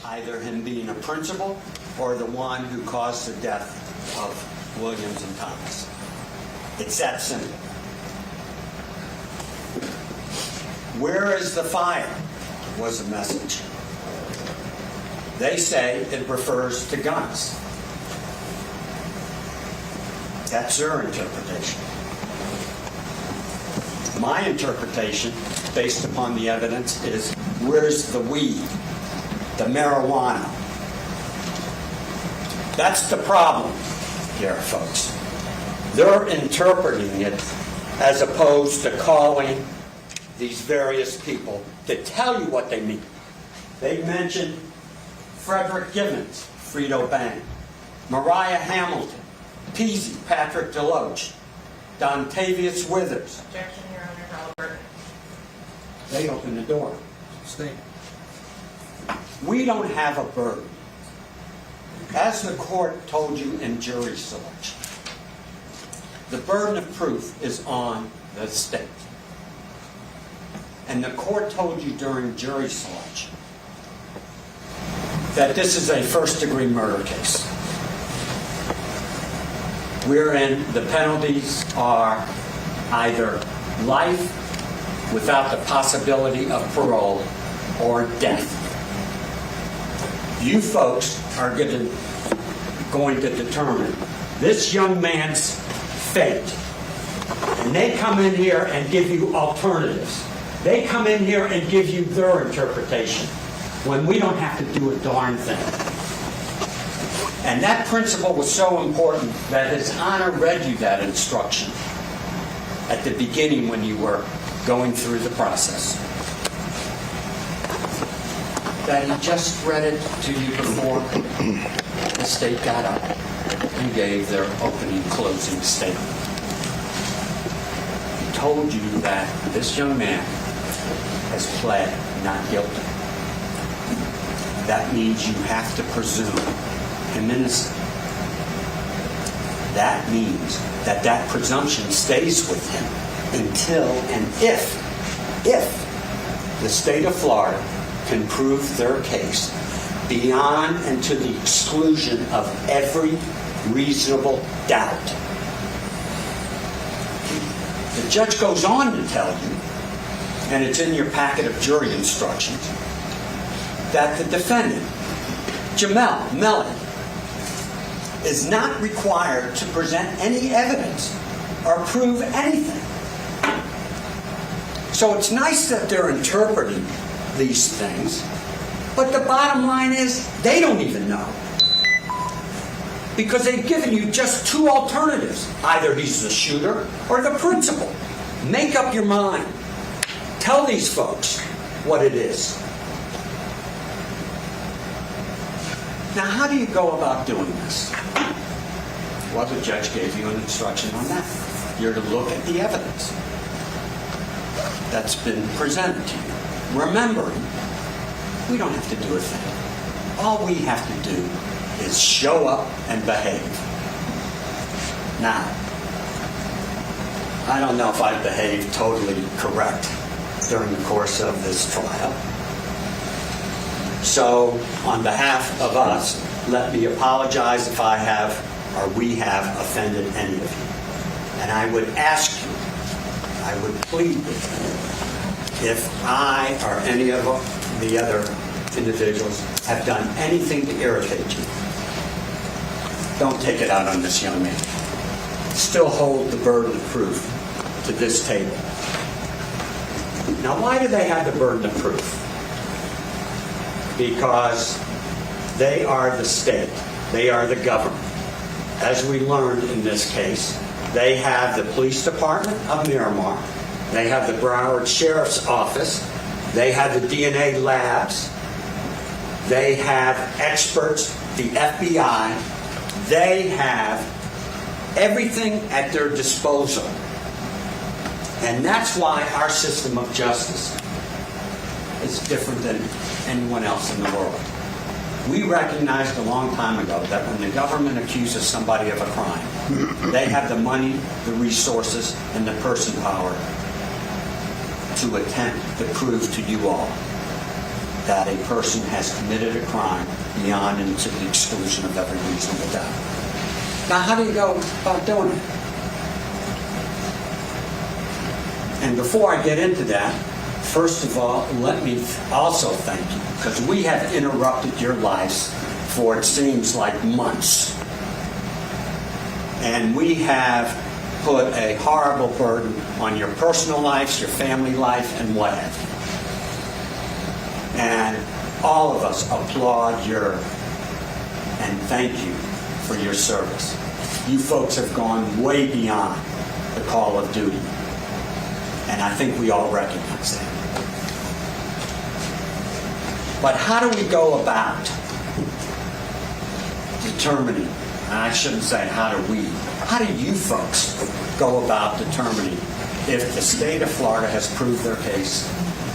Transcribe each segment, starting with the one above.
either him being a principal or the one who caused the death of Williams and Thomas. It's that simple. Where is the fire? Was the message. They say it refers to guns. That's their interpretation. My interpretation, based upon the evidence, is where's the weed, the marijuana? That's the problem here, folks. They're interpreting it as opposed to calling these various people to tell you what they mean. They mentioned Frederick Gibbons, Frito Bang, Mariah Hamilton, Peasy, Patrick Deloach, Dontavius Withers. Objection, Your Honor, Albert. They opened the door. Stay. We don't have a burden. As the court told you in jury selection, the burden of proof is on the state. And the court told you during jury selection that this is a first-degree murder case, wherein the penalties are either life without the possibility of parole or death. You folks are going to determine this young man's fate. And they come in here and give you alternatives. They come in here and give you their interpretation when we don't have to do a darn thing. And that principle was so important that His Honor read you that instruction at the beginning when you were going through the process. That he just read it to you before the state got up and gave their opening closing statement. He told you that this young man has pled not guilty. That means you have to presume him innocent. That means that that presumption stays with him until and if the state of Florida can prove their case beyond and to the exclusion of every reasonable doubt. The judge goes on to tell you, and it's in your packet of jury instructions, that the defendant, Melly, is not required to present any evidence or prove anything. So it's nice that they're interpreting these things, but the bottom line is they don't even know. Because they've given you just two alternatives. Either he's the shooter or the principal. Make up your mind. Tell these folks what it is. Now, how do you go about doing this? Well, the judge gave you an instruction on that. You're to look at the evidence that's been presented to you. Remembering, we don't have to do a thing. All we have to do is show up and behave. Now, I don't know if I behaved totally correct during the course of this trial. So, on behalf of us, let me apologize if I have, or we have, offended any of you. And I would ask you, I would plead with you, if I or any of the other individuals have done anything to irritate you, don't take it out on this young man. Still hold the burden of proof to this table. Now, why do they have the burden of proof? Because they are the state. They are the government. As we learned in this case, they have the police department of Miramar. They have the Broward Sheriff's Office. They have the DNA labs. They have experts, the FBI. They have everything at their disposal. And that's why our system of justice is different than anyone else in the world. We recognized a long time ago that when the government accuses somebody of a crime, they have the money, the resources, and the person power to attempt to prove to you all that a person has committed a crime beyond and to the exclusion of every reasonable doubt. Now, how do you go about doing it? And before I get into that, first of all, let me also thank you, because we have interrupted your lives for it seems like months. And we have put a horrible burden on your personal lives, your family life, and what have you. And all of us applaud your and thank you for your service. You folks have gone way beyond the call of duty. And I think we all recognize that. But how do we go about determining, and I shouldn't say how do you folks go about determining if the state of Florida has proved their case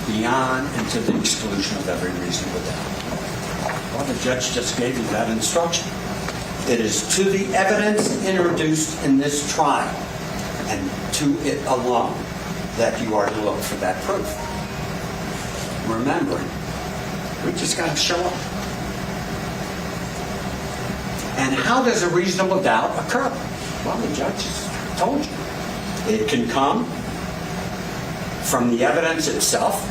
beyond and to the exclusion of every reasonable doubt? Well, the judge just gave you that instruction. It is to the evidence introduced in this trial and to it alone that you are to look for that proof. Remembering, we just got to show up. And how does a reasonable doubt occur? Well, the judge has told you. It can come from the evidence itself,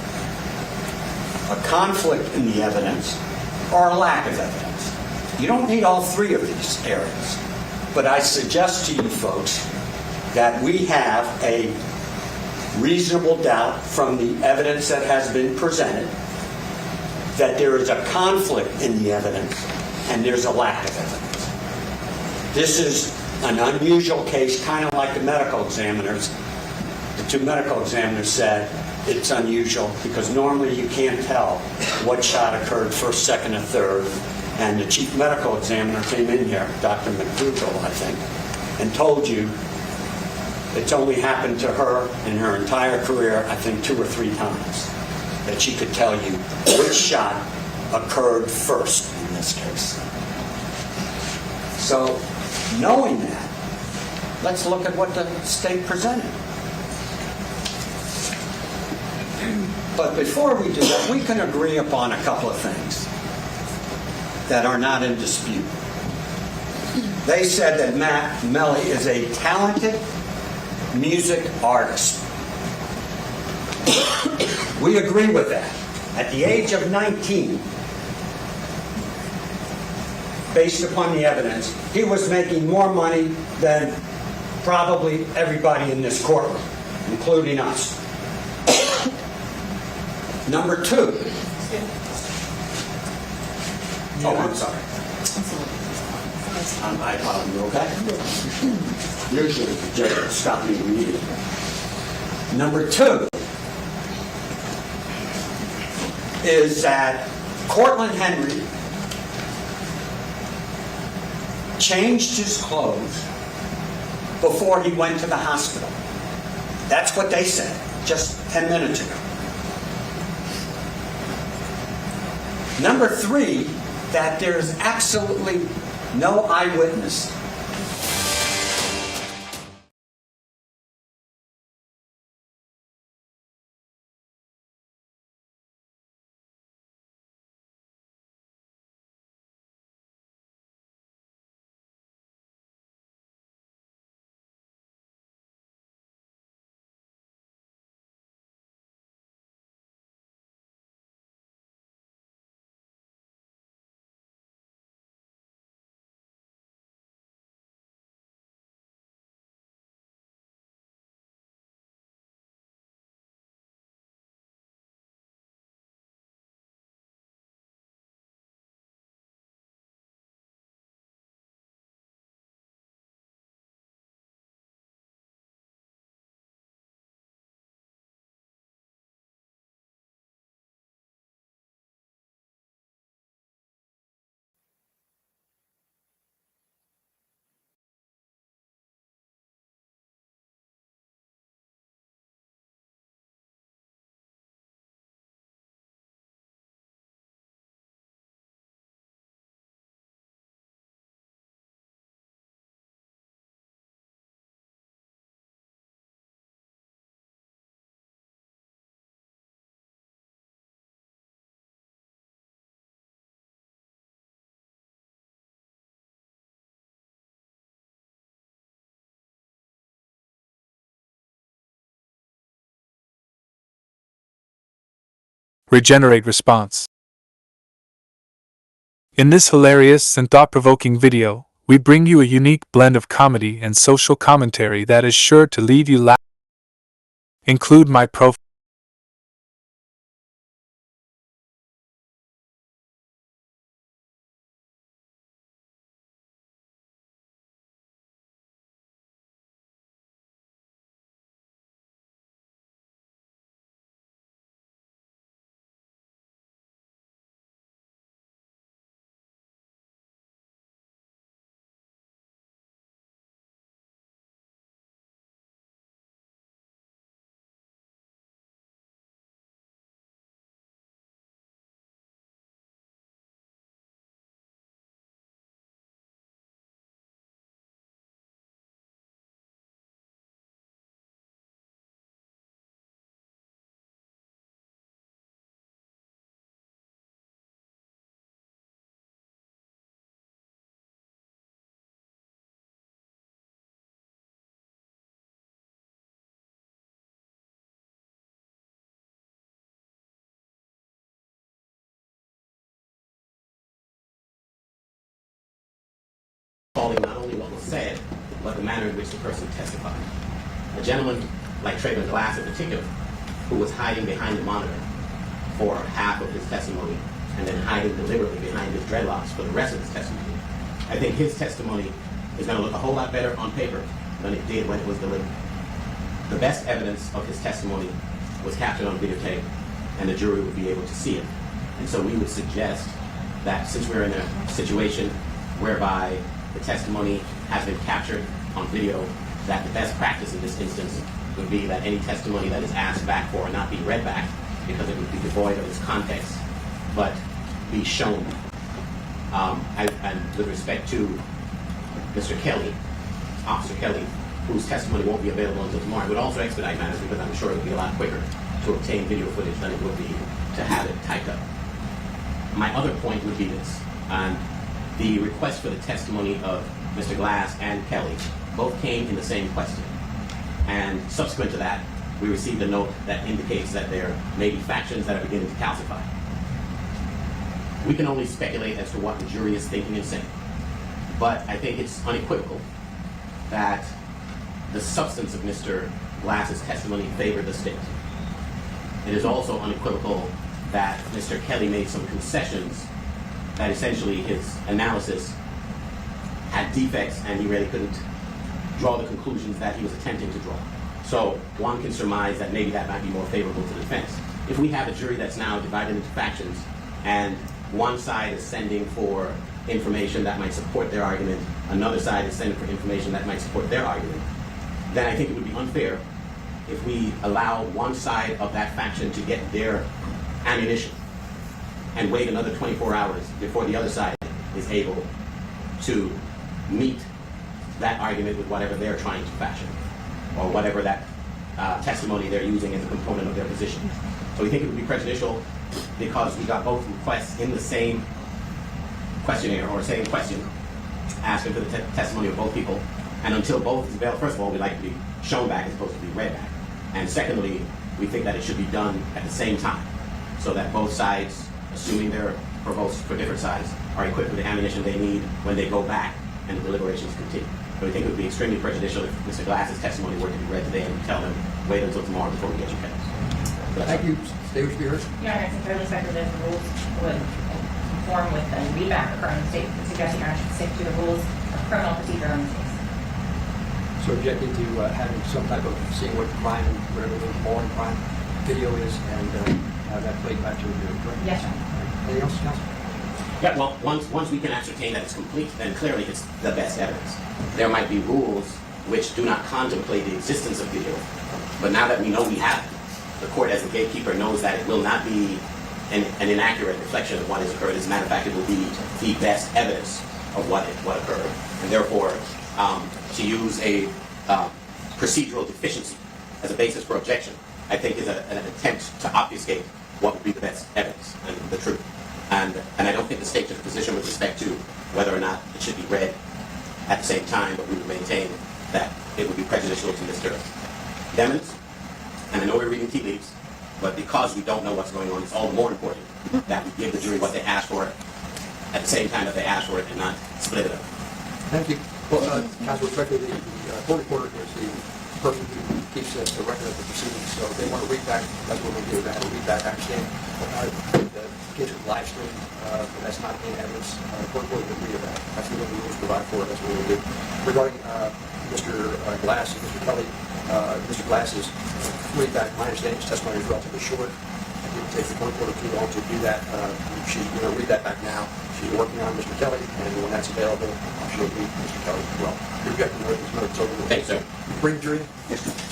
a conflict in the evidence, or a lack of evidence. You don't need all three of these areas. But I suggest to you folks that we have a reasonable doubt from the evidence that has been presented, that there is a conflict in the evidence, and there's a lack of evidence. This is an unusual case, kind of like the medical examiners. The two medical examiners said it's unusual because normally you can't tell what shot occurred first, second, and third. And the chief medical examiner came in here, Dr. McDougall, I think, and told you it's only happened to her in her entire career, I think 2 or 3 times, that she could tell you which shot occurred first in this case. So, knowing that, let's look at what the state presented. But before we do that, we can agree upon a couple of things that are not in dispute. They said that Melly is a talented music artist. We agree with that. At the age of 19, based upon the evidence, he was making more money than probably everybody in this courtroom, including us. Number 2. Oh, I'm sorry. I apologize. You okay? Usually the judge will stop me immediately. Number 2 is that Cortland Henry changed his clothes before he went to the hospital. That's what they said just 10 minutes ago. Number 3, that there's absolutely no eyewitness regenerate response. In this hilarious and thought-provoking video, we bring you a unique blend of comedy and social commentary that is sure to leave you laughing. Include my profile. Calling not only what was said, but the manner in which the person testified. A gentleman like Trayvon Glass in particular, who was hiding behind the monitor for half of his testimony and then hiding deliberately behind his dreadlocks for the rest of his testimony. I think his testimony is going to look a whole lot better on paper than it did when it was delivered. The best evidence of his testimony was captured on videotape, and the jury would be able to see it. And so we would suggest that since we're in a situation whereby the testimony has been captured on video, that the best practice in this instance would be that any testimony that is asked back for not be read back, because it would be devoid of its context, but be shown. And with respect to Mr. Kelly, Officer Kelly, whose testimony won't be available until tomorrow, it would also expedite matters because I'm sure it would be a lot quicker to obtain video footage than it would be to have it typed up. My other point would be this, and the request for the testimony of Mr. Glass and Kelly both came in the same question. And subsequent to that, we received a note that indicates that there may be factions that are beginning to calcify. We can only speculate as to what the jury is thinking and saying. But I think it's unequivocal that the substance of Mr. Glass's testimony favored the state. It is also unequivocal that Mr. Kelly made some concessions that essentially his analysis had defects and he really couldn't draw the conclusions that he was attempting to draw. So one can surmise that maybe that might be more favorable to the defense. If we have a jury that's now divided into factions and one side is sending for information that might support their argument, another side is sending for information that might support their argument, then I think it would be unfair if we allow one side of that faction to get their ammunition and wait another 24 hours before the other side is able to meet that argument with whatever they're trying to fashion or whatever that testimony they're using as a component of their position. So we think it would be prejudicial because we got both requests in the same questionnaire or same question asking for the testimony of both people. And until both is available, first of all, we'd like to be shown back as opposed to be read back. And secondly, we think that it should be done at the same time so that both sides, assuming they're proposed for different sides, are equipped with the ammunition they need when they go back and the deliberations continue. So we think it would be extremely prejudicial if Mr. Glass's testimony were to be read today and we tell them, wait until tomorrow before we get your case. Thank you. State speakers. Your Honor, it's entirely speculative. The rules would conform with the readback occurring in the state, suggesting Your Honor should stick to the rules of criminal procedure on this case. So objecting to having some type of seeing what crime, whatever the born crime video is, and have that played back to the jury, correct? Yes, Your Honor. Anything else, Counsel? Yeah, well, once we can ascertain that it's complete, then clearly it's the best evidence. There might be rules which do not contemplate the existence of video, but now that we know we have it, the court as the gatekeeper knows that it will not be an inaccurate reflection of what has occurred. As a matter of fact, it will be the best evidence of what occurred. And therefore, to use a procedural deficiency as a basis for objection, I think is an attempt to obfuscate what would be the best evidence and the truth. And I don't think the state took a position with respect to whether or not it should be read at the same time, but we would maintain that it would be prejudicial to Mr. Demons. And I know we're reading tea leaves, but because we we don't know what's going on, it's all the more important that we give the jury what they asked for at the same time that they asked for it and not split it up. Thank you. Well, Counsel, respectfully, the court reporter is the person who keeps the record of the proceedings, so if they want to read back, that's what we'll do. We're going to read back. I understand the case of live stream, but that's not in evidence. The court reporter can read that. That's what the rules provide for it. That's what we'll do. Regarding Mr. Glass and Mr. Kelly, Mr. Glass's read back, my understanding his testimony is relatively short. It didn't take the court reporter too long to do that. She's going to read that back now. She's working on Mr. Kelly, and when that's available, she'll read Mr. Kelly as well. You've got the notes over there. Thanks, sir. Bring the jury. Yes, sir.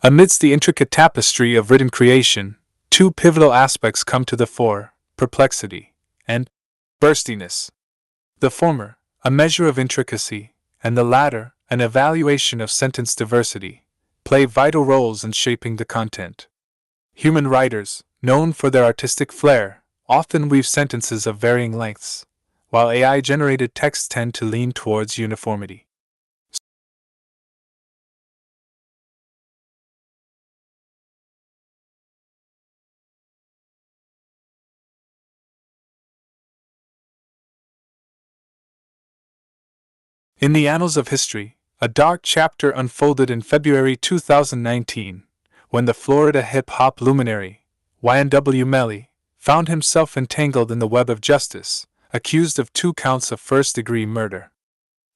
Amidst the intricate tapestry of written creation, two pivotal aspects come to the fore: perplexity and burstiness. The former, a measure of intricacy, and the latter, an evaluation of sentence diversity, play vital roles in shaping the content. Human writers, known for their artistic flair, often weave sentences of varying lengths, while AI-generated texts tend to lean towards uniformity. In the annals of history, a dark chapter unfolded in February 2019, when the Florida hip-hop luminary, YNW Melly, found himself entangled in the web of justice, accused of 2 counts of first-degree murder.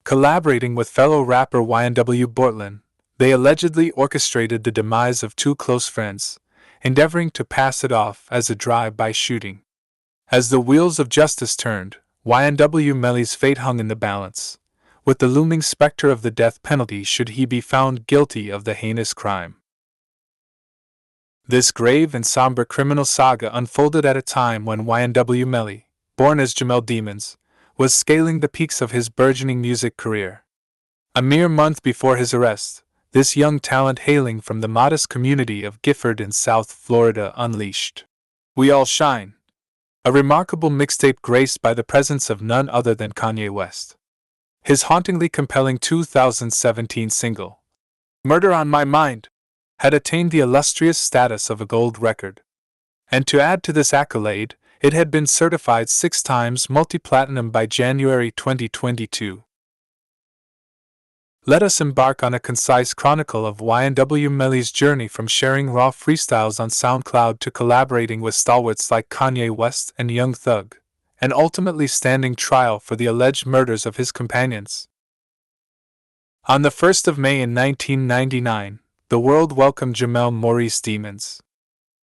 Collaborating with fellow rapper YNW Bortlin, they allegedly orchestrated the demise of 2 close friends, endeavoring to pass it off as a drive-by shooting. As the wheels of justice turned, YNW Melly's fate hung in the balance, with the looming specter of the death penalty should he be found guilty of the heinous crime. This grave and somber criminal saga unfolded at a time when YNW Melly, born as Jamel Demons, was scaling the peaks of his burgeoning music career. A mere month before his arrest, this young talent hailing from the modest community of Gifford in South Florida unleashed "We All Shine," a remarkable mixtape graced by the presence of none other than Kanye West. His hauntingly compelling 2017 single, "Murder on My Mind," had attained the illustrious status of a gold record. And to add to this accolade, it had been certified 6 times multi-platinum by January 2022. Let us embark on a concise chronicle of YNW Melly's journey from sharing raw freestyles on SoundCloud to collaborating with stalwarts like Kanye West and Young Thug, and ultimately standing trial for the alleged murders of his companions. On the 1st of May in 1999, the world welcomed Jamel Maurice Demons.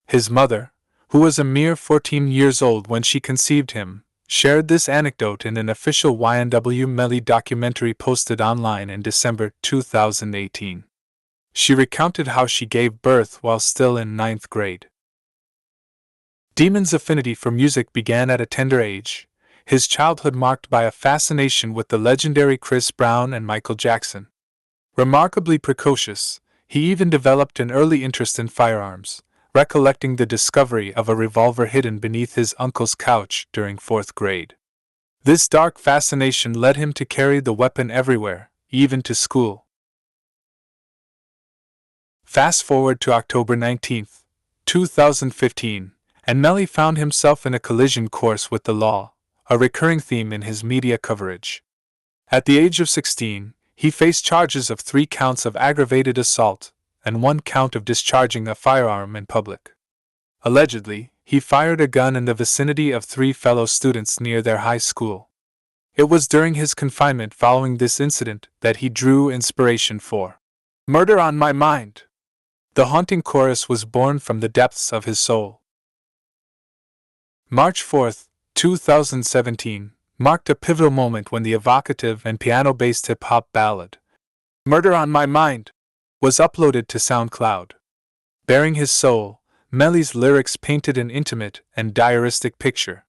His mother, who was a mere 14 years old when she conceived him, shared this anecdote in an official YNW Melly documentary posted online in December 2018. She recounted how she gave birth while still in 9th grade. Demon's affinity for music began at a tender age, his childhood marked by a fascination with the legendary Chris Brown and Michael Jackson. Remarkably precocious, he even developed an early interest in firearms, recollecting the discovery of a revolver hidden beneath his uncle's couch during 4th grade. This dark fascination led him to carry the weapon everywhere, even to school. Fast forward to October 19, 2015, and Melly found himself in a collision course with the law, a recurring theme in his media coverage. At the age of 16, he faced charges of 3 counts of aggravated assault and 1 count of discharging a firearm in public. Allegedly, he fired a gun in the vicinity of 3 fellow students near their high school. It was during his confinement following this incident that he drew inspiration for "Murder on My Mind." The haunting chorus was born from the depths of his soul. March 4, 2017, marked a pivotal moment when the evocative and piano-based hip-hop ballad, "Murder on My Mind," was uploaded to SoundCloud. Bearing his soul, Melly's lyrics painted an intimate and diaristic picture.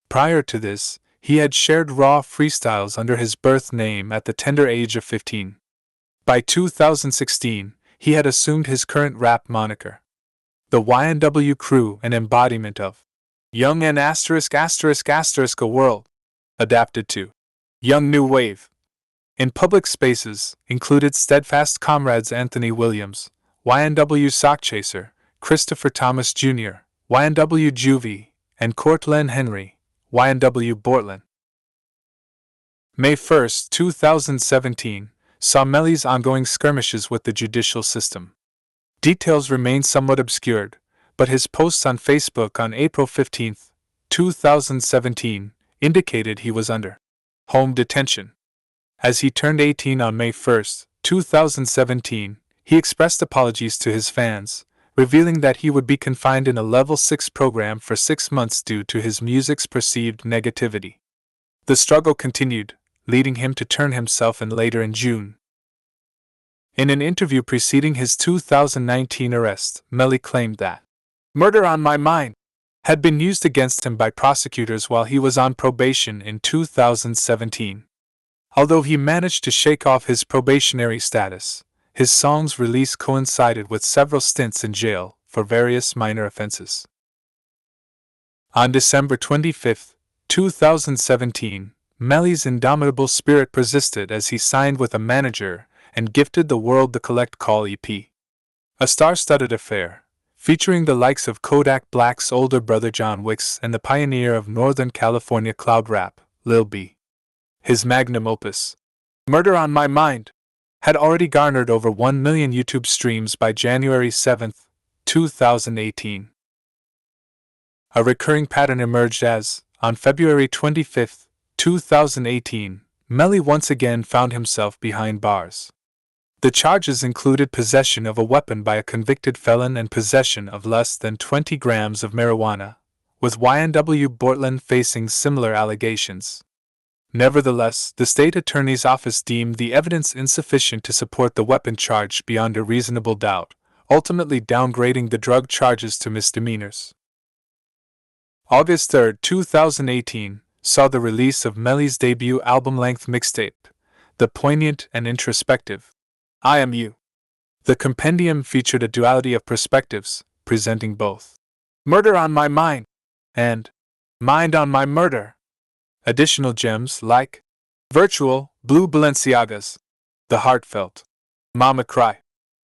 Prior to this, he had shared raw freestyles under his birth name at the tender age of 15. By 2016, he had assumed his current rap moniker, The YNW crew, an embodiment of young and a world, adapted to young new wave. In public spaces, included steadfast comrades Anthony Williams, YNW Sockchaser, Christopher Thomas Jr., YNW Juvie, and Courtland Henry, YNW Bortland. May 1, 2017, saw Melly's ongoing skirmishes with the judicial system. Details remain somewhat obscured, but his posts on Facebook on April 15, 2017, indicated he was under home detention. As he turned 18 on May 1, 2017, he expressed apologies to his fans, revealing that he would be confined in a Level 6 program for 6 months due to his music's perceived negativity. The struggle continued, leading him to turn himself in later in June. In an interview preceding his 2019 arrest, Melly claimed that "murder on my mind" had been used against him by prosecutors while he was on probation in 2017. Although he managed to shake off his probationary status, his song's release coincided with several stints in jail for various minor offenses. On December 25, 2017, Melly's indomitable spirit persisted as he signed with a manager and gifted the world the Collect Call EP. A star-studded affair, featuring the likes of Kodak Black's older brother John Wicks and the pioneer of Northern California cloud rap, Lil B. His magnum opus, "Murder on My Mind," had already garnered over 1 million YouTube streams by January 7, 2018. A recurring pattern emerged as, on February 25, 2018, Melly once again found himself behind bars. The charges included possession of a weapon by a convicted felon and possession of less than 20 grams of marijuana, with YNW Bortland facing similar allegations. Nevertheless, the state attorney's office deemed the evidence insufficient to support the weapon charge beyond a reasonable doubt, ultimately downgrading the drug charges to misdemeanors. August 3, 2018, saw the release of Melly's debut album-length mixtape, the poignant and introspective "I Am You." The compendium featured a duality of perspectives, presenting both "Murder on My Mind" and "Mind on My Murder." Additional gems like "Virtual," Blue Balenciagas, the heartfelt "Mama Cry,"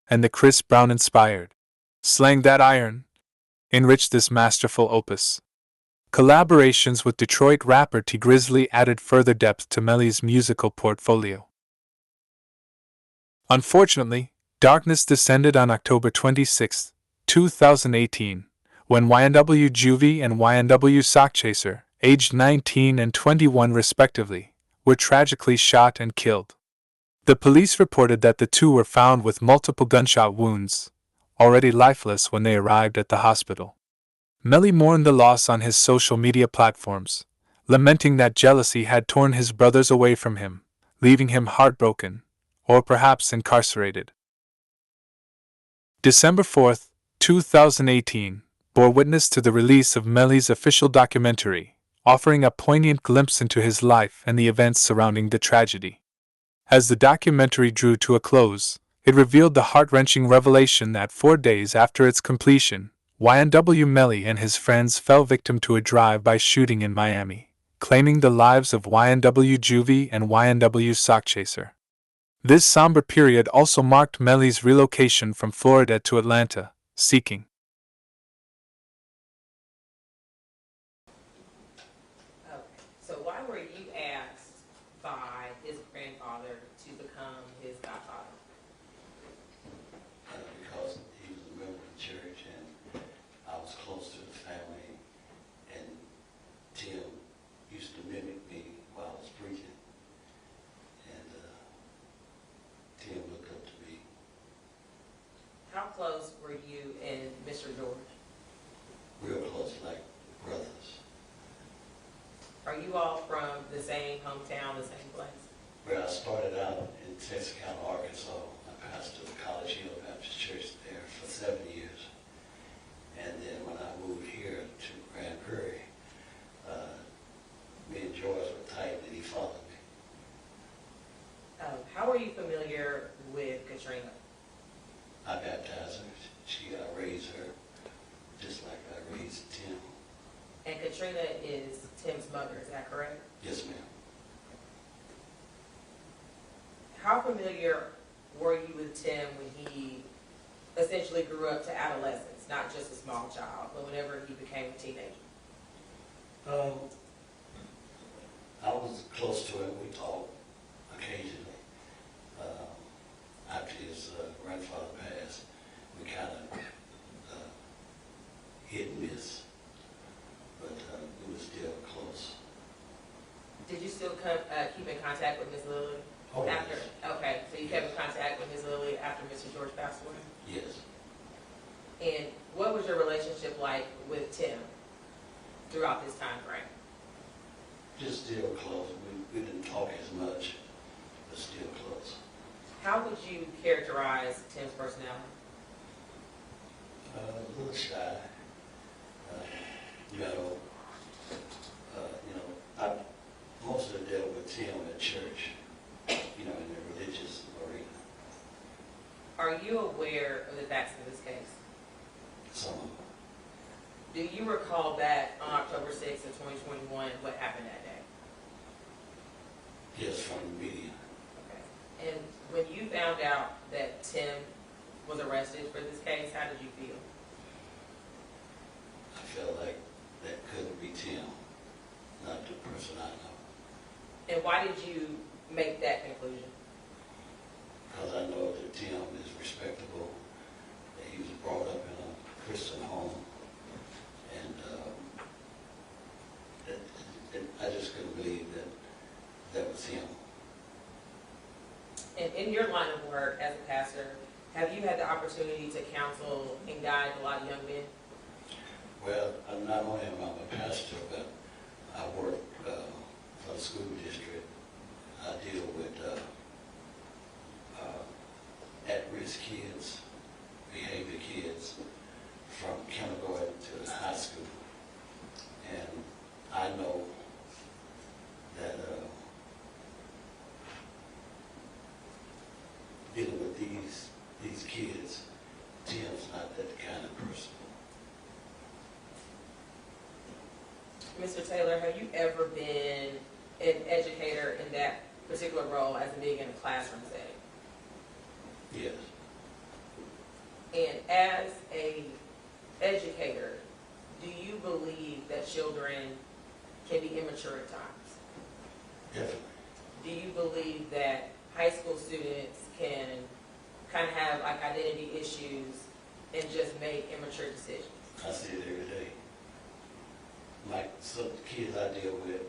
and the Chris Brown-inspired "Slang That Iron" enriched this masterful opus. Collaborations with Detroit rapper T Grizzly added further depth to Melly's musical portfolio. Unfortunately, darkness descended on October 26, 2018, when YNW Juvie and YNW Sockchaser, aged 19 and 21 respectively, were tragically shot and killed. The police reported that the two were found with multiple gunshot wounds, already lifeless when they arrived at the hospital. Melly mourned the loss on his social media platforms, lamenting that jealousy had torn his brothers away from him, leaving him heartbroken, or perhaps incarcerated. December 4, 2018, bore witness to the release of Melly's official documentary, offering a poignant glimpse into his life and the events surrounding the tragedy. As the documentary drew to a close, it revealed the heart-wrenching revelation that 4 days after its completion, YNW Melly and his friends fell victim to a drive-by shooting in Miami, claiming the lives of YNW Juvie and YNW Sockchaser. This somber period also marked Melly's relocation from Florida to Atlanta, seeking So why were you asked by his grandfather to become his godfather? Because he was a member of the church and I was close to the family, and Tim used to mimic me while I was preaching, and Tim looked up to me. How close were you and Mr. George? Real close, like brothers. Are you all from the same hometown, the same place? Where I started out in Texarkana, Arkansas. I pastored the College Hill Baptist Church there for 7 years. And then when I moved here to Grand Prairie, me and George were tight and he followed me. How are you familiar with Katrina? I baptized her. I raised her Trina is Tim's mother, is that correct? Yes, ma'am. How familiar were you with Tim when he essentially grew up to adolescence, not just a small child, but whenever he became a teenager? I was close to him. We talked occasionally. After his grandfather passed, we kind of hit and miss, but we were still close. Did you still keep in contact with Miss Lily? Oh, After? yes. Okay, so you kept in contact with Miss Lily after Mr. George passed away? Yes. And what was your relationship like with Tim throughout this time frame? Just still close. We didn't talk as much, but still close. How would you characterize Tim's personality? A little shy, mellow. I mostly dealt with Tim at church, in the religious arena. Are you aware of the facts in this case? Some of them. Do you recall back on October 6th of 2021 what happened that day? Yes, from the media. Okay. And when you found out that Tim was arrested for this case, how did you feel? I felt like that couldn't be Tim, not the person I know. And why did you make that conclusion? Because I know that Tim is respectable, that he was brought up in a Christian home, and I just couldn't believe that was him. And in your line of work as a pastor, have you had the opportunity to counsel and guide a lot of young men? Well, not only am I a pastor, but I work for the school district. I deal with at-risk kids, behavior kids, from kindergarten to high school. And I know that dealing with these kids, Tim's not that kind of person. Mr. Taylor, have you ever been an educator in that particular role as being in a classroom setting? Yes. And as a educator, do you believe that children can be immature at times? Definitely. Do you believe that high school students can kind of have like identity issues and just make immature decisions? I see it every day. Like some kids I deal with,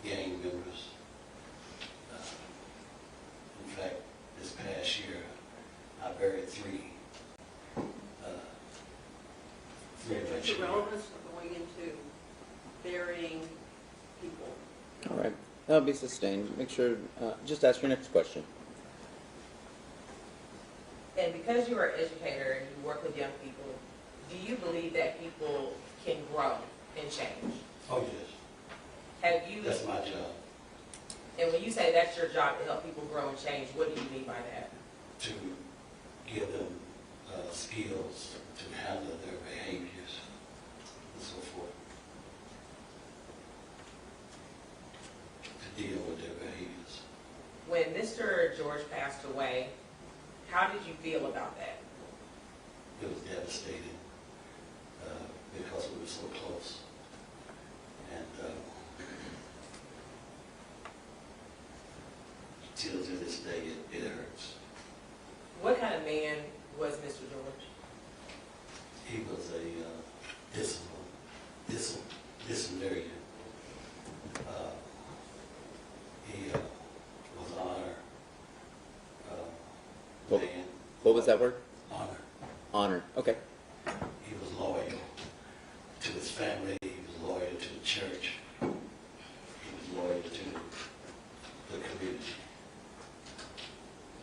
gang members. In fact, this past year, I buried three of my What's the children. relevance of going into burying people? All right, that'll be sustained. Make sure, just ask your next question. And because you are an educator and you work with young people, do you believe that people can grow and change? Oh, yes. Have you, That's my job, and when you say that's your job to help people grow and change, what do you mean by that? to give them skills to handle their behaviors and so forth, to deal with their behaviors. When Mr. George passed away, how did you feel about that? It was devastating because we were so close. And till to this day, it hurts. What kind of man was Mr. George? He was a disciplinarian. He was an honor man. What was that word? Honor. Honor. Okay. He was loyal to his family. He was loyal to the church. He was loyal to the community.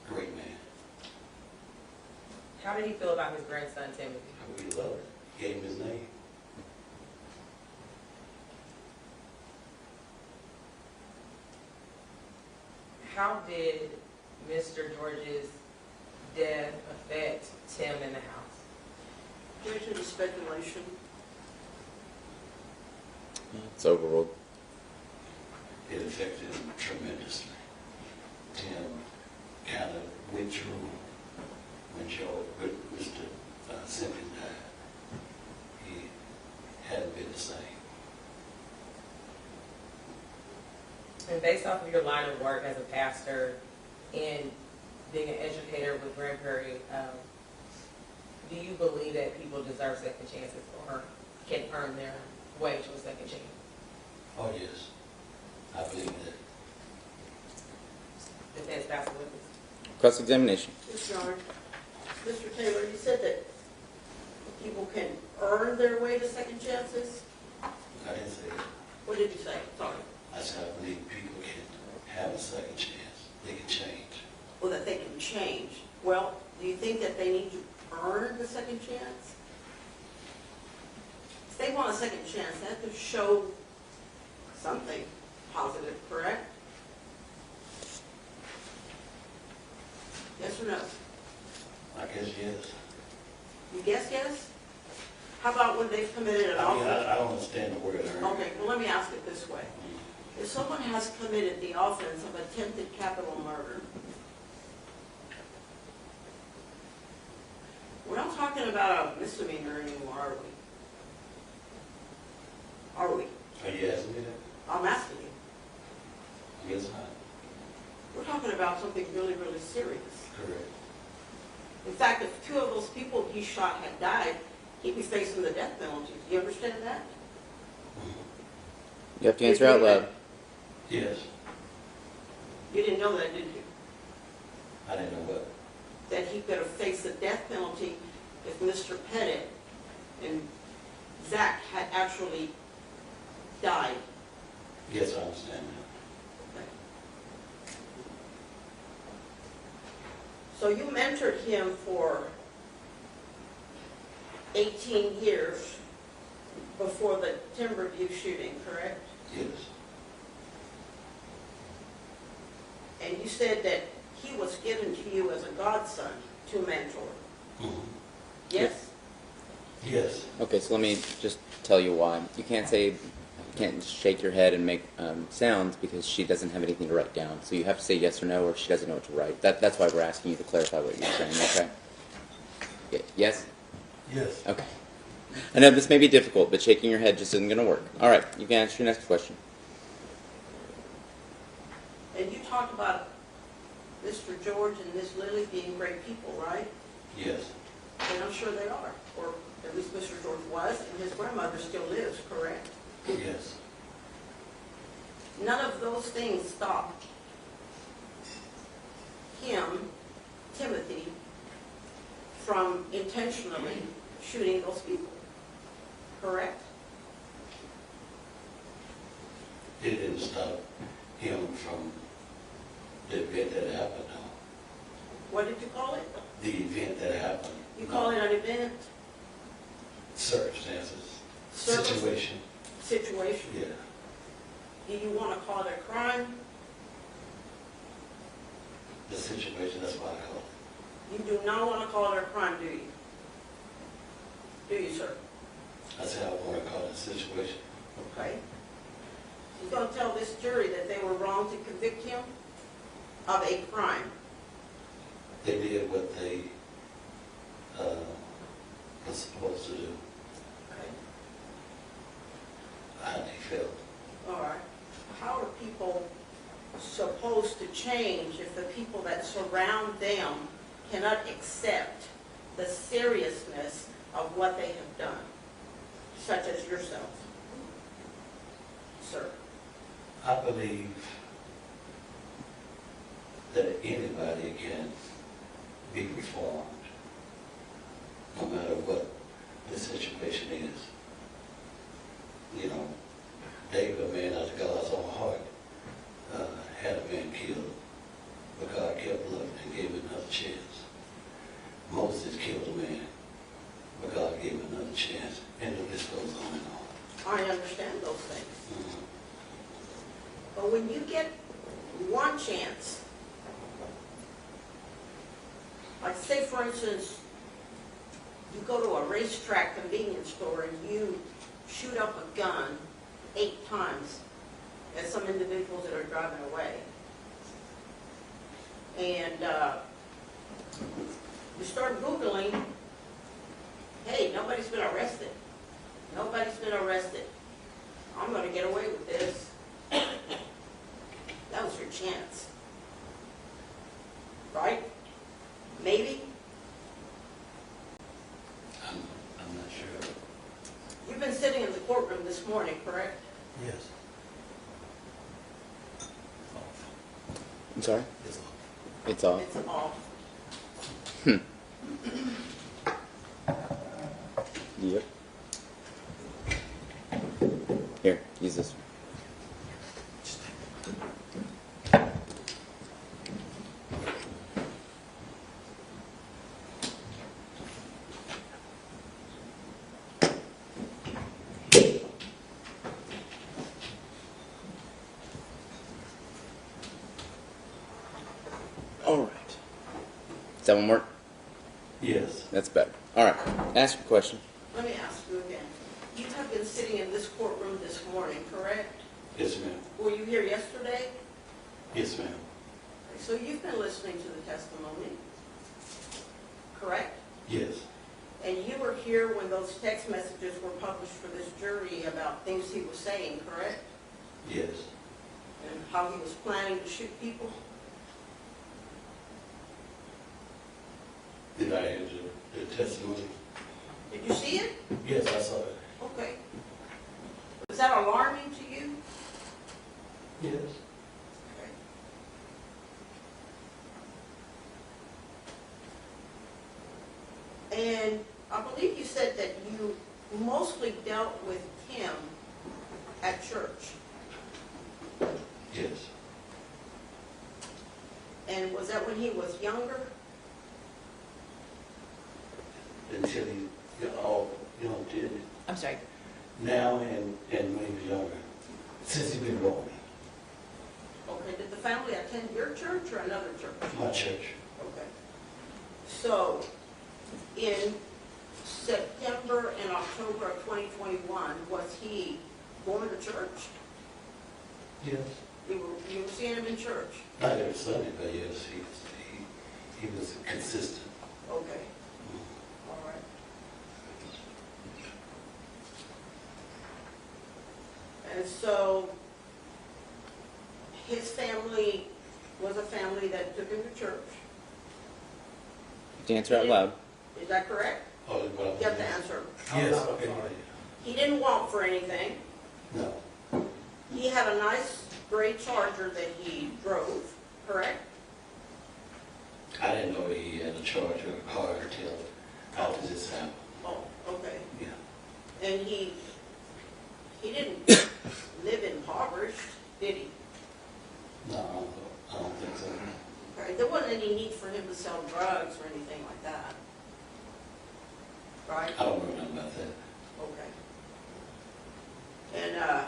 Great man. How did he feel about his grandson, Timothy? We loved it. Gave him his name. How did Mr. George's death affect Tim in the house? Due to the speculation, It's overruled. It affected him tremendously. Tim kind of withdrew when Mr. Simpkins died. He hadn't been the same. And based off of your line of work as a pastor and being an educator with Grand Prairie, do you believe that people deserve second chances or can earn their way to a second chance? Oh, yes. I believe that. Defense counsel witness. Cross-examination. Ms. Yard, Mr. Taylor, you said that people can earn their way to second chances? I didn't say that. What did you say? Sorry. I said I believe people can have a second chance. They can change. Well, that they can change. Well, do you think that they need to earn the second chance? If they want a second chance, they have to show something positive, correct? Yes or no? I guess yes. You guess yes? How about when they've committed an I mean, offense? I don't understand the word earn. Okay, well, let me ask it this way. If someone has committed the offense of attempted capital murder, we're not talking about a misdemeanor anymore, are we? Are we? Are you asking me that? I'm asking you. Yes, not. We're talking about something really, really serious. Correct. In fact, if two of those people he shot had died, he'd be facing the death penalty. Do you understand that? You have to answer out loud. Yes. You didn't know that, did you? I didn't know what. That he could have faced the death penalty if Mr. Pettit and Zach had actually died. Yes, I understand that. Okay. So you mentored him for 18 years before the Timberview shooting, correct? Yes. And you said that he was given to you as a godson to mentor. Mhm. Yes? Yes. Okay, so let me just tell you why. You can't just shake your head and make sounds because she doesn't have anything to write down. So you have to say yes or no, or she doesn't know what to write. That's why we're asking you to clarify what you're saying, okay? Yes? Yes. Okay. I know this may be difficult, but shaking your head just isn't going to work. All right, you can answer your next question. And you talked about Mr. George and Miss Lily being great people, right? Yes. And I'm sure they are. Or at least Mr. George was, and his grandmother still lives, correct? Yes. None of those things stopped him, Timothy, from intentionally shooting those people, correct? It didn't stop him from the event that happened, no. What did you call it? The event that happened. You call it an event? Circumstances. Circum- Situation. Situation. Yeah. Do you want to call it a crime? The situation, that's what I call it. You do not want to call it a crime, do you? Do you, sir? I said I want to call it a situation. Okay. You're going to tell this jury that they were wrong to convict him of a crime. They did what they were supposed to do. Okay. How they felt. All right. How are people supposed to change if the people that surround them cannot accept the seriousness of what they have done, such as yourself, sir? I believe that anybody can be reformed, no matter what the situation is. You know, David, a man after God's own heart, had a man killed, but God kept loving and gave him another chance. Moses killed a man, but God gave him another chance, and the list goes on and on. I understand those things. Mhm. But when you get one chance Like say for instance, you go to a racetrack convenience store and you shoot up a gun 8 times at some individuals that are driving away. And you start Googling, hey, nobody's been arrested. Nobody's been arrested. I'm going to get away with this. That was your chance. Right? Maybe? I'm not sure. You've been sitting in the courtroom this morning, correct? Yes. I'm sorry? It's off. It's off. It's off. Yep. Here, use this one. All right. Does that one work? Yes. That's better. All right. Ask your question. Let me ask you again. You have been sitting in this courtroom this morning, correct? Yes, ma'am. Were you here yesterday? Yes, ma'am. So you've been listening to the testimony, correct? Yes. And you were here when those text messages were published for this jury about things he was saying, correct? Yes. And how he was planning to shoot people? Did I answer the testimony? Did you see it? Yes, I saw it. Okay. Was that alarming to you? Yes. And I believe you said that you mostly dealt with him at church. Yes. And was that when he was younger? Until he got all, did it. I'm sorry. Now and when he was younger. Since he been growing. Okay, did the family attend your church or another church? My church. Okay. So, in September and October of 2021, was he going to church? Yes. You were seeing him in church? Not every Sunday, but yes, he was consistent. Okay. All right. And so, his family was a family that took him to church. You have to answer out loud. Is that correct? Oh, well, You have to answer. yes. Okay. He didn't want for anything. No. He had a nice gray Charger that he drove, correct? I didn't know he had a charge or a car until after this happened. Oh, okay. Yeah. And he didn't live impoverished, did he? No, I don't think so. Okay. There wasn't any need for him to sell drugs or anything like that. Right? I don't know nothing about that. Okay. And there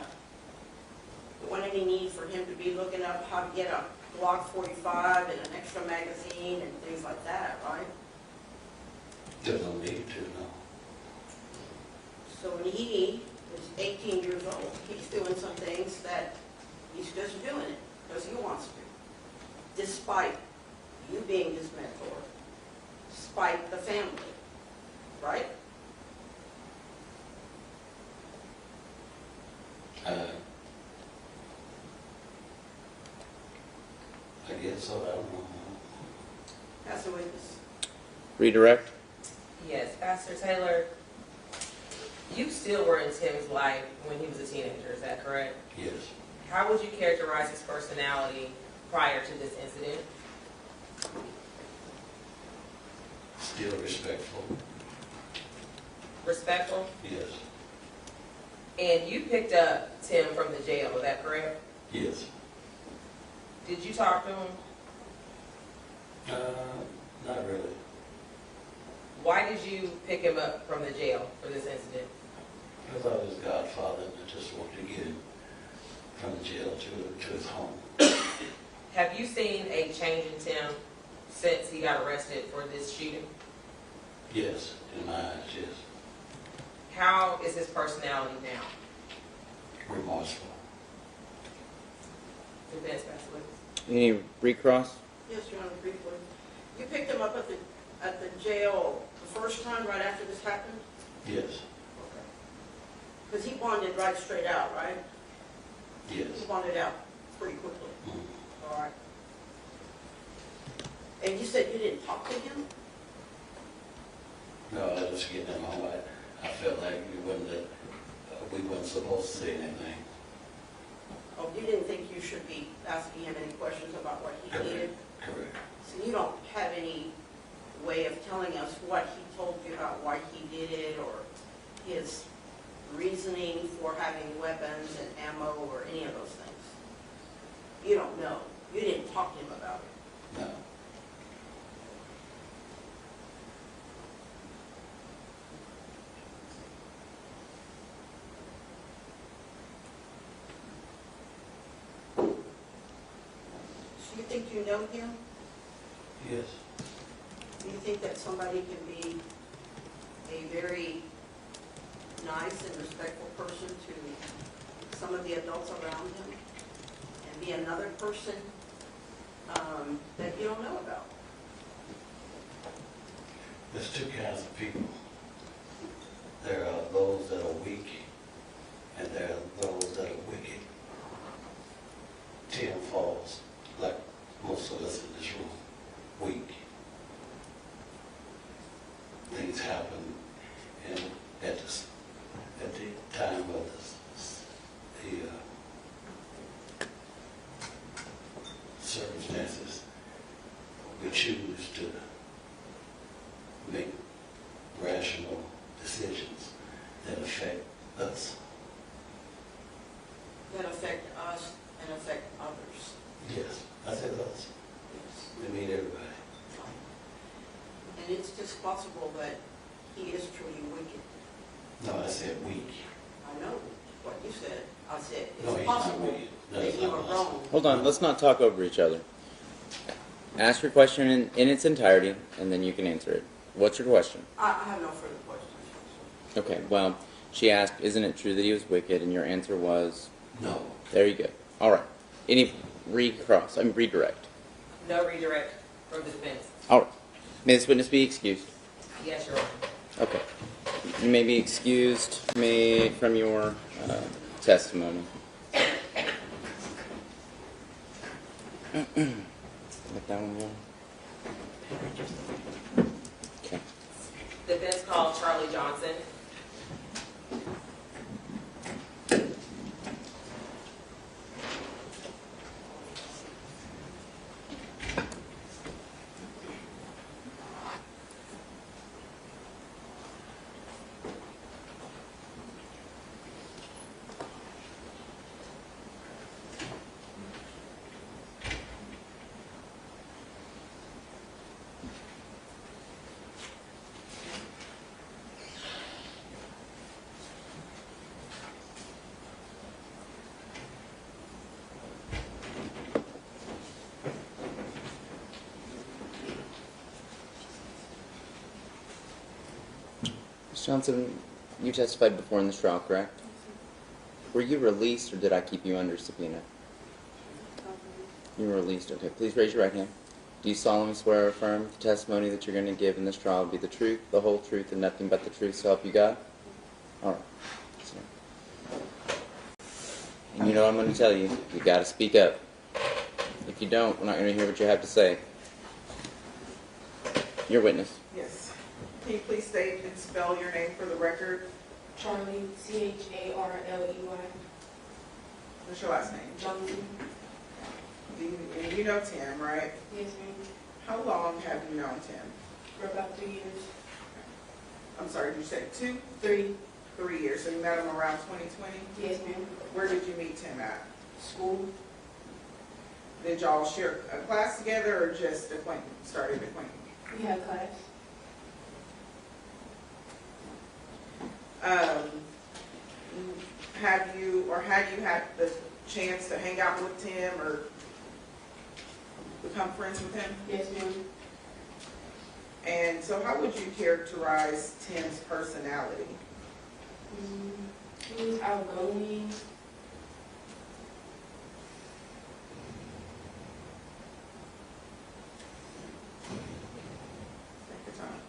wasn't any need for him to be looking up how to get a Glock 45 and an extra magazine and things like that, right? There's no need to, no. So when he is 18 years old, he's doing some things that he's just doing it because he wants to, despite you being his mentor, despite the family, right? I guess so, I don't know. That's the witness. Redirect. Yes, Pastor Taylor, you still were in Tim's life when he was a teenager, is that correct? Yes. How would you characterize his personality prior to this incident? Still respectful. Respectful? Yes. And you picked up Tim from the jail, is that correct? Yes. Did you talk to him? Not really. Why did you pick him up from the jail for this incident? Because I was his godfather and I just wanted to get him from the jail to his home. Have you seen a change in Tim since he got arrested for this shooting? Yes, in my eyes, yes. How is his personality now? Remorseful. Defense specialist. Any recross? Yes, Your Honor, briefly. You picked him up at the jail the first time, right after this happened? Yes, Because he bonded right straight out, right? yes. He bonded out pretty quickly. Mhm. All right. And you said you didn't talk to him? No, I was getting him home. I felt like we wasn't supposed to say anything. Oh, you didn't think you should be asking him any questions about what he did? Correct. So you don't have any way of telling us what he told you about why he did it, or his reasoning for having weapons and ammo, or any of those things? You don't know. You didn't talk to him about it. No. So you think you know him? Yes. Do you think that somebody can be a very nice and respectful person to some of the adults around him, and be another person that you don't know about? There's two kinds of people. There are those that are weak, and there are those that are wicked. Tim falls, like most of us in this room, weak. Things happen, and at the time of the circumstances, we choose to make rational decisions that affect us. That affect us and affect others? Yes, I said us. Yes. I mean everybody. And it's just possible that he is truly wicked. No, I said weak. I know what you said. I said No, it's he's not possible wicked. No, that it's you not were possible. wrong. Hold on, let's not talk over each other. Ask your question in its entirety, and then you can answer it. What's your question? I have no further questions. Okay, well, she asked, isn't it true that he was wicked? And your answer was, No. there you go. All right. Any redirect? No redirect from the defense. All right. May this witness be excused? Yes, Your Honor. Okay. You may be excused from your testimony. Let that one go. Okay. Defense called Charlie Johnson. Ms. Johnson, you testified before in this trial, correct? Were you released, or did I keep you under subpoena? You were released. Okay. Please raise your right hand. Do you solemnly swear or affirm the testimony that you're going to give in this trial will be the truth, the whole truth, and nothing but the truth, so help you God? All right. So, and you know what I'm going to tell you. You got to speak up. If you don't, we're not going to hear what you have to say. Your witness. Yes. Can you please state and spell your name for the record? Charlie, C-H-A-R-L-E-Y, What's your last name? Johnson. And you know Tim, right? Yes, ma'am. How long have you known Tim? For about 3 years. I'm sorry, did you say 2? 3. 3 years. So you met him around 2020? Yes, ma'am. Where did you meet Tim at? School. Did y'all share a class together or just started acquaintance? We had class. Had you had the chance to hang out with Tim or become friends with him? Yes, ma'am. And so how would you characterize Tim's personality? He was outgoing. Take your time.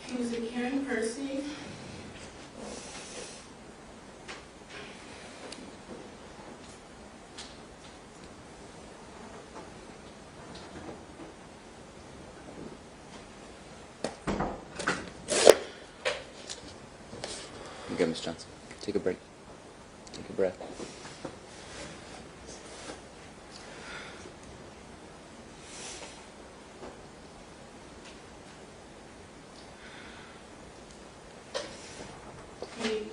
He was a caring person. You go, Miss Johnson. Take a break. Take a breath. He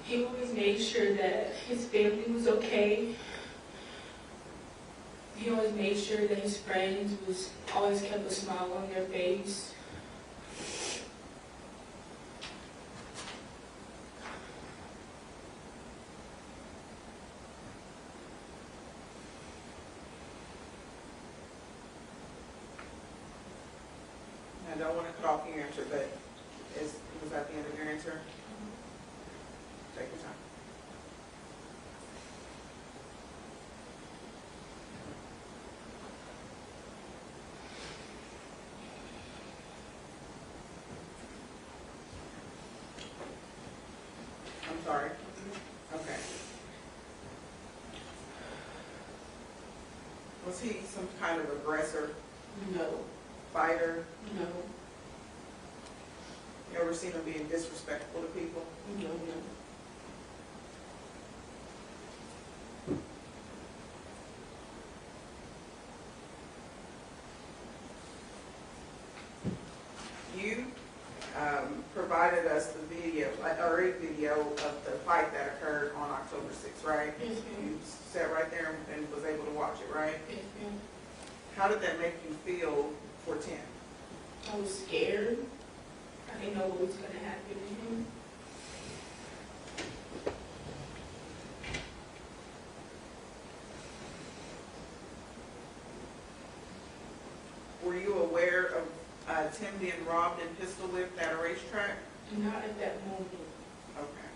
He always made sure that his family was okay. He always made sure that his friends was always kept a smile on their face. I don't want to cut off your answer, but was that the end of your answer? Take your time. I'm sorry. Okay. Was he some kind of aggressor, No, fighter? no, You ever seen him being disrespectful to people? no, no. You provided us the video, or a video of the fight that occurred on October 6th, right? Yes, ma'am. You sat right there and was able to watch it, right? Yes, ma'am. How did that make you feel for Tim? I was scared. I didn't know what was going to happen to him. Were you aware of Tim being robbed and pistol whipped at a racetrack? Not at that moment. Okay.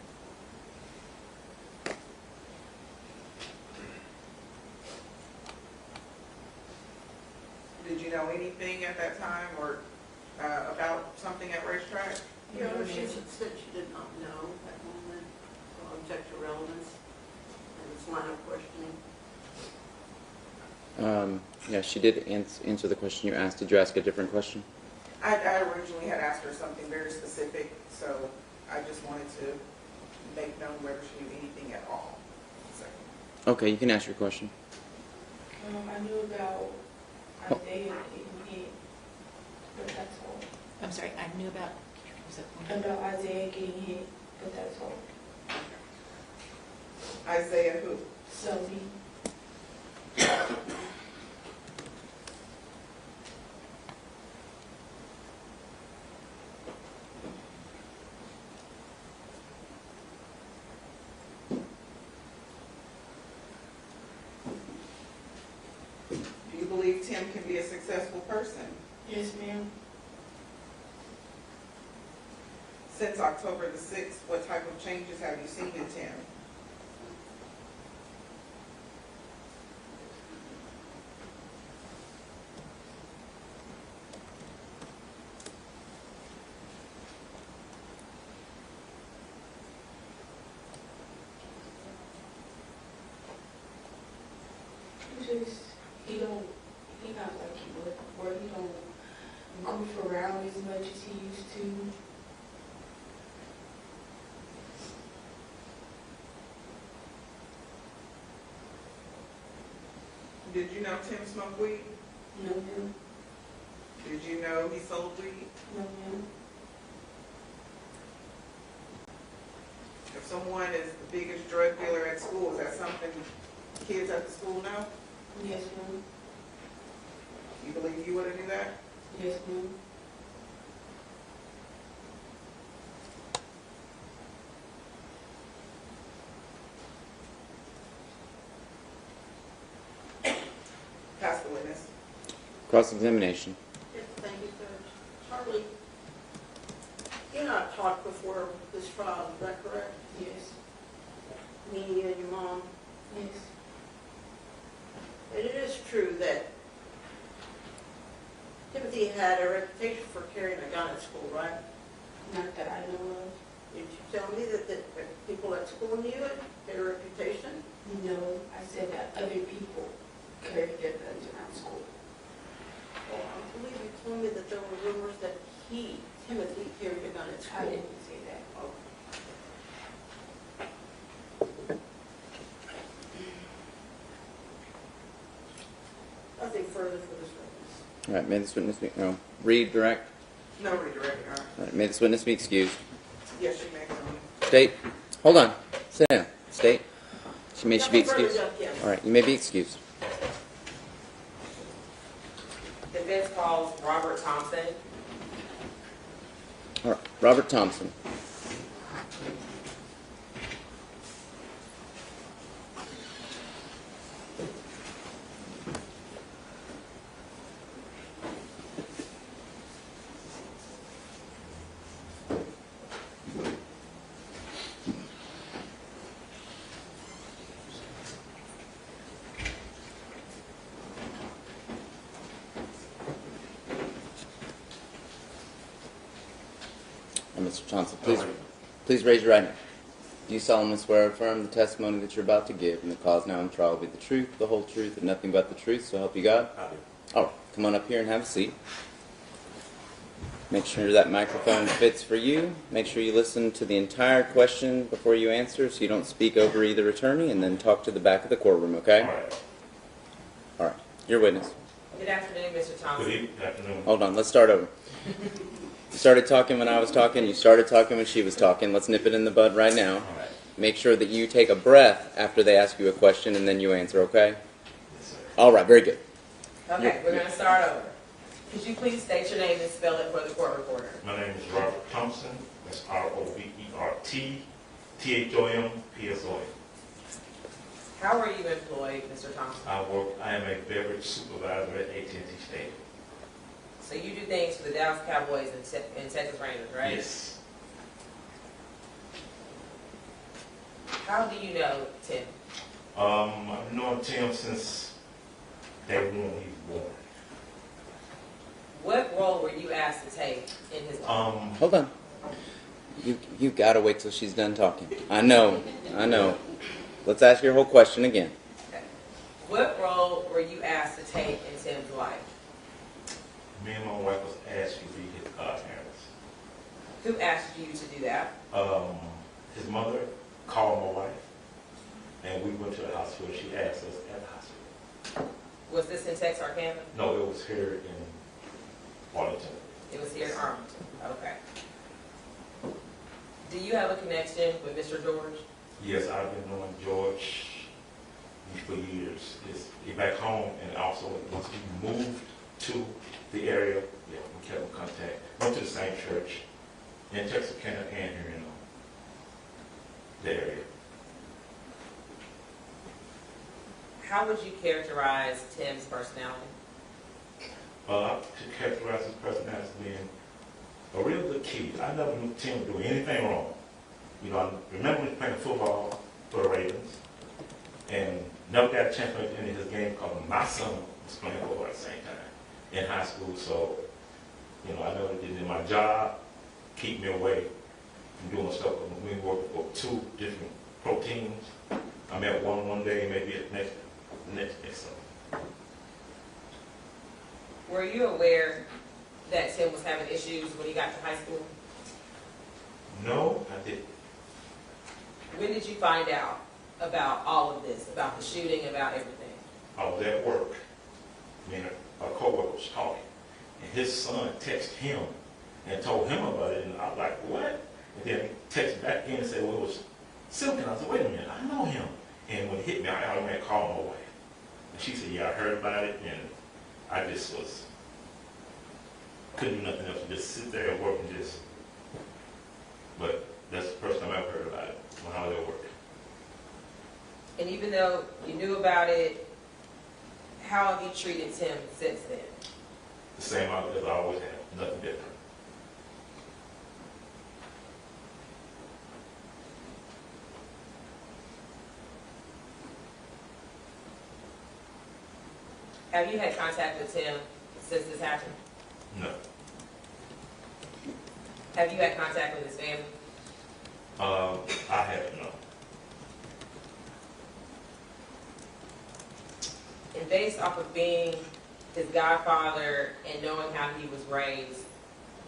Did you know anything at that time or about something at racetrack? Yeah, she said she did not know at that moment, so object to relevance and its line of questioning. Yeah, she did answer the question you asked. Did you ask a different question? I originally had asked her something very specific, so I just wanted to make known whether she knew anything at all. So, Okay, you can ask your question. I knew about Isaiah getting hit, but that's all. I'm sorry, I knew about, About Isaiah getting hit, but that's all. Isaiah who? Selby. Do you believe Tim can be a successful person? Yes, ma'am. Since October the 6th, what type of changes have you seen in Tim? He not like he would, where he don't goof around as much as he used to. Did you know Tim smoked weed? No, ma'am. Did you know he sold weed? No, ma'am. someone is the biggest drug dealer at school, is that something kids at the school know? Yes, ma'am. You believe you would do that? Yes, ma'am. Pass the witness. Cross-examination. Yes, thank you, Judge. Charlie, you and I have talked before this trial, is that correct? Yes. Me and your mom. Yes. And it is true that Timothy had a reputation for carrying a gun at school, right? Not that I know of. Did you tell me that people at school knew it, had a reputation? No, I said that other people carry their guns around school. Well, I believe you told me that there were rumors that Timothy, carried a gun at school. I didn't say that. Nothing further for this witness. All right, may this witness be, no, read, direct. No redirect, Your Honor. All right, may this witness be excused. Yes, you may, Your Honor. State, hold on, sit down. State, she be Nothing further, excused. Judge, yes. All right, you may be excused. Defense calls Robert Thompson. All right, Robert Thompson. Mr. Johnson, please raise your right hand. Do you solemnly swear or affirm the testimony that you're about to give in the cause now in trial will be the truth, the whole truth, and nothing but the truth, so help you God? I do. All right, come on up here and have a seat. Make sure that microphone fits for you. Make sure you listen to the entire question before you answer so you don't speak over either attorney, and then talk to the back of the courtroom, okay? All right. All right, your witness. Good afternoon, Mr. Thompson. Good afternoon. Hold on, let's start over. You started talking when I was talking, you started talking when she was talking. Let's nip it in the bud right now. All right. Make sure that you take a breath after they ask you a question and then you answer, okay? Yes, sir. All right, very good. Okay, we're going to start over. Could you please state your name and spell it for the court reporter? My name is Robert Thompson. That's R-O-B-E-R-T, T-H-O-M-P-S-O-N. How are you employed, Mr. Thompson? I am a beverage supervisor at AT&T Stadium. So you do things for the Dallas Cowboys and Texas Rangers, right? Yes. How do you know Tim? I've known Tim since day one he was born. What role were you asked to take in his life? Hold on. You gotta wait till she's done talking. I know. Let's ask your whole question again. Okay. What role were you asked to take in Tim's life? Me and my wife was asked to be his godparents. Who asked you to do that? His mother called my wife, and we went to the hospital. She asked us at the hospital. Was this in Texarkana? No, it was here in Arlington. It was here in Arlington. Okay. Do you have a connection with Mr. George? Yes, I've been knowing George for years. He's back home, and also once he moved to the area, yeah, we kept in contact. Went to the same church in Texarkana and here in the area. How would you characterize Tim's personality? To characterize his personality as being a real good kid. I never knew Tim doing anything wrong. You know, I remember he was playing football for the Ravens, and never got a chance to make any of his games because my son was playing football at the same time in high school. So, you know, I know it did my job, keep me away from doing stuff. We worked for 2 different pro teams. I met one day, maybe at next summer. Were you aware that Tim was having issues when he got to high school? No, I didn't. When did you find out about all of this, about the shooting, about everything? I was at work. Me and a co-worker was talking, and his son texted him and told him about it, and I was like, what? And then he texted back in and said, well, it was Simpkins. I said, wait a minute, I know him. And when it hit me, I automatically called my wife. And she said, yeah, I heard about it, and I just couldn't do nothing else, just sit there and work and just, but that's the first time I've heard about it, when I was at work. And even though you knew about it, how have you treated Tim since then? The same as I always have, nothing different. Have you had contact with Tim since this happened? No. Have you had contact with his family? I haven't, no. And based off of being his godfather and knowing how he was raised,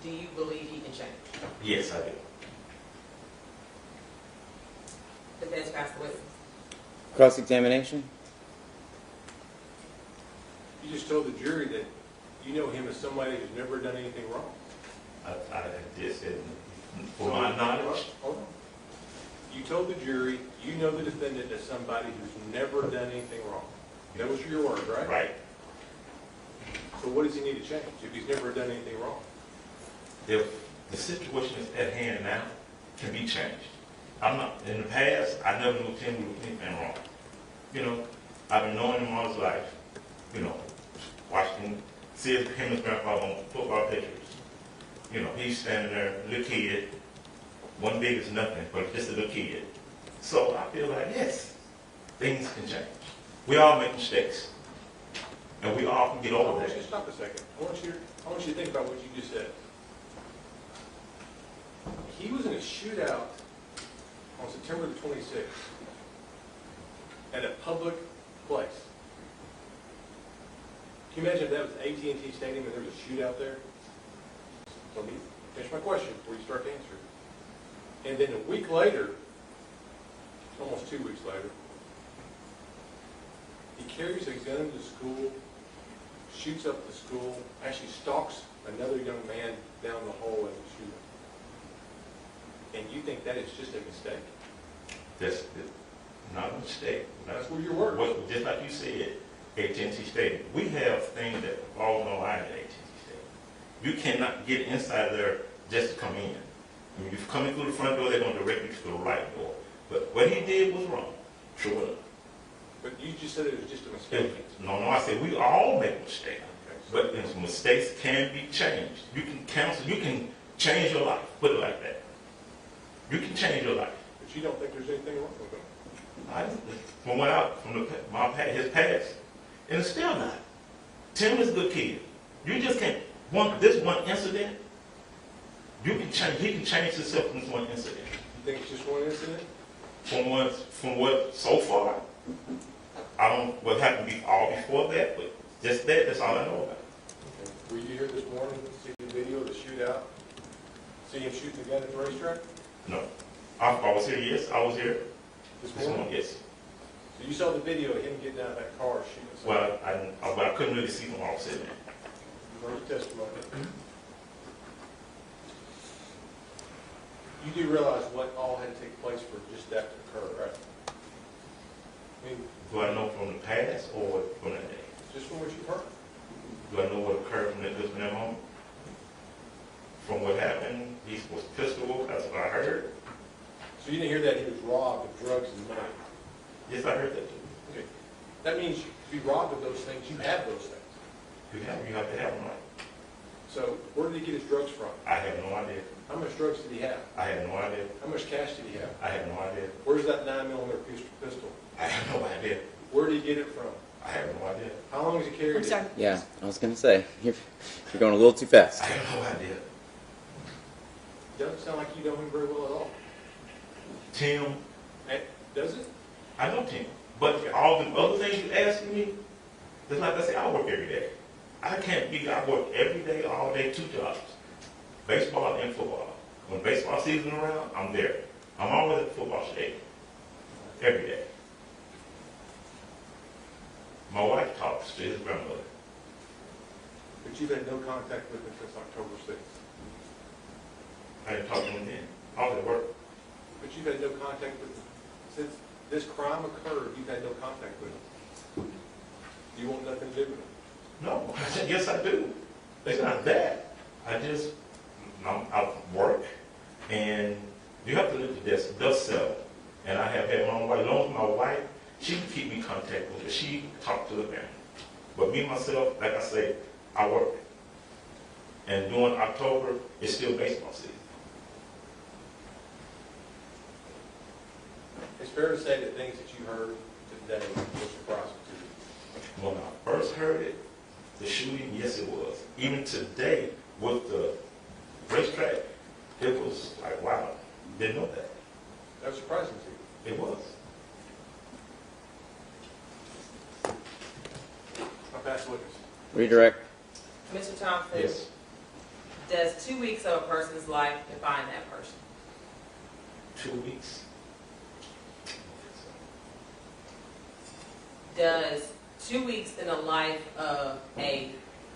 do you believe he can change? Yes, I do. Defense Pastor Witty. Cross-examination? You just told the jury that you know him as somebody who's never done anything wrong. I did say, for my knowledge. Hold on. You told the jury you know the defendant as somebody who's never done anything wrong. That was your word, right? Right. So what does he need to change if he's never done anything wrong? If the situation is at hand now, can be changed. I'm not, in the past, I never knew Tim would do anything wrong. You know, I've been knowing him all his life, you know, watching, see him and his grandfather on football pictures. You know, he's standing there, little kid, one big as nothing, but just a little kid. So I feel like, yes, things can change. We all make mistakes, and we all can get I over want you that. to stop a second. I want you to think about what you just said. He was in a shootout on September the 26th at a public place. Can you imagine if that was AT&T Stadium and there was a shootout there? Let me finish my question before you start to answer. And then a week later, almost 2 weeks later, he carries a gun to school, shoots up the school, actually stalks another young man down the hall and shoots him. And you think that is just a mistake? That's not a mistake. That's where your word. What, just like you said, AT&T Stadium. We have things that fall on the line at AT&T Stadium. You cannot get inside there just to come in. I mean, if you come in through the front door, they're going to direct you to the right door. But what he did was wrong. Sure enough. But you just said it was just a mistake. No, I said we all make mistakes. Okay, so But mistakes can be changed. You can cancel, you can change your life. Put it like that. You can change your life. But you don't think there's anything wrong with him? From what I, from his past, and it's still not. Tim is a good kid. You just can't. This one incident, you can change. He can change himself from this one incident. You think it's just one incident? From what so far, I don't. What happened before that, but just that. That's all I know about. Okay. Were you here this morning to see the video of the shootout? See him shooting the gun at the racetrack? No, I was here. Yes, I was here. This This morning? one, yes. So you saw the video of him getting out of that car shooting somebody? Well, I couldn't really see from all sitting there. You heard his testimony. You do realize what all had to take place for just that to occur, right? I mean, Do I know from the past or from that day? just from what you've heard. Do I know what occurred from that moment? From what happened, he was pistol. That's what I heard. So you didn't hear that he was robbed of drugs and money? Yes, I heard that too. Okay. That means to be robbed of those things, you have those things. You have to have them right. So where did he get his drugs from? I have no idea. How much drugs did he have? I have no idea. How much cash did he have? I have no idea. Where's that 9mm pistol? I have no idea. Where did he get it from? I have no idea. How long has he carried it? Yeah, I was gonna say you're going a little too fast. I have no idea. Doesn't sound like you know him very well at all. Tim, Does it? I know Tim. But all the other things you ask me, just like I say, I work every day. I work every day, all day, 2 jobs. Baseball and football. When baseball season around, I'm there. I'm always at the football stadium. Every day. My wife talks to his grandmother. But you've had no contact with him since October 6th. I didn't talk to him then. I was at work. But you've had no contact with him since this crime occurred, you've had no contact with them? You want nothing to do with them? No, I said, yes, I do. It's not that. I'm out of work, and you have to live to dust settle. And I have had my own wife. As long as my wife, she can keep me contact with her. She can talk to the family. But me, myself, like I say, I work. And during October, it's still baseball season. It's fair to say that things that you heard today were surprising to you. When I first heard it, the shooting, yes, it was. Even today, with the racetrack, it was like, wow, didn't know that. That was surprising to you. It was. I'll pass the witness. Redirect. Mr. Thompson? Yes. Does 2 weeks of a person's life define that person? 2 weeks. Does 2 weeks in the life of a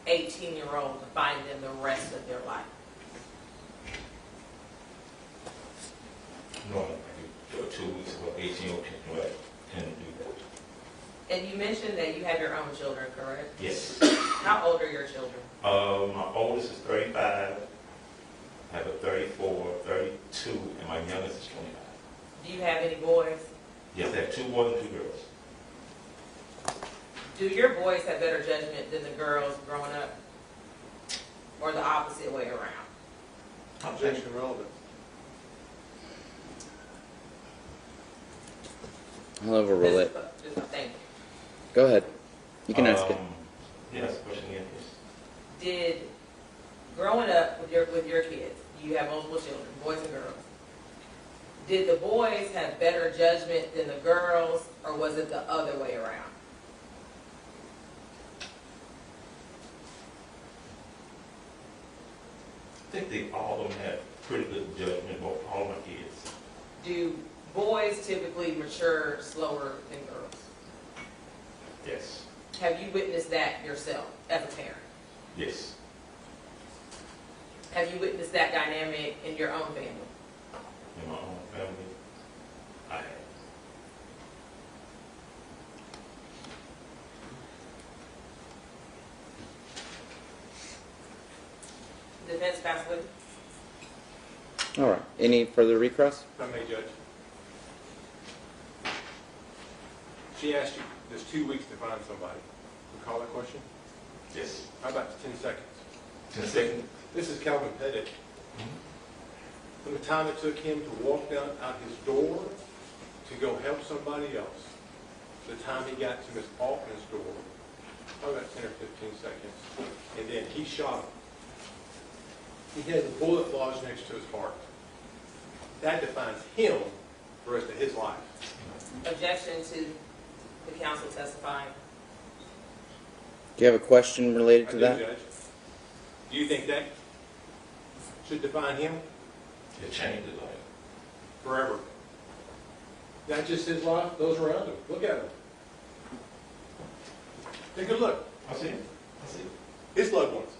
18-year-old define them the rest of their life? No, for 2 weeks, about 18 can do that. And you mentioned that you have your own children, correct? Yes. How old are your children? My oldest is 35, I have a 34, 32, and my youngest is 25. Do you have any boys? Yes, I have 2 boys and 2 girls. Do your boys have better judgment than the girls growing up? Or the opposite way around? Objection relevant. I'll overrule it. Thank you. Go ahead. You can ask it. Yes, question again, please. Did, growing up with your kids, you have multiple children, boys and girls, did the boys have better judgment than the girls, or was it the other way around? I think all of them have pretty good judgment, both all my kids. Do boys typically mature slower than girls? Yes. Have you witnessed that yourself as a parent? Yes. Have you witnessed that dynamic in your own family? In my own family, I have. Defense counsel? All right. Any further recross? If I may, Judge. She asked you, there's 2 weeks to find somebody. Recall that question? Yes. How about 10 seconds? 10 seconds? This is Calvin Pettit. From the time it took him to walk down out his door to go help somebody else, to the time he got to Miss Altman's door, probably about 10 or 15 seconds, and then he shot him. He has a bullet lodged next to his heart. That defines him for the rest of his life. Objection to the counsel testifying. Do you have a question related to I do, that? Judge. Do you think that should define him? It changed his life. Forever. Not just his life, those around him. Look at him. Take a good look. I see it. I see it. His loved ones.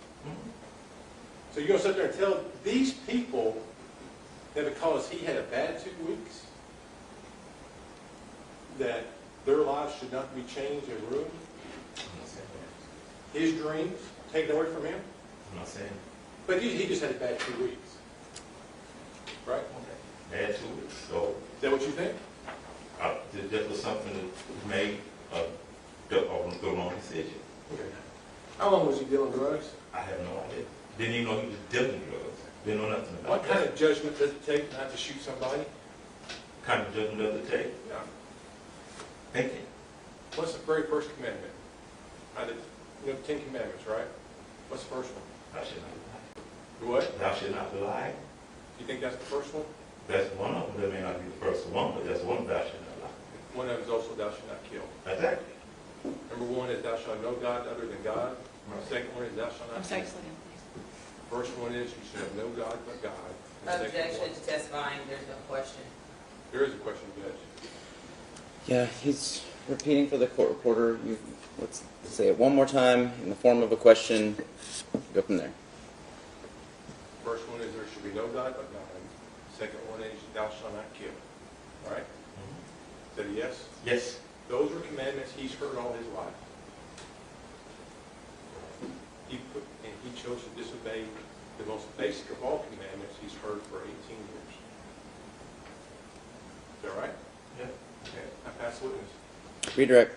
So you're going to sit there and tell these people that because he had a bad 2 weeks, that their lives should not be changed and ruined? I'm not saying that. His dreams taken away from him? I'm not saying But he just had a bad 2 weeks. Right? okay. Bad 2 weeks. So Is that what you think? that was something that made the wrong decision. Okay. How long was he dealing drugs? I have no idea. Didn't even know he was dealing drugs. Didn't know nothing about What that. kind of judgment does it take not to shoot somebody? Kind of judgment does it take? Yeah. Thinking. What's the very first commandment? Out of, 10 commandments, right? What's the first one? Thou shalt not lie. What? Thou shalt not lie. You think that's the first one? That's one of them. That may not be the first one, but that's one. Thou shalt not lie. One of them is also thou shalt not kill. Exactly. Number one is thou shalt know God other than God. Right. Second one is thou shalt not kill. First one is you should have no God but God. And the second Objection one- to testifying, there's no question. There is a question, Judge. Yeah, he's repeating for the court reporter. Let's say it one more time in the form of a question. Go from there. First one is there should be no God but God. Second one is thou shalt not kill. All right? that a yes? Yes. Those are commandments he's heard all his life. And he chose to disobey the most basic of all commandments he's heard for 18 years. Is that right? Yeah. Okay. I pass the witness. Redirect.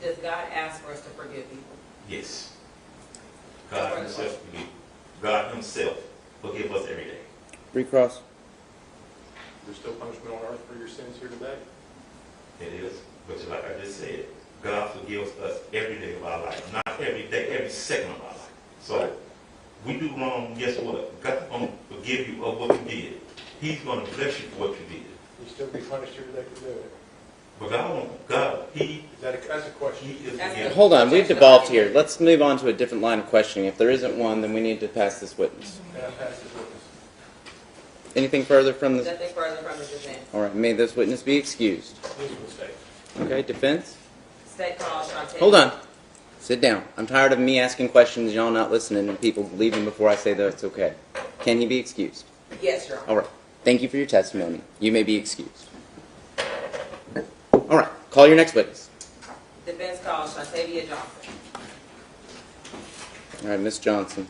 Does God ask for us to forgive people? Yes. God himself forgive. God himself forgive us every day. Recross. There's still punishment on earth for your sins here today. It is. But like I just said, God forgives us every day of our life. Not every day, every second of our life. So we do wrong, guess what? God's going to forgive you of what you did. He's going to bless you for what you did. You still be punished here today for doing it. But That's a question. He is forgiving. Hold on, we've devolved here. Let's move on to a different line of questioning. If there isn't one, then we need to pass this witness. Can I pass this witness? Anything further from the... Nothing further from the defense. All right, may this witness be excused. This was a mistake. Okay, defense? State call Shantae. Hold on. Sit down. I'm tired of me asking questions, y'all not listening, and people leaving before I say that it's okay. Can he be excused? Yes, Your Honor. All right. Thank you for your testimony. You may be excused. All right. Call your next witness. Defense call Shantae Johnson. All right, Miss Johnson.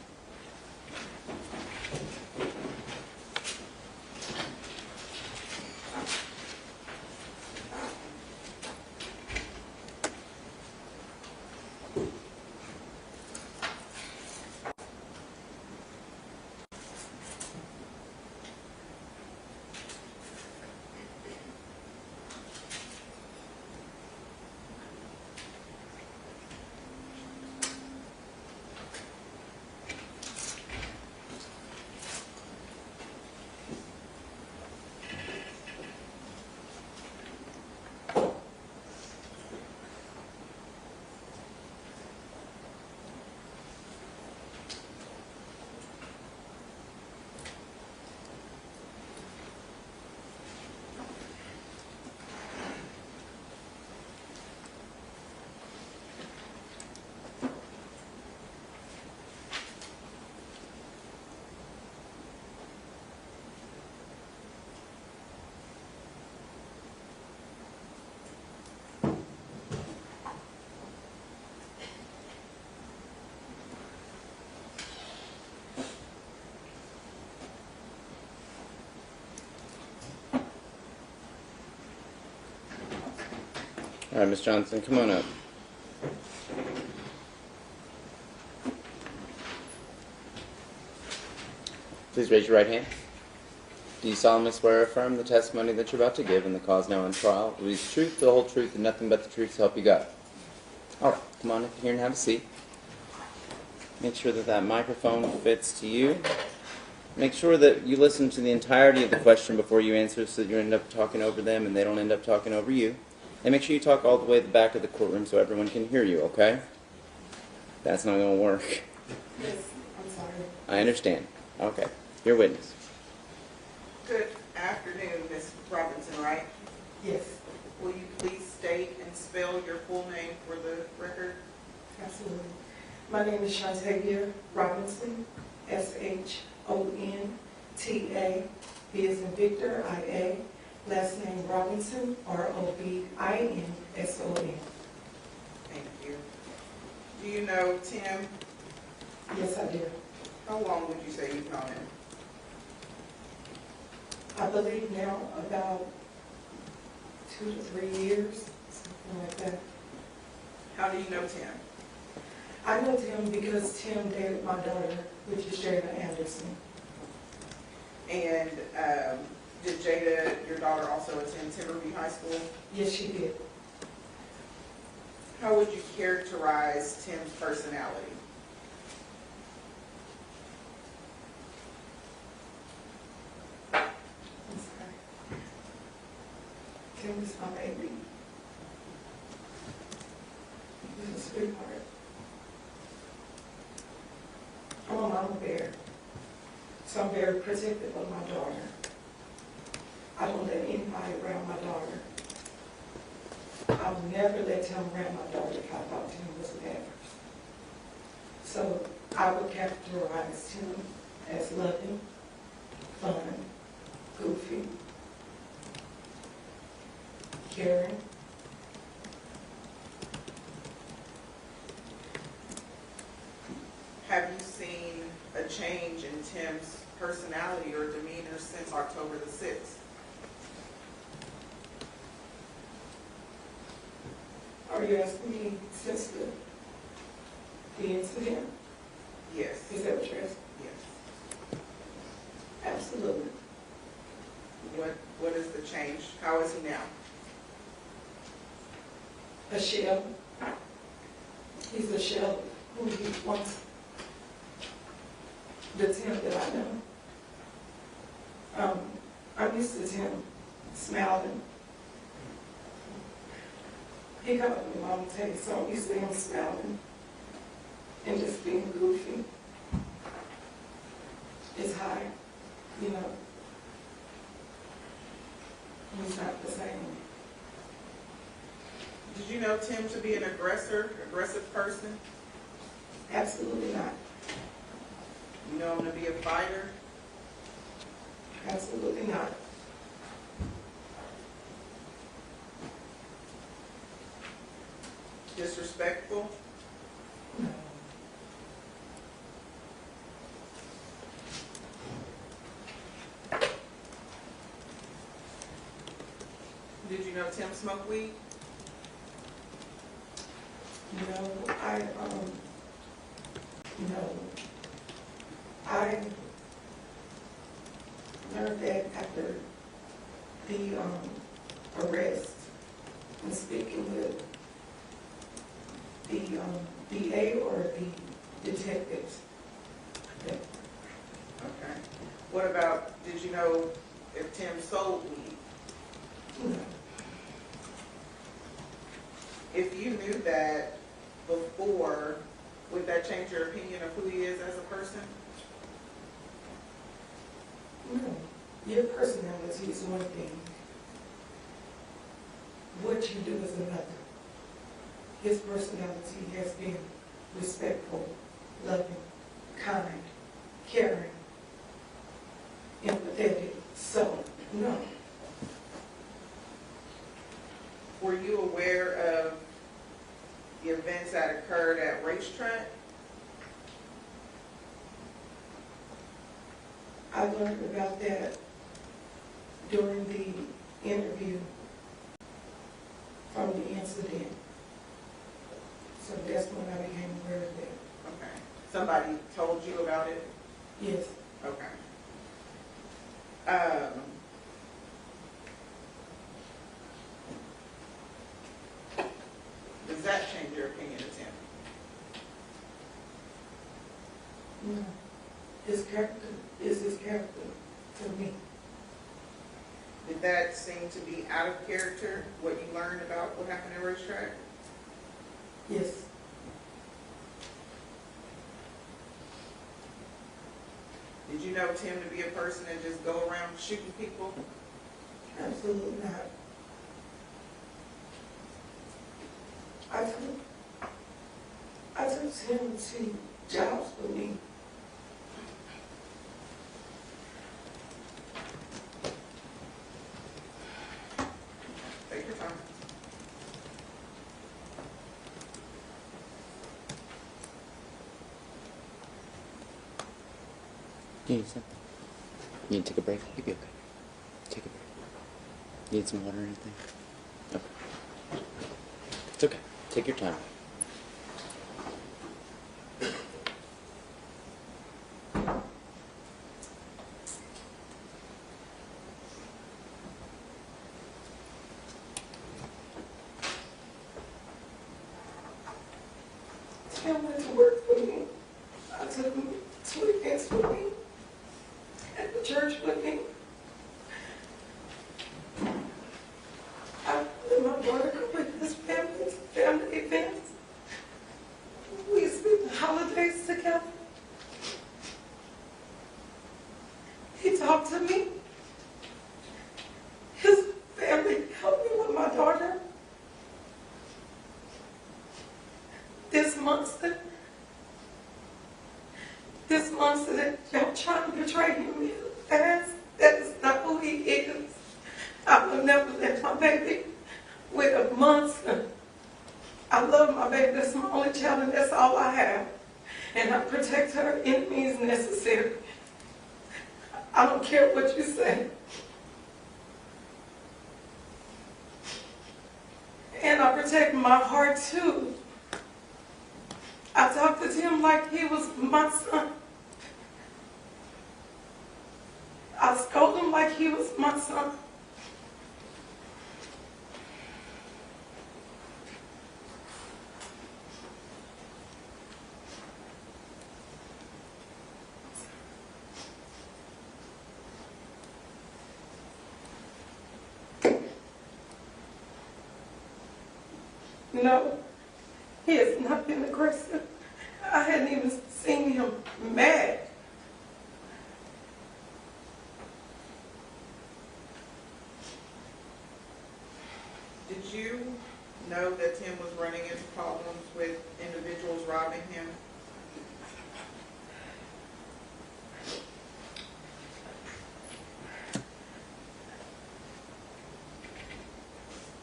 All right, Miss Johnson, come on up. Please raise your right hand. Do you solemnly swear or affirm the testimony that you're about to give in the cause now on trial will be the truth, the whole truth, and nothing but the truth to help you God? All right, come on up here and have a seat. Make sure that that microphone fits to you. Make sure that you listen to the entirety of the question before you answer so that you end up talking over them and they don't end up talking over you. And make sure you talk all the way to the back of the courtroom so everyone can hear you, okay? That's not going to work. Yes, I'm sorry. I understand. Okay. Your witness. Good afternoon, Ms. Robinson, right? Yes, Will you please state and spell your full name for the record? absolutely. My name is Shantae Robinson, S-H-O-N-T-A, B as in Victor, I-A, last name Robinson, R-O-B-I-N-S-O-N. Thank you. Do you know Tim? Yes, I do. How long would you say you've known him? I believe now about 2 to 3 years, something like that. How do you know Tim? I know Tim because Tim dated my daughter, which is Jada Anderson. And did Jada, your daughter, also attend Timberview High School? Yes, she did. How would you characterize Tim's personality? I'm sorry. Tim is my baby. He's a sweetheart. I'm a mama bear, so I'm very protective of my daughter. I don't let anybody around my daughter. I will never let him around my daughter if I thought Tim was bad. So I would characterize him as loving, fun, goofy, personality or demeanor since October the 6th? Are you asking me since the incident? Yes. Is that what you're asking? Yes. Absolutely. What is the change? How is he now? A shell. He's a shell who he wants. The Tim that I know. I'm used to Tim smiling. He got up with Mama Tay, so I'm used to him smiling and just being goofy. It's high, you know. He's not the same. Did you know Tim to be an aggressive person? Absolutely not. You know him to be a fighter? Absolutely not. Disrespectful? No. Did you know Tim smoked weed? No, I learned that after the arrest and speaking with the DA or the detectives. Okay. What about, did you know if Tim sold weed? No. If you knew that before, would that change your opinion of who he is as a person? No. Your personality is one thing. What you do is another. His personality has been respectful, loving, kind, caring, empathetic. So, no. Were you aware of the events that occurred at Racetrack? I learned about that during the interview from the incident. So that's when I became aware of that. Okay. Somebody told you about it? Yes. Okay. Does that change your opinion of Tim? No. His character is his character to me. Did that seem to be out of character, what you learned about what happened at Racetrack? Yes. Did you know Tim to be a person that just go around shooting people? Absolutely not. I took him to jobs with me. Take your time. You need something? You need to take a break? You'll be okay. Take a break. Need some water or anything? Okay. It's okay. Take your time. Tim went to work for me. I took him to events with me, at the church with me. I let my daughter go with his family events. We spent the holidays together. He talked to me. His family helped me with my daughter. This monster that y'all trying to portray him as, that is not who he is. I will never let my baby with a monster. I love my baby, that's my only child and that's all I have. And I protect her, enemies necessary. I don't care what you say. And I protect my heart too. I talk to him like he was my son. I scold him like he was my son. No, he has not been aggressive. I hadn't even seen him mad. Did you know that Tim was running into problems with individuals robbing him?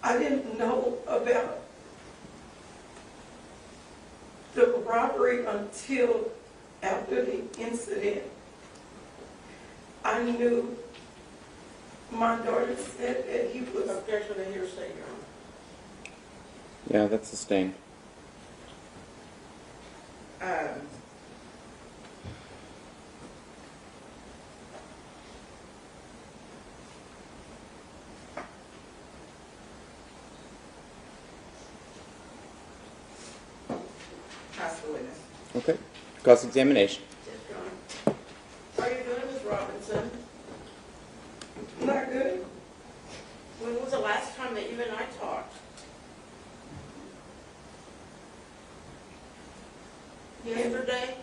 I didn't know about the robbery until after the incident. I knew my daughter said that he was. Objection to hearsay, Your Honor. Yeah, that's sustained. Pass the witness. Okay. Cross-examination. Yes, Your Honor. How are you doing, Ms. Robinson? Not good. When was the last time that you and I talked? Yesterday?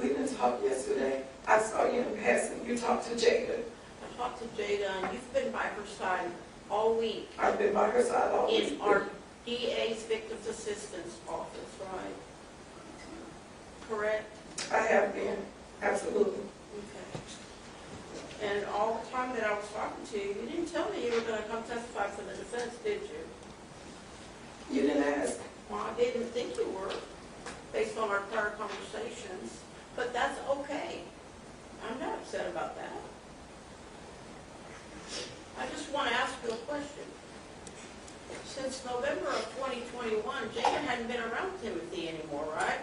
We didn't talk yesterday. I saw you in passing. You talked to Jada. I talked to Jada, and you've been by her side all week I've been by her side all week. in our DA's Victims Assistance Office, right? Correct? I have been, absolutely. Okay. And all the time that I was talking to you, you didn't tell me you were going to come testify for the defense, did you? You didn't ask. Well, I didn't think you were, based on our prior conversations, but that's okay. I'm not upset about that. I just want to ask you a question. Since November of 2021, Jada hadn't been around Timothy anymore, right?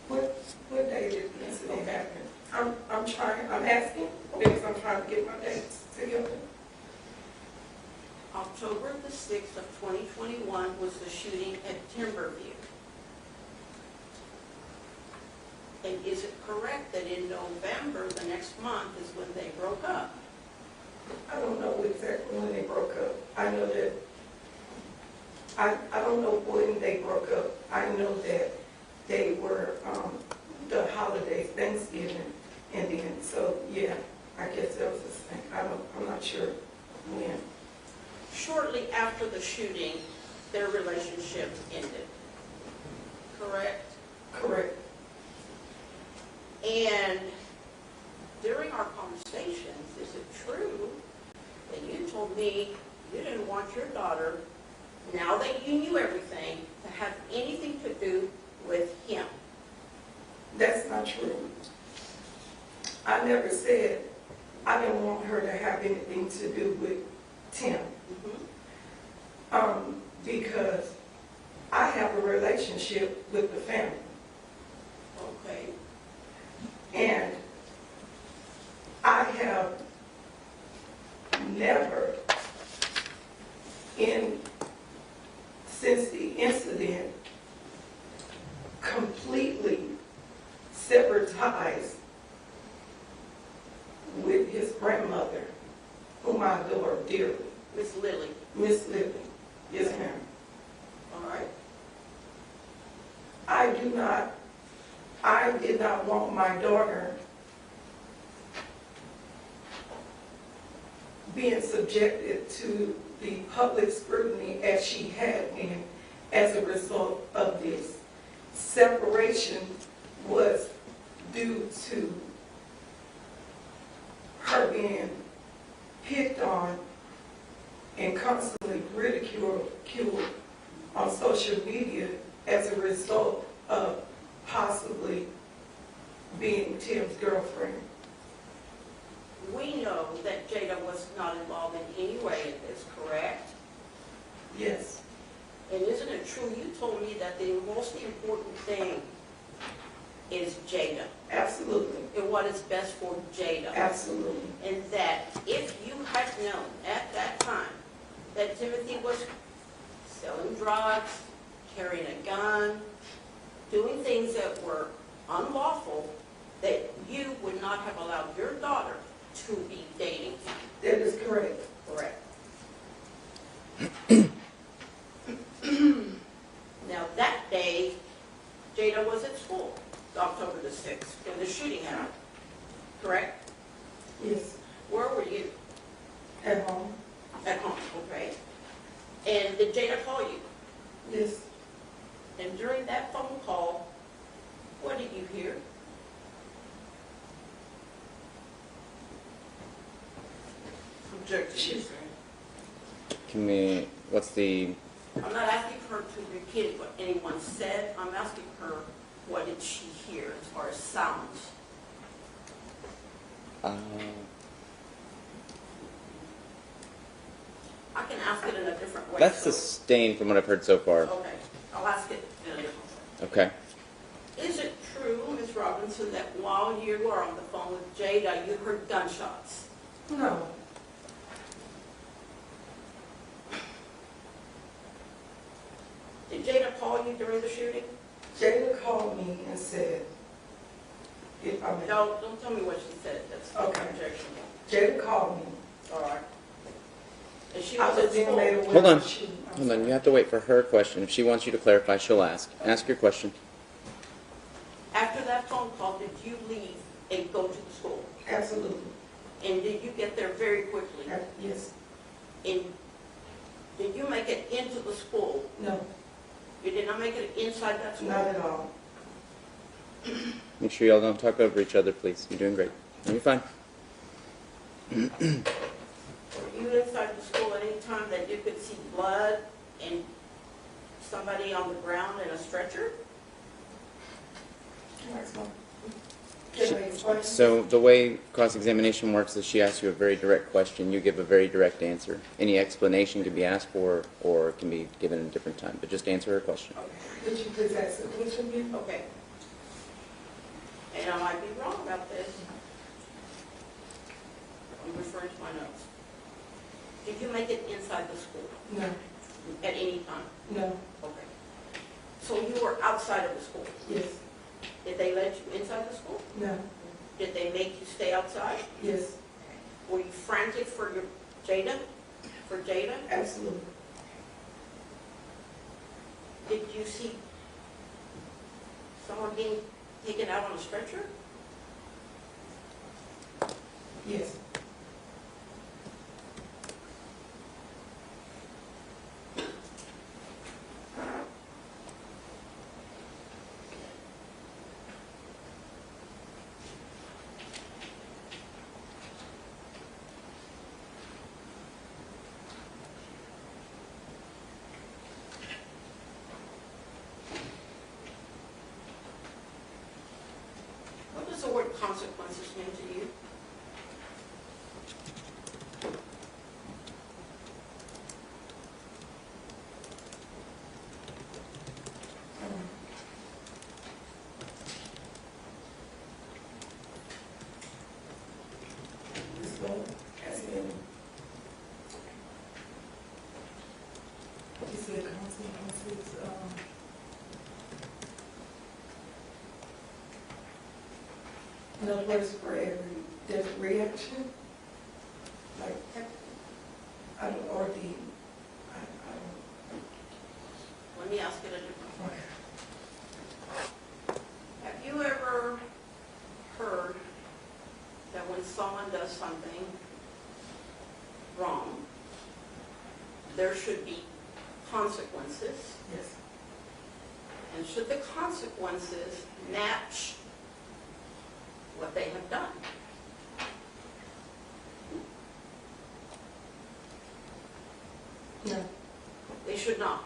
What day did the incident happen? I'm asking because I'm trying to get my dates together. October the 6th of 2021 was the shooting at Timberview. And is it correct that in November, the next month, is when they broke up? I don't know exactly when they broke up. I know that, I don't know when they broke up. I know that they were, the holidays, Thanksgiving, and then, so yeah, I guess that was the thing. I'm not sure when. Shortly after the shooting, their relationship ended, correct? Correct. And during our conversations, is it true that you told me you didn't want your daughter, now that you knew everything, to have anything to do with him? That's not true. I never said I didn't want her to have anything to do with Tim. Because I have a relationship with the family. Okay. And I have never, since the incident, completely severed ties with his grandmother, whom I adore dearly. Miss Lily. Miss Lily. Yes, ma'am. All right. I did not want my daughter being subjected to the public scrutiny as she had been as a result of this. Separation was due to her being picked on and constantly ridiculed on social media as a result of Tim's girlfriend. We know that Jada was not involved in any way in this, correct? Yes, And isn't it true, you told me that the most important thing is Jada, absolutely, and what is best for Jada? absolutely. And that if you had known at that time that Timothy was selling drugs, carrying a gun, doing things that were unlawful, that you would not have allowed your daughter to be dating him. That is correct. Correct. Now, that day, Jada was at school, October the 6th, when the shooting happened. Correct? Yes, Where were you? at home. At home, okay. And did Jada call you? Yes, And during that phone call, what did you hear? Objection. Can we? What's the? I'm not asking her to repeat what anyone said. I'm asking her, what did she hear as far as sounds? I can ask it in a different way. That's so- sustained from what I've heard so far. Okay, I'll ask it in a different way. Okay. Is it true, Ms. Robinson, that while you were on the phone with Jada, you heard gunshots? no, Did Jada call you during the shooting? Jada called me and said, if I may. No, don't tell me what she said. That's Okay. objectionable. Jada called me. All right. And she I was was at being school. made aware Hold on. of the shooting. I'm Hold on. sorry. You have to wait for her question. If she wants you to clarify, she'll ask. Ask your question. After that phone call, did you leave and go to the school? Absolutely. And did you get there very quickly? Yes, And did you make it into the school? no, You did not make it inside that school? not at all. Make sure y'all don't talk over each other, please. You're doing great. No, you're fine. Were you inside the school at any time that you could see blood and somebody on the ground in a stretcher? Can I explain? Can I explain? So the way cross-examination works is she asks you a very direct question. You give a very direct answer. Any explanation can be asked for or can be given at a different time. But just answer her question. Could you please ask the question again? Okay. And I might be wrong about this. I'm referring to my notes. Did you make it inside the school No, at any time? no, Okay. So you were outside of the school. yes, Did they let you inside the school? no, Did they make you stay outside? yes, Were you frantic for your Jada? For Jada? absolutely. Did you see someone being taken out on a stretcher? Yes, What does the word consequences mean to you? Ms. Lowe, as in, you said consequences, in other words, for every different reaction, like, I don't, or the, I don't. Let me ask it a different way. Have you ever heard that when someone does something wrong, there should be consequences? Yes, And should the consequences match what they have done? no, They should not.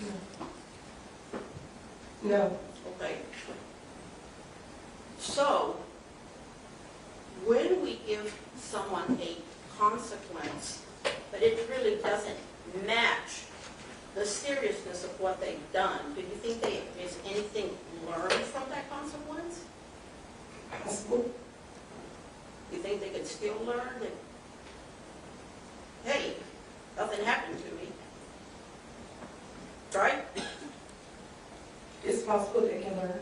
no, no, Okay. Okay? So, when we give someone a consequence, but it really doesn't match the seriousness of what they've done, do you think there's anything learned from that consequence? Possible. You think they could still learn that, hey, nothing happened to me? Right? It's possible they can learn.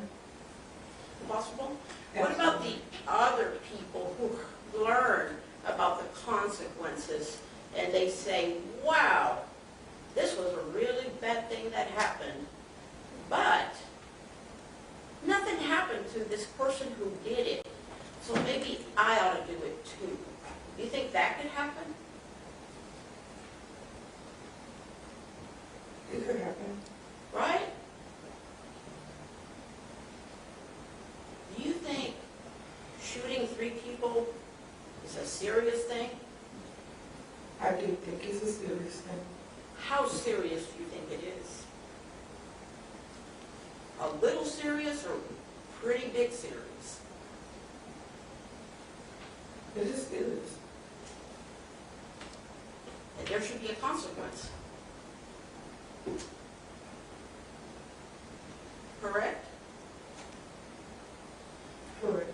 Possible? What about the other people who learn about the consequences and they say, wow, this was a really bad thing that happened, but nothing happened to this person who did it, so maybe I ought to do it too. Do you think that could happen? It could happen. Right? Do you think shooting 3 people is a serious thing? I do think it's a serious thing. How serious do you think it is? A little serious or pretty big serious? It is serious. And there should be a consequence. Correct? Correct.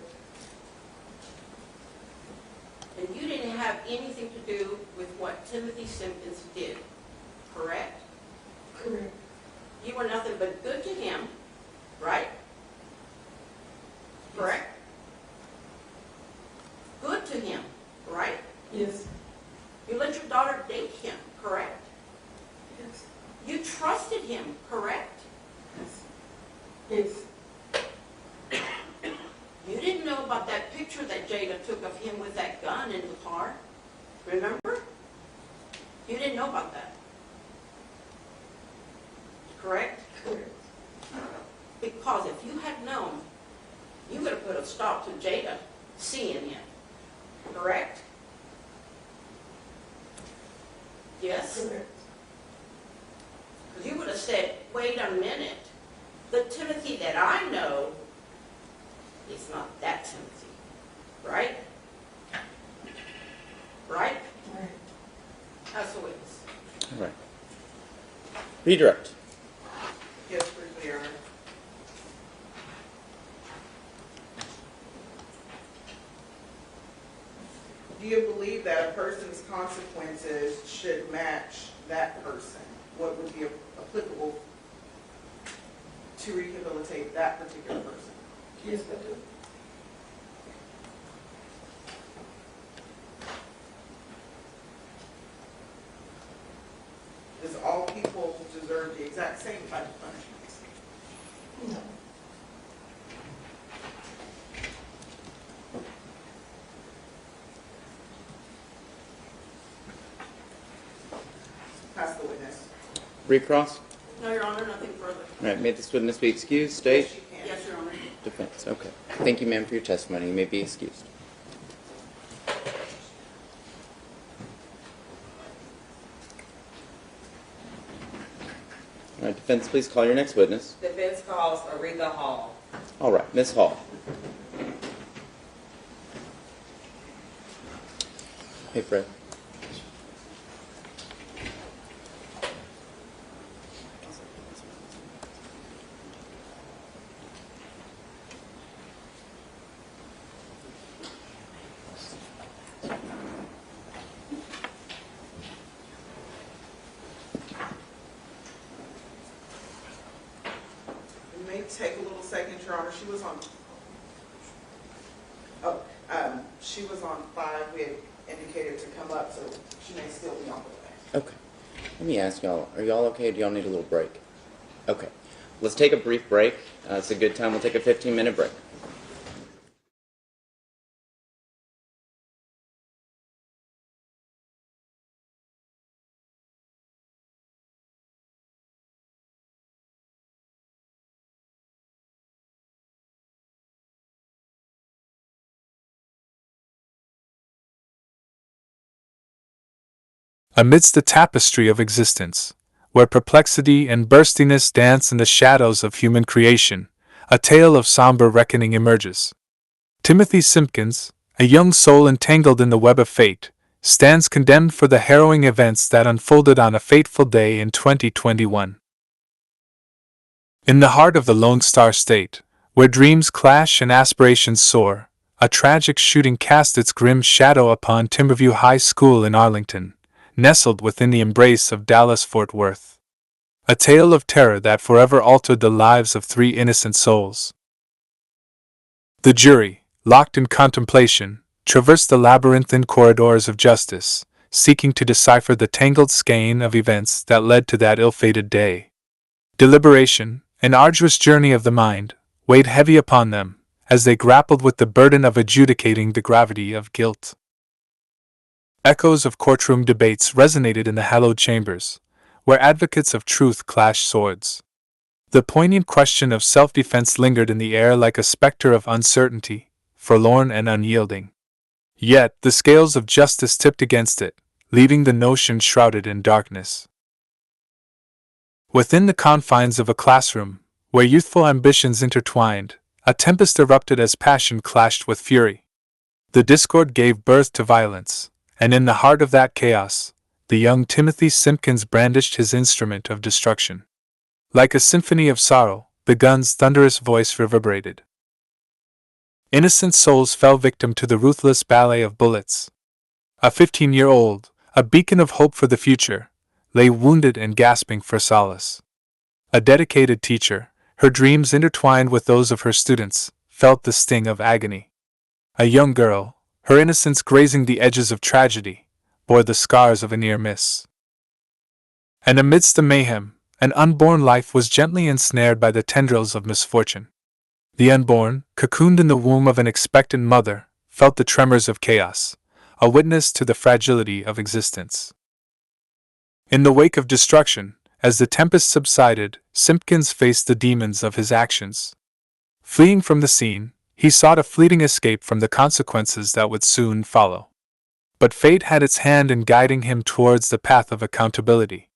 And you didn't have anything to do with what Timothy Simpkins did, correct? Correct. You were nothing but good to him, right? Correct? Good to him, right? Yes. You let your daughter date him, correct? Yes. You trusted him, correct? Yes. You didn't know about that picture that Jada took of him with that gun in the car. Remember? You didn't know about that. Correct? Correct. Because if you had known, you would have put a stop to Jada seeing him. Correct? Yes? Correct. Because you would have said, wait a minute. The Timothy that I know is not that Timothy. Right? Right? Right. That's the witness. All right. Redirect. Yes, briefly, Your Honor. Do you believe that a person's consequences should match that person? What would be applicable to rehabilitate that particular person? Yes, I do. Does all people deserve the exact same type of punishments? No. Pass the witness. Recross. No, Your Honor, nothing further. All right. May this witness be excused? State. Yes, you can. Yes, Your Honor. Defense. Okay. Thank you, ma'am, for your testimony. You may be excused. All right. Defense, please call your next witness. Defense calls Aretha Hall. All right. Ms. Hall. Hey, Fred. It may take a little second, Your Honor. She was on 5. We had indicated to come up, so she may still be on the way. Okay. Let me ask y'all, are y'all okay? Do y'all need a little break? Okay. Let's take a brief break. It's a good time. We'll take a 15-minute break. Amidst the tapestry of existence, where perplexity and burstiness dance in the shadows of human creation, a tale of somber reckoning emerges. Timothy Simpkins, a young soul entangled in the web of fate, stands condemned for the harrowing events that unfolded on a fateful day in 2021. In the heart of the Lone Star State, where dreams clash and aspirations soar, a tragic shooting cast its grim shadow upon Timberview High School in Arlington, nestled within the embrace of Dallas-Fort Worth. A tale of terror that forever altered the lives of 3 innocent souls. The jury, locked in contemplation, traversed the labyrinthine corridors of justice, seeking to decipher the tangled skein of events that led to that ill-fated day. Deliberation, an arduous journey of the mind, weighed heavy upon them, as they grappled with the burden of adjudicating the gravity of guilt. Echoes of courtroom debates resonated in the hallowed chambers, where advocates of truth clashed swords. The poignant question of self-defense lingered in the air like a specter of uncertainty, forlorn and unyielding. Yet the scales of justice tipped against it, leaving the notion shrouded in darkness. Within the confines of a classroom, where youthful ambitions intertwined, a tempest erupted as passion clashed with fury. The discord gave birth to violence, and in the heart of that chaos, the young Timothy Simpkins brandished his instrument of destruction. Like a symphony of sorrow, the gun's thunderous voice reverberated. Innocent souls fell victim to the ruthless ballet of bullets. A 15-year-old, a beacon of hope for the future, lay wounded and gasping for solace. A dedicated teacher, her dreams intertwined with those of her students, felt the sting of agony. A young girl, her innocence grazing the edges of tragedy, bore the scars of a near miss. And amidst the mayhem, an unborn life was gently ensnared by the tendrils of misfortune. The unborn, cocooned in the womb of an expectant mother, felt the tremors of chaos, a witness to the fragility of existence. In the wake of destruction, as the tempest subsided, Simpkins faced the demons of his actions. Fleeing from the scene, he sought a fleeting escape from the consequences that would soon follow. But fate had its hand in guiding him towards the path of accountability.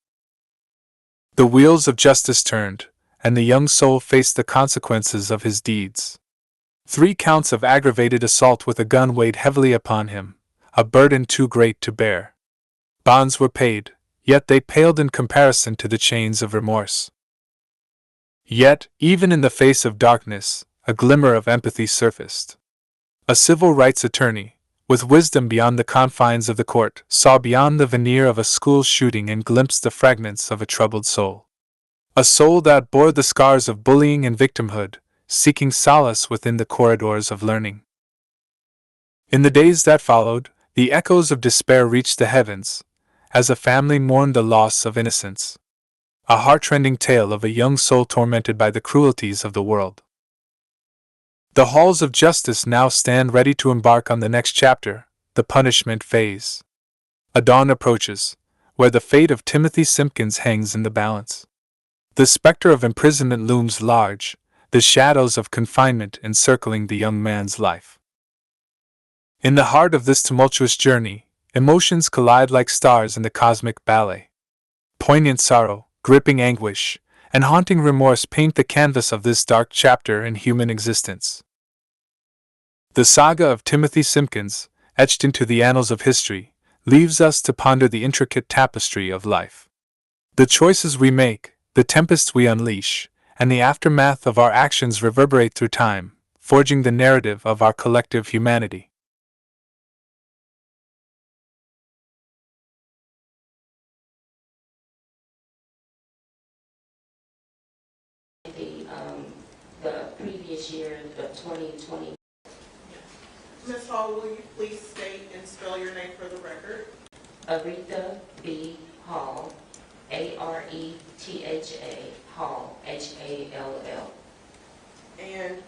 The wheels of justice turned, and the young soul faced the consequences of his deeds. 3 counts of aggravated assault with a gun weighed heavily upon him, a burden too great to bear. Bonds were paid, yet they paled in comparison to the chains of remorse. Yet, even in the face of darkness, a glimmer of empathy surfaced. A civil rights attorney, with wisdom beyond the confines of the court, saw beyond the veneer of a school shooting and glimpsed the fragments of a troubled soul. A soul that bore the scars of bullying and victimhood, seeking solace within the corridors of learning. In the days that followed, the echoes of despair reached the heavens, as a family mourned the loss of innocence. A heart-rending tale of a young soul tormented by the cruelties of the world. The halls of justice now stand ready to embark on the next chapter, the punishment phase. A dawn approaches, where the fate of Timothy Simpkins hangs in the balance. The specter of imprisonment looms large, the shadows of confinement encircling the young man's life. In the heart of this tumultuous journey, emotions collide like stars in the cosmic ballet. Poignant sorrow, gripping anguish, and haunting remorse paint the canvas of this dark chapter in human existence. The saga of Timothy Simpkins, etched into the annals of history, leaves us to ponder the intricate tapestry of life. The choices we make, the tempests we unleash, and the aftermath of our actions reverberate through time, forging the narrative of our collective humanity. The previous year, the 2020. Ms. Hall, will you please state and spell your name for the record? Aretha B. Hall, Aretha Hall, Hall. And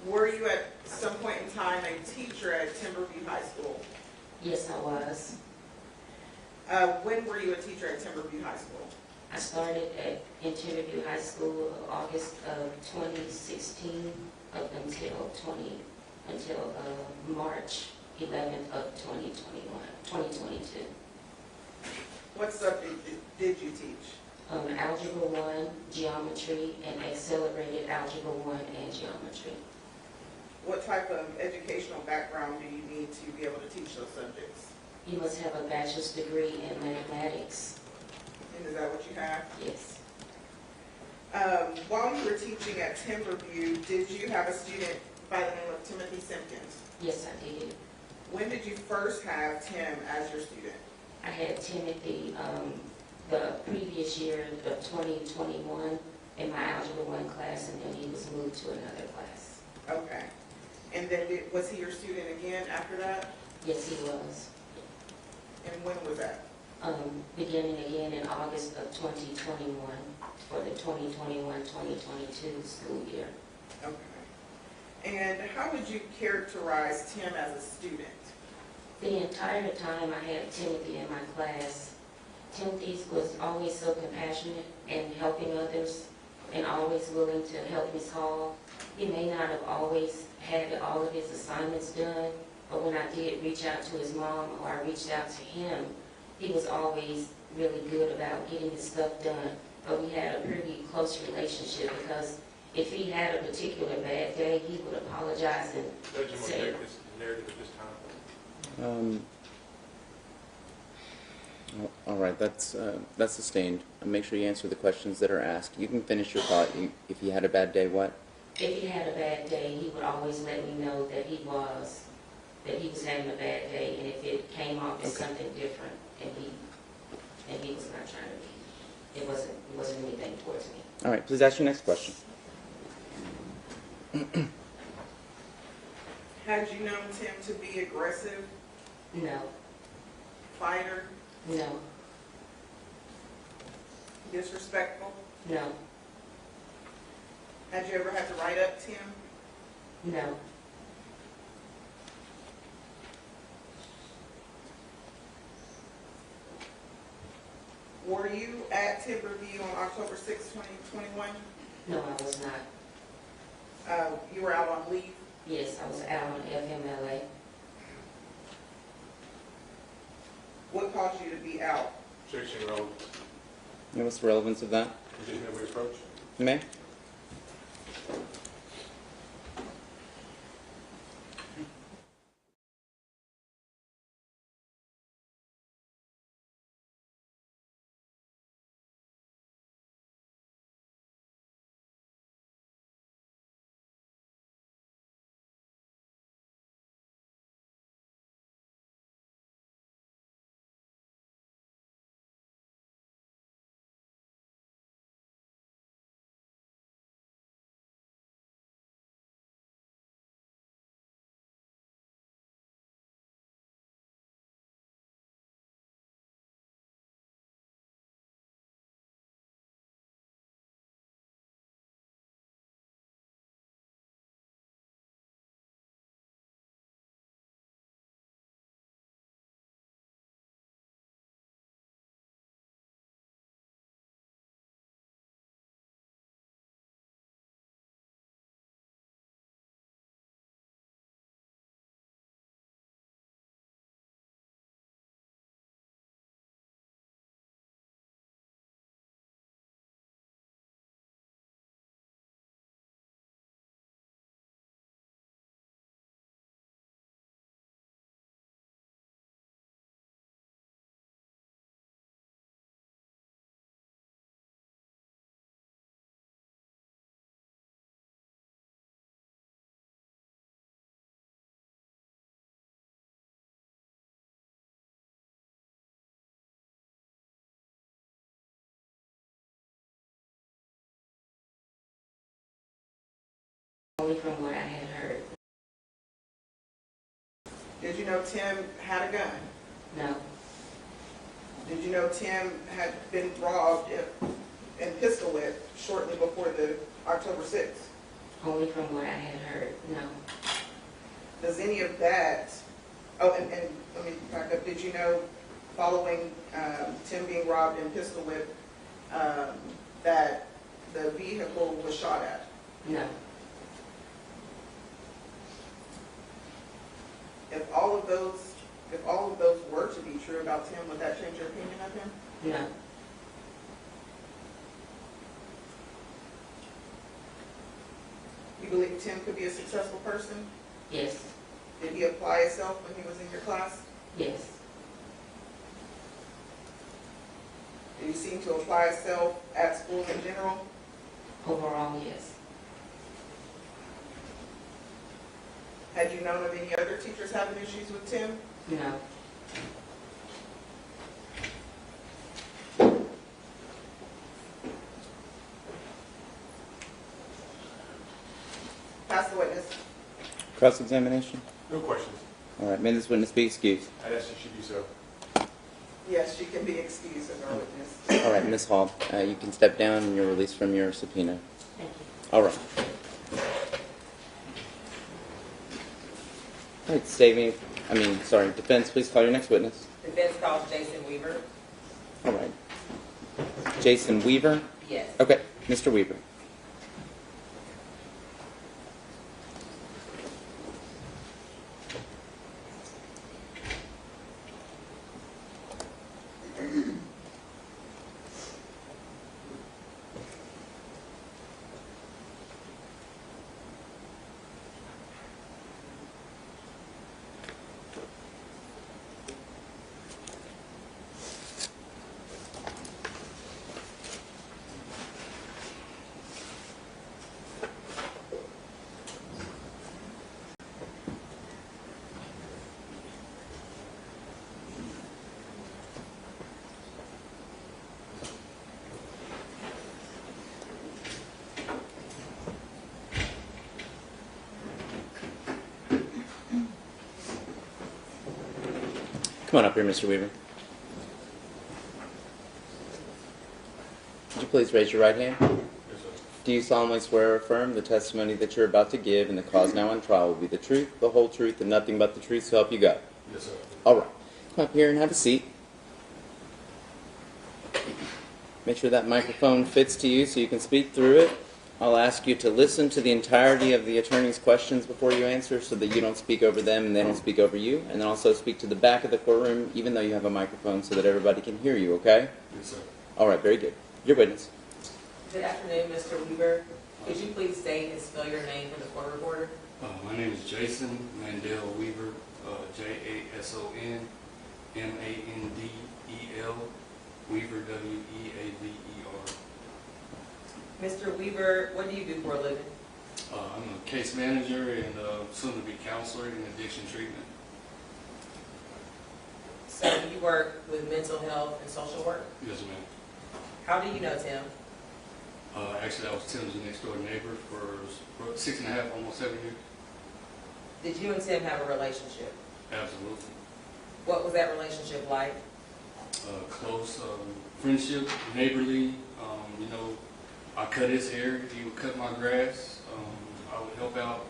were you at some point in time a teacher at Timberview High School? Yes, I was. When were you a teacher at Timberview High School? I started in Timberview High School August of 2016 up until March 11th of 2022. What subject did you teach? Algebra 1, geometry, and accelerated Algebra 1 and Geometry. What type of educational background do you need to be able to teach those subjects? You must have a bachelor's degree in mathematics. And is that what you have? Yes. While you were teaching at Timberview, did you have a student by the name of Timothy Simpkins? Yes, I did. When did you first have Tim as your student? I had Timothy the previous year of 2021 in my Algebra 1 class, and then he was moved to another class. Okay. And then was he your student again after that? Yes, he was. And when was that? Beginning again in August of 2021 for the 2021-2022 school year. Okay. And how would you characterize Tim as a student? The entire time I had Timothy in my class, Timothy was always so compassionate and helping others and always willing to help Miss Hall. He may not have always had all of his assignments done, but when I did reach out to his mom or I reached out to him, he was always really good about getting his stuff done. But we had a pretty close relationship because if he had a particular bad day, he would apologize and Judge, you want to say, take this narrative at this time? All right, that's sustained. Make sure you answer the questions that are asked. You can finish your thought. If he had a bad day, what? if he had a bad day, he would always let me know that he was having a bad day, and if it came off as something different, and he was not trying to be, it wasn't anything towards me. All right, please ask your next question. Had you known Tim to be aggressive, No, fighter, no, disrespectful? no, Had you ever had to write up Tim? no. Were you at Timberview on October 6, 2021? No, I was not. You were out on leave? Yes, I was out on FMLA. What caused you to be out? Objection, relevance. And what's the relevance of that? Objection, may we approach? You may. Only from what I had heard. Did you know Tim had a gun? No, Did you know Tim had been robbed and pistol whipped shortly before the October 6th? only from what I had heard. No, Does any of that, oh, and let me back up, did you know following Tim being robbed and pistol whipped that the vehicle was shot at? no. If all of those were to be true about Tim, would that change your opinion of him? No, believe Tim could be a successful person? Yes, Did he apply himself when he was in your class? yes, Did he seem to apply himself at school in general? overall, yes. Had you known of any other teachers having issues with Tim? No, Pass the witness. Cross-examination. No questions. All right, may this witness be excused. I'd ask that she do so. Yes, she can be excused as our witness. All right, Ms. Hall, you can step down and you're released from your subpoena. thank you. All right. All right, defense, please call your next witness. Defense calls Jason Weaver. All right. Jason Weaver? Yes. Okay, Mr. Weaver. Come on up here, Mr. Weaver. Would you please raise your right hand? Yes, sir. Do you solemnly swear or affirm the testimony that you're about to give in the cause now on trial will be the truth, the whole truth, and nothing but the truth, so help you God? Yes, sir. All right. Come up here and have a seat. Make sure that microphone fits to you so you can speak through it. I'll ask you to listen to the entirety of the attorney's questions before you answer so that you don't speak over them and they don't speak over you. And then also speak to the back of the courtroom even though you have a microphone so that everybody can hear you, okay? Yes, sir. All right, very good. Your witness. Good afternoon, Mr. Weaver. Could you please state and spell your name for the court reporter? My name is Jason Mandel Weaver, Jason Mandel, Weaver, Weaver. Mr. Weaver, what do you do for a living? I'm a case manager and soon to be counselor in addiction treatment. So you work with mental health and social work? Yes, ma'am. How do you know Tim? Actually, I was Tim's next door neighbor for 6.5, almost 7 years. Did you and Tim have a relationship? Absolutely. What was that relationship like? Close friendship, neighborly. I cut his hair, he would cut my grass. I would help out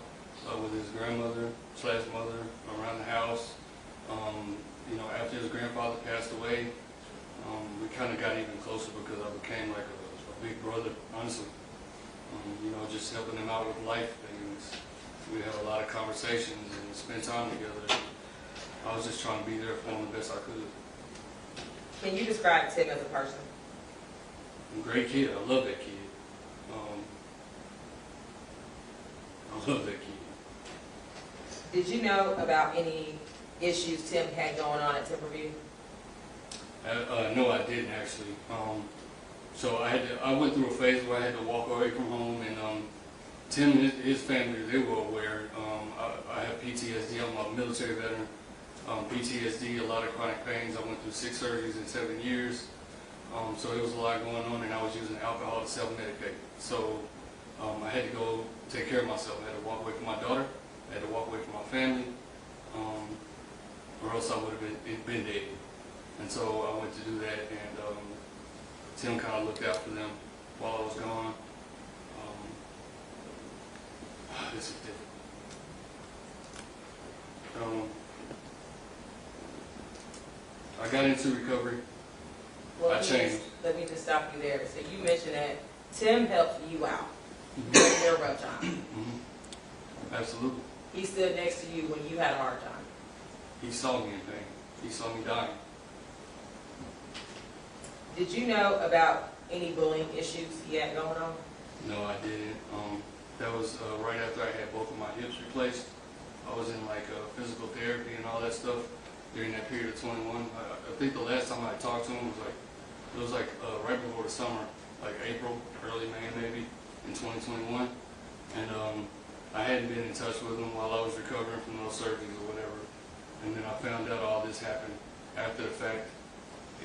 with his grandmother/mother around the house. After his grandfather passed away, we kind of got even closer because I became like a big brother, honestly. Just helping him out with life things. We had a lot of conversations and spent time together. I was just trying to be there for him the best I could. Can you describe Tim as a person? Great kid. I love that kid. I love that kid. Did you know about any issues Tim had going on at Timberview? No, I didn't actually. So I went through a phase where I had to walk away from home, and Tim and his family, they were aware. I have PTSD. I'm a military veteran. PTSD, a lot of chronic pains. I went through 6 surgeries in 7 years. So there was a lot going on, and I was using alcohol to self-medicate. So I had to go take care of myself. I had to walk away from my daughter. I had to walk away from my family, or else I would have been dead. And so I went to do that, and Tim kind of looked out for them while I was gone. This is different. I got into recovery. Well, I changed. Let me just stop you there. So you mentioned that Tim helped you out during your rough time. Absolutely. He stood next to you when you had a hard time. He saw me in pain. He saw me dying. Did you know about any bullying issues he had going on? No, I didn't. That was right after I had both of my hips replaced. I was in like physical therapy and all that stuff during that period of 21. I think the last time I talked to him was like right before the summer, like April, early May maybe, in 2021. And I hadn't been in touch with him while I was recovering from those surgeries or whatever. And then I found out all this happened after the fact,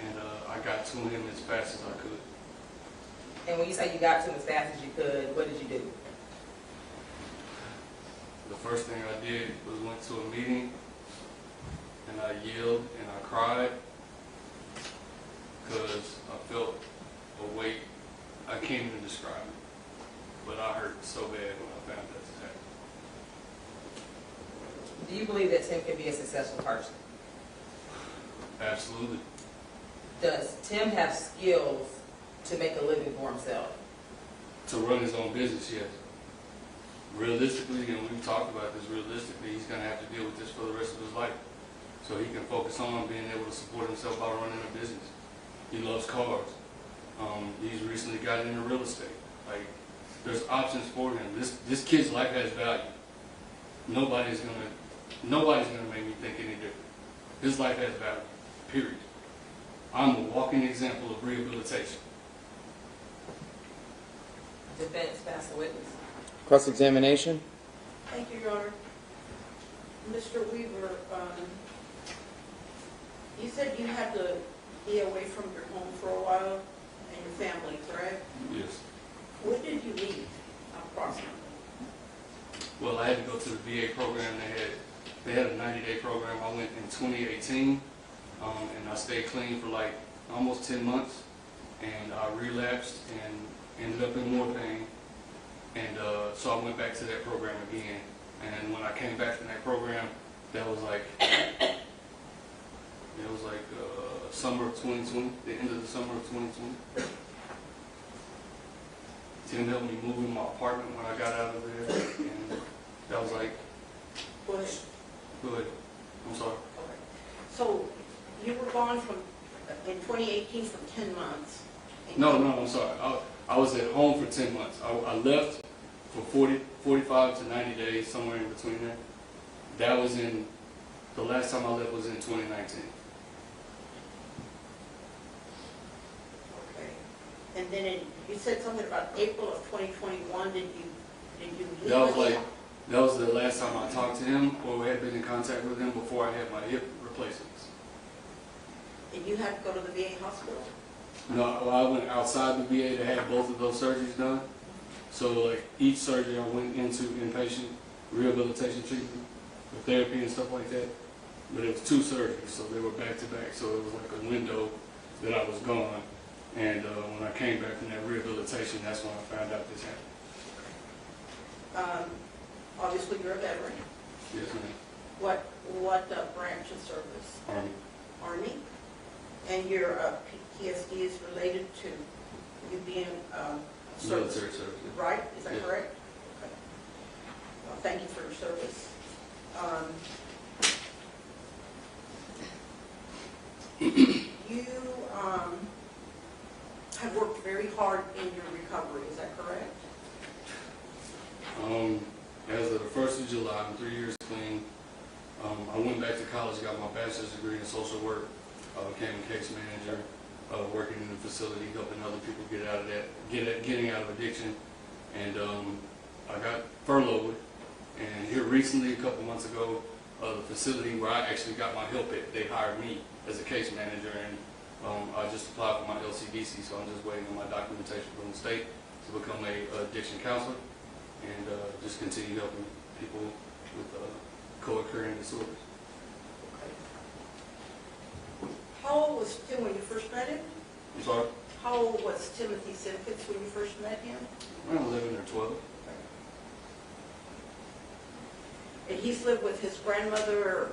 and I got to him as fast as I could. And when you say you got to him as fast as you could, what did you do? The first thing I did was went to a meeting, and I yelled and I cried because I felt a weight. I can't even describe it, but I hurt so bad when I found that this happened. Do you believe that Tim can be a successful person? Absolutely. Does Tim have skills to make a living for himself? To run his own business, yes. Realistically, and we've talked about this, realistically, he's going to have to deal with this for the rest of his life. So he can focus on being able to support himself by running a business. He loves cars. He's recently gotten into real estate. Like, there's options for him. This kid's life has value. Nobody's gonna make me think any different. His life has value. Period. I'm a walking example of rehabilitation. Defense, pass the witness. Cross-examination? Thank you, Your Honor. Mr. Weaver, you said you had to be away from your home for a while and your family, correct? Yes. When did you leave, approximately? Well, I had to go to the VA program. They had a 90-day program. I went in 2018, and I stayed clean for like almost 10 months, and I relapsed and ended up in more pain. And so I went back to that program again. And when I came back from that program, that was like, summer of 2020, the end of the summer of 2020. Tim helped me move in my apartment when I got out of there, and that was like, Go ahead. go ahead. I'm sorry. Okay. So you were gone in 2018 for 10 months. No, I'm sorry. I was at home for 10 months. I left for 45 to 90 days, somewhere in between there. That was the last time I left was in 2019. Okay. And then you said something about April of 2021. Did you leave That was the last time I talked to him or had been in contact with him before I had my hip replacements. And you had to go to the VA hospital? No, I went outside the VA to have both of those surgeries done. So like each surgery I went into inpatient rehabilitation treatment with therapy and stuff like that. But it was 2 surgeries, so they were back to back. So it was like a window that I was gone. And when I came back from that rehabilitation, that's when I found out this happened. Obviously, you're a veteran. Yes, ma'am. What branch of service? Army. Army? And your PTSD is related to you being service? Military service. Yeah. Right? Is that Yes. correct? Okay. Well, thank you for your service. You have worked very hard in your recovery. Is that correct? As of the 1st of July, I'm 3 years clean. I went back to college, got my bachelor's degree in social work. I became a case manager, working in the facility, helping other people get out of that, getting out of addiction. And I got furloughed. And here recently, a couple months ago, the facility where I actually got my help at, they hired me as a case manager, and I just applied for my LCDC, so I'm just waiting on my documentation from the state to become a addiction counselor and just continue helping people with co-occurring disorders. Okay. How old was Tim when you first met him? I'm sorry? How old was Timothy Simpkins when you first met him? Around 11 or 12. And he's lived with his grandmother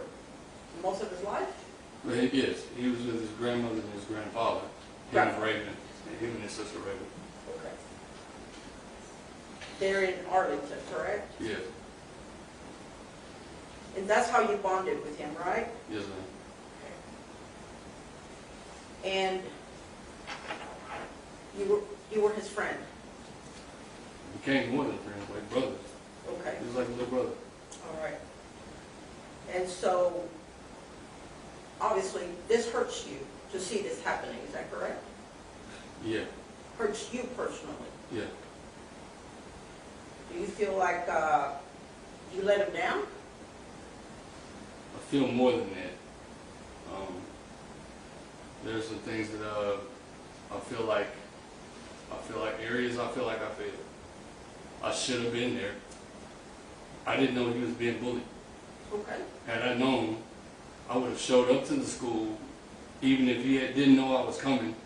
most of his life? Well, yes, he was with his grandmother and his grandfather, him and Raven, and him and his sister Raven. Okay. They're in Arlington, correct? Yes. And that's how you bonded with him, right? Yes, ma'am. Okay. And you were his friend? Became more than friends, like brothers. you personally. Yeah. Do you feel like you let him down? I feel more than that. There's some things that I feel like areas I feel like I failed. I should have been there. I didn't know he was being bullied. Okay. Had I known, I would have showed up to the school, even if he didn't know I was coming,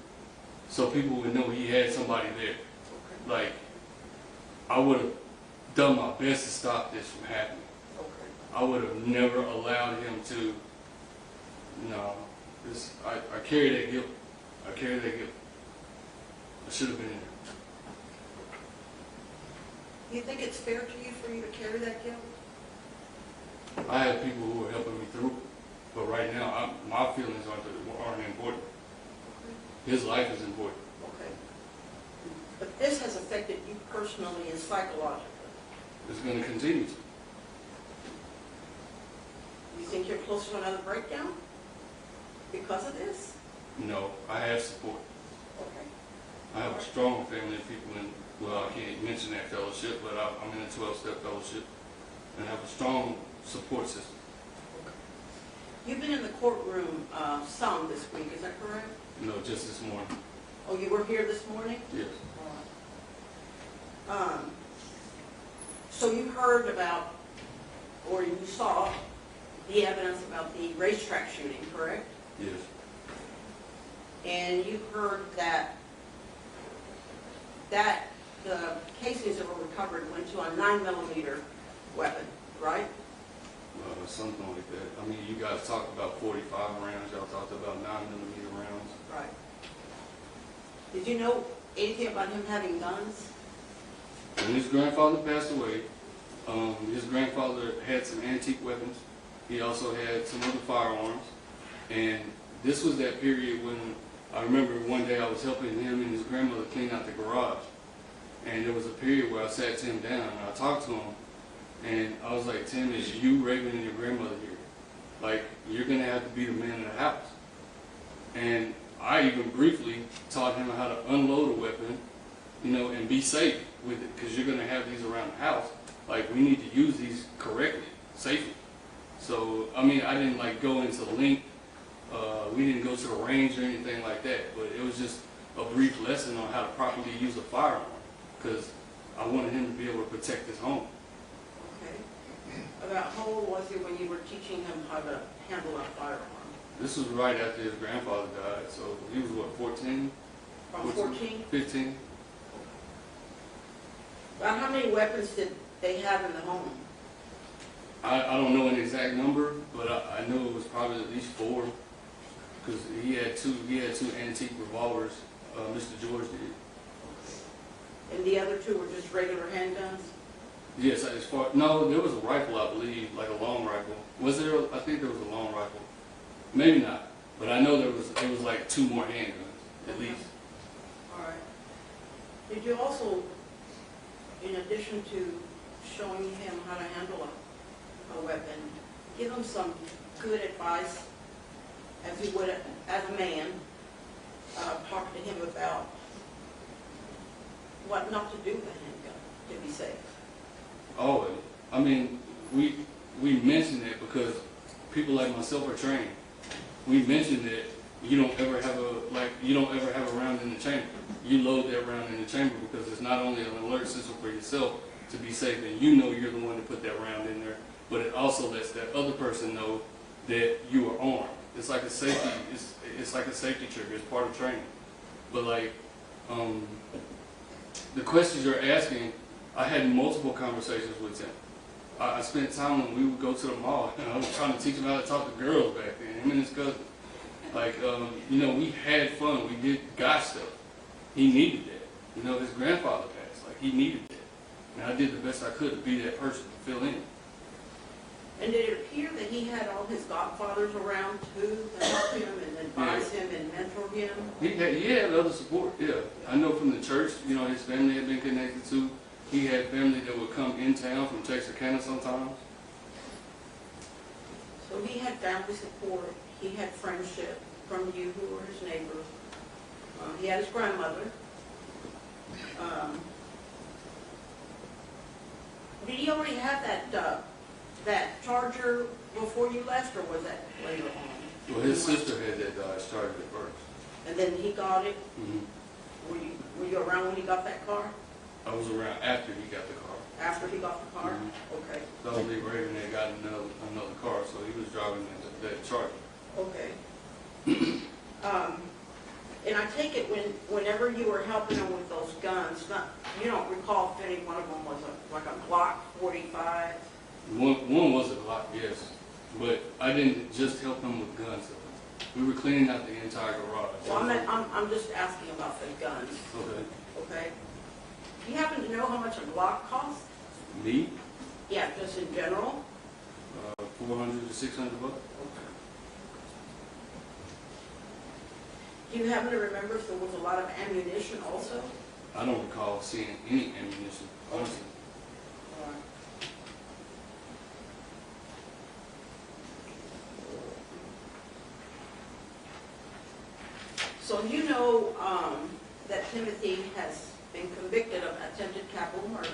so people would know he had somebody there. Okay. Like, I would have done my best to stop this from happening. Okay. I would have never allowed him to. No, I carry that guilt. I carry that guilt. I should have been in there. Do you think it's fair to you for you to carry that guilt? I have people who are helping me through it, but right now, my feelings aren't important. His life is important. Okay. But this has affected you personally and psychologically. It's going to continue to. You think you're close to another breakdown because of this? No, I have support. Okay. I have a strong family of people in, well, I can't mention that fellowship, but I'm in a 12-step fellowship, and I have a strong support system. You've been in the courtroom some this week, is that correct? No, just this morning. Oh, you were here this morning? Yes. So you heard about, or you saw the evidence about the racetrack shooting, correct? Yes. And you heard that the casings that were recovered went to a 9mm weapon, right? Something like that. I mean, you guys talked about 45 rounds. Y'all talked about 9mm rounds. Right. Did you know anything about him having guns? When his grandfather passed away, his grandfather had some antique weapons. He also had some other firearms. And this was that period when I remember one day I was helping him and his grandmother clean out the garage. And there was a period where I sat Tim down and I talked to him. And I was like, Tim, it's you, Raven, and your grandmother here. Like, you're going to have to be the man of the house. And I even briefly taught him how to unload a weapon, you know, and be safe with it, because you're going to have these around the house. Like, we need to use these correctly, safely. So, I mean, I didn't, like, go into length. We didn't go to the range or anything like that. But it was just a brief lesson on how to properly use a firearm, because I wanted him to be able to protect his home. About how old was he when you were teaching him how to handle a firearm? This was right after his grandfather died, so he was, what, 14? From 14? 15. About how many weapons did they have in the home? I don't know an exact number, but I know it was probably at least 4, because he had two antique revolvers, Mr. George did. And the other 2 were just regular handguns? Yes, as far, no, there was a rifle, I believe, like a long rifle. Was there? I think there was a long rifle. Maybe not, but I know there was like 2 more handguns, at least. All right. Did you also, in addition to showing him how to handle a weapon, give him some good advice as you would as a man, talk to him about what not to do with a handgun to be safe? Always. I mean, we mention it because people like myself are trained. We mention that you don't ever have a round in the chamber. You load that round in the chamber because it's not only an alert system for yourself to be safe, and you know you're the one to put that round in there, but it also lets that other person know that you are armed. It's like a safety. It's like a safety trigger. It's part of training. But like the questions you're asking, I had multiple conversations with him. I spent time when we would go to the mall, and I was trying to teach him how to talk to girls back then, him and his cousin. Like, you know, we had fun. We did guy stuff. He needed that. You know, his grandfather passed. Like, he needed that. And I did the best I could to be that person, to fill in. And did it appear that he had all his godfathers around too to help him and advise him and mentor him? He had other support, yeah. I know from the church, you know, his family had been connected to. He had family that would come in town from Texarkana sometimes. So he had family support, he had friendship from you who were his neighbors. He had his grandmother. Did he already have that charger before you left, or was that later on? Well, his sister had that started it first. And then he got it? Mm-hmm. Were you around when he got that car? I was around after he got the car. After he got the car? Okay. I believe Raven had gotten another car, so he was driving that Charger. Okay. And I take it whenever you were helping him with those guns, you don't recall if any one of them was like a Glock 45? One was a Glock, yes. But I didn't just help him with guns. We were cleaning out the entire garage. Well, I'm just asking about the guns. Okay. Okay. Do you happen to know how much a Glock costs? Me? Yeah, just in general? 400 to 600 bucks. Do you happen to remember if there was a lot of ammunition also? I don't recall seeing any ammunition, honestly. So you know that Timothy has been convicted of attempted capital murder.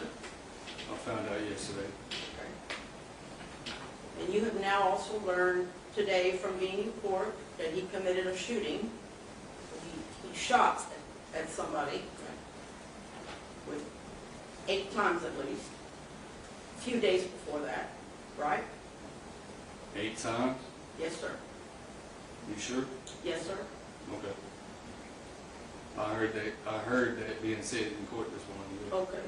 I found out yesterday. Okay. And you have now also learned today from being in court that he committed a shooting. He shot at somebody with 8 times at least, a few days before that, right? 8 times? Yes, sir. You sure? Yes, sir. Okay. I heard that being said in court this morning. Okay.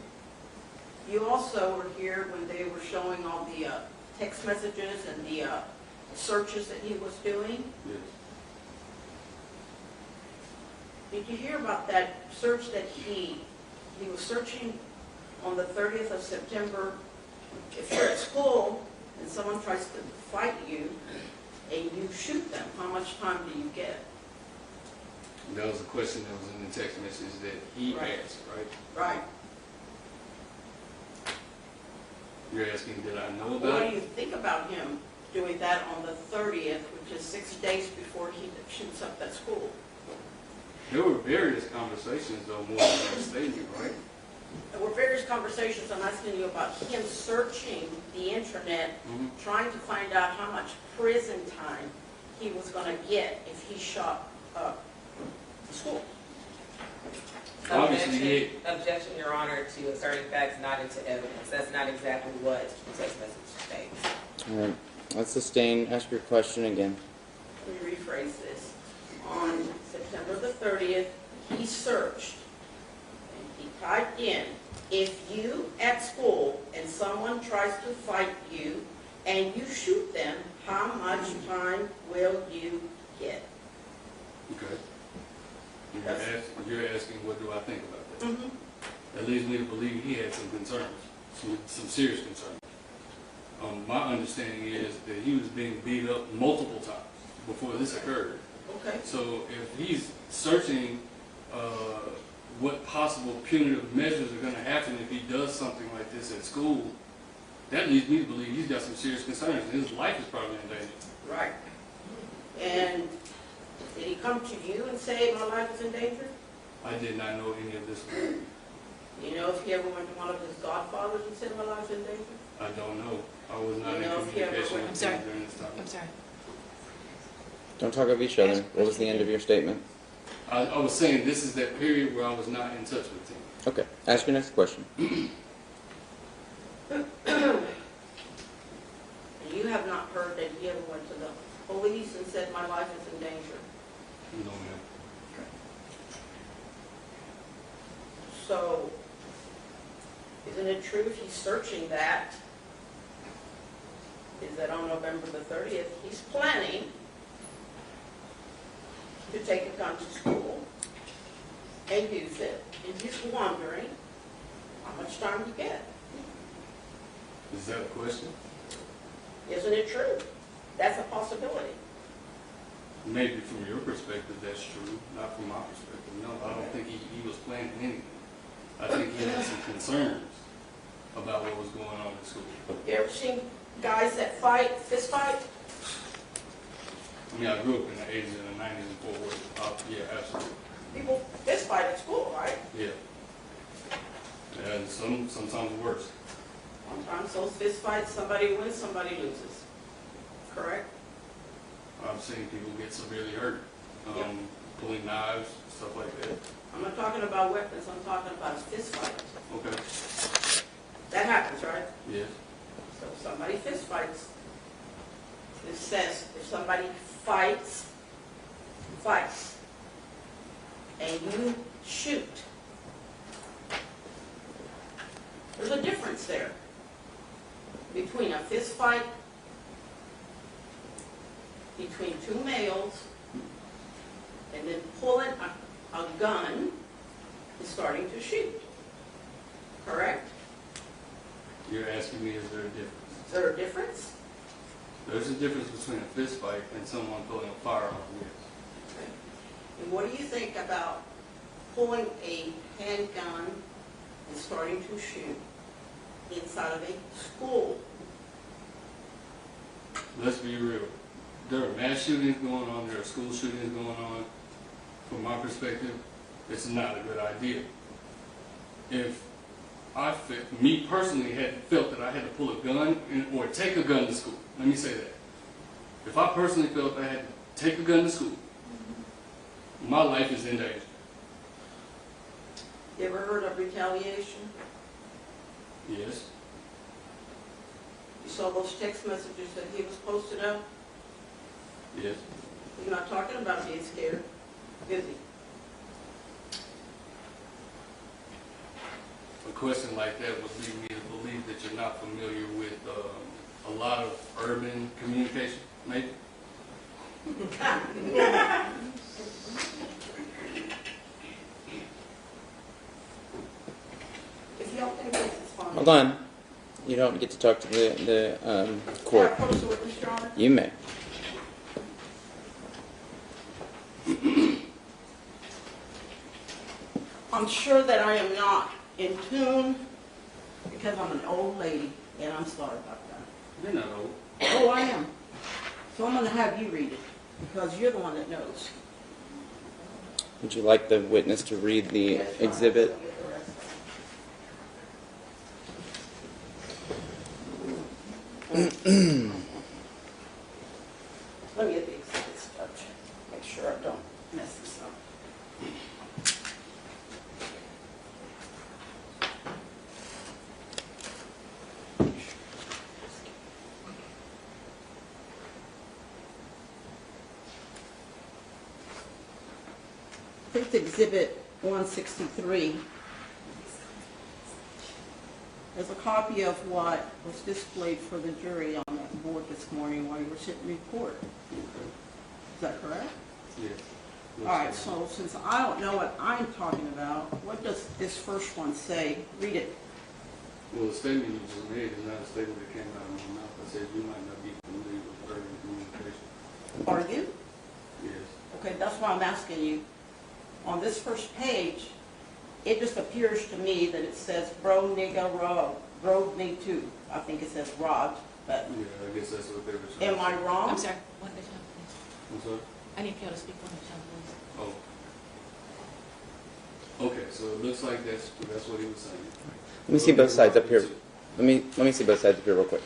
You also were here when they were showing all the text messages and the searches that he was doing? Yes. Did you hear about that search that he was searching on the 30th of September? If you're at school and someone tries to fight you and you shoot them, how much time do you get? That was a question that was in the text message that he asked, right? Right. You're asking, did I know about What it? do you think about him doing that on the 30th, which is 6 days before he shoots up that school? There were various conversations, though, more than a statement, right? There were various conversations. I'm asking you about him searching the internet, trying to find out how much prison time he was going to get if he shot up the school. Obviously, Objection, Your Honor, to asserting facts not into evidence. That's not exactly what the text message states. All right. Let's sustain. Ask your question again. Let me rephrase this. On September the 30th, he searched and he typed in, if you at school and someone tries to fight you and you shoot them, how much time will you get? Okay. You're asking, what do I think about that? Mm-hmm. That leads me to believe he had some concerns, some serious concerns. My understanding is that he was being beat up multiple times before this occurred. Okay. So if he's searching what possible punitive measures are going to happen if he does something like this at school, that leads me to believe he's got some serious concerns, and his life is probably in danger. Right. And did he come to you and say, my life is in danger? I did not know any of this. You know if he ever went to one of his godfathers and said, my life's in danger? I don't know. I was not in You know if he ever communication went- with him during this time. I'm sorry. Don't talk over each other. What was the end of your statement? I was saying this is that period where I was not in touch with him. Okay. Ask your next question. You have not heard that he ever went to the police and said, my life is in danger? No, ma'am. So, isn't it true if he's searching that, is that on November the 30th, he's planning to take a gun to school and use it, and he's wondering how much time you get? Is that a question? Isn't it true? That's a possibility. Maybe from your perspective that's true, not from my perspective. No, I don't think he was planning anything. I think he had some concerns about what was going on in school. You ever seen guys that fight, fist fight? I mean, I grew up in the 80s and the 90s in Fort Worth. Yeah, absolutely. People fist fight at school, right? Yeah. And sometimes worse. Sometimes those fist fights, somebody wins, somebody loses. Correct? I've seen people get severely hurt, Yep. pulling knives, stuff like that. I'm not talking about weapons, I'm talking about a fist fight. Okay. That happens, right? Yes. So if somebody fist fights, it says if somebody fights, and you shoot, there's a difference there between a fist fight between two males and then pulling a gun and starting to shoot. Correct? You're asking me, is there a difference? Is there a difference? There's a difference between a fist fight and someone pulling a firearm, yes. And what do you think about pulling a handgun and starting to shoot inside of a school? Let's be real. There are mass shootings going on, there are school shootings going on. From my perspective, it's not a good idea. If me personally had felt that I had to pull a gun or take a gun to school, let me say that. If I personally felt I had to take a gun to school, my life is in danger. You ever heard of retaliation? Yes. You saw those text messages that he was posted up? Yes. He's not talking about being scared, is he? A question like that would lead me to believe that you're not familiar with a lot of urban communication, maybe? If y'all think this is fine. Hold on. You don't get to talk to the court. Can I post a witness, Your Honor? You may. I'm sure that I am not in tune because I'm an old lady, and I'm sorry about that. You're not old. Oh, I am. So I'm going to have you read it because you're the one that knows. Would you like the witness to read the exhibit? Let me get the exhibits, Judge. Make sure I don't mess this up. It's Exhibit 163. There's a copy of what was displayed for the jury on that board this morning while you were sitting in court. Is that correct? Yes. All right, so since I don't know what I'm talking about, what does this first one say? Read it. Well, the statement you just made is not a statement that came out of my mouth. I said you might not be familiar with urban communication. Are you? Yes. Okay, that's why I'm asking you. On this first page, it just appears to me that it says bro, nigga, road, me too. I think it says robbed, but Yeah, I guess that's what they were saying. am I wrong? I'm sorry, one more time, please. I'm sorry? I need y'all to speak one more time, please. Oh. Okay, so it looks like that's what he was saying. Let me see both sides up here. Let me see both sides up here real quick.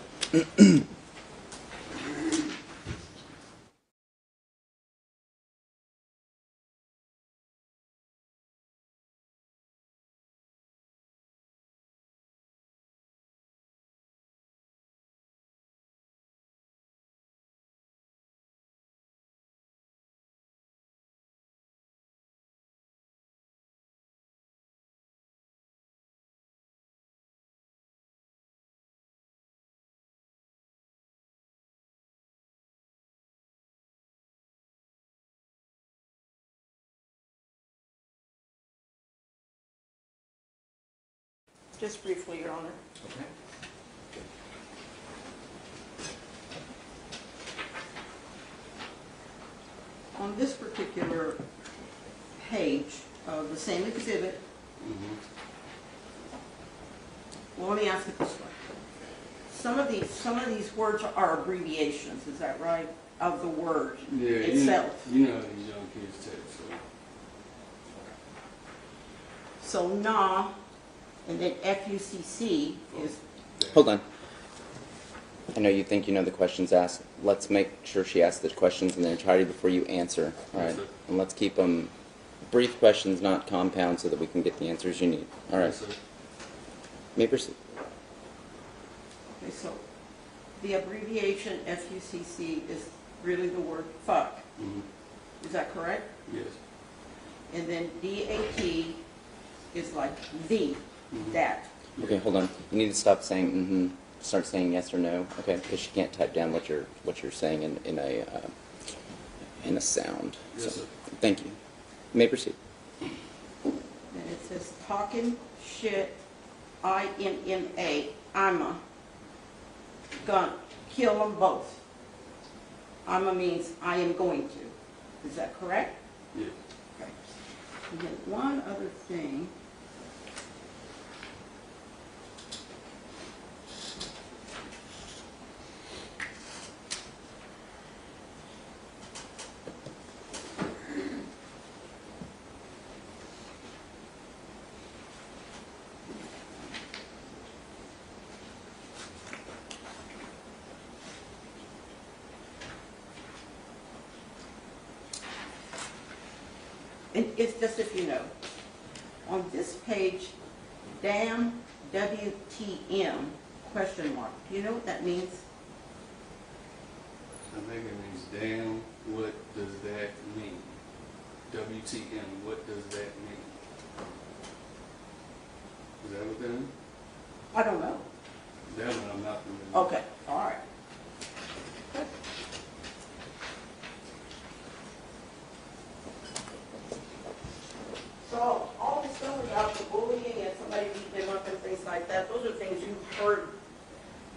Just briefly, Your Honor. Okay. On this particular page of the same exhibit, well, let me ask it this way. Some of these words are abbreviations, is that right? Of the word itself. You know how these young kids text, so. So nah And then FUCC is, Hold on. I know you think you know the questions asked. Let's make sure she asks the questions in their entirety before you answer. All right? Yes, sir. And let's keep them brief questions, not compound, so that we can get the answers you need. All right. Yes, sir. May proceed. okay, so the abbreviation FUCC is really the word fuck. Mhm. Is that correct? Yes. And then DAT is like the, that. Okay, hold on. You need to stop saying mm-hmm. Start saying yes or no. Okay, because she can't type down what you're saying in a sound. Yes, sir. Thank you. You may proceed. And it says talking shit, INNA, gonna kill them both. Means I am going to. Is that correct? Yes. Okay. And then one other thing. And it's just if you know, on this page, damn WTM, question mark. Do you know what that means? I think it means damn, what does that mean? WTM, what does that mean? Is that what that means? I don't know. That one I'm not familiar with. Okay, all right. So all this stuff about the bullying and somebody beating them up and things like that, those are things you've heard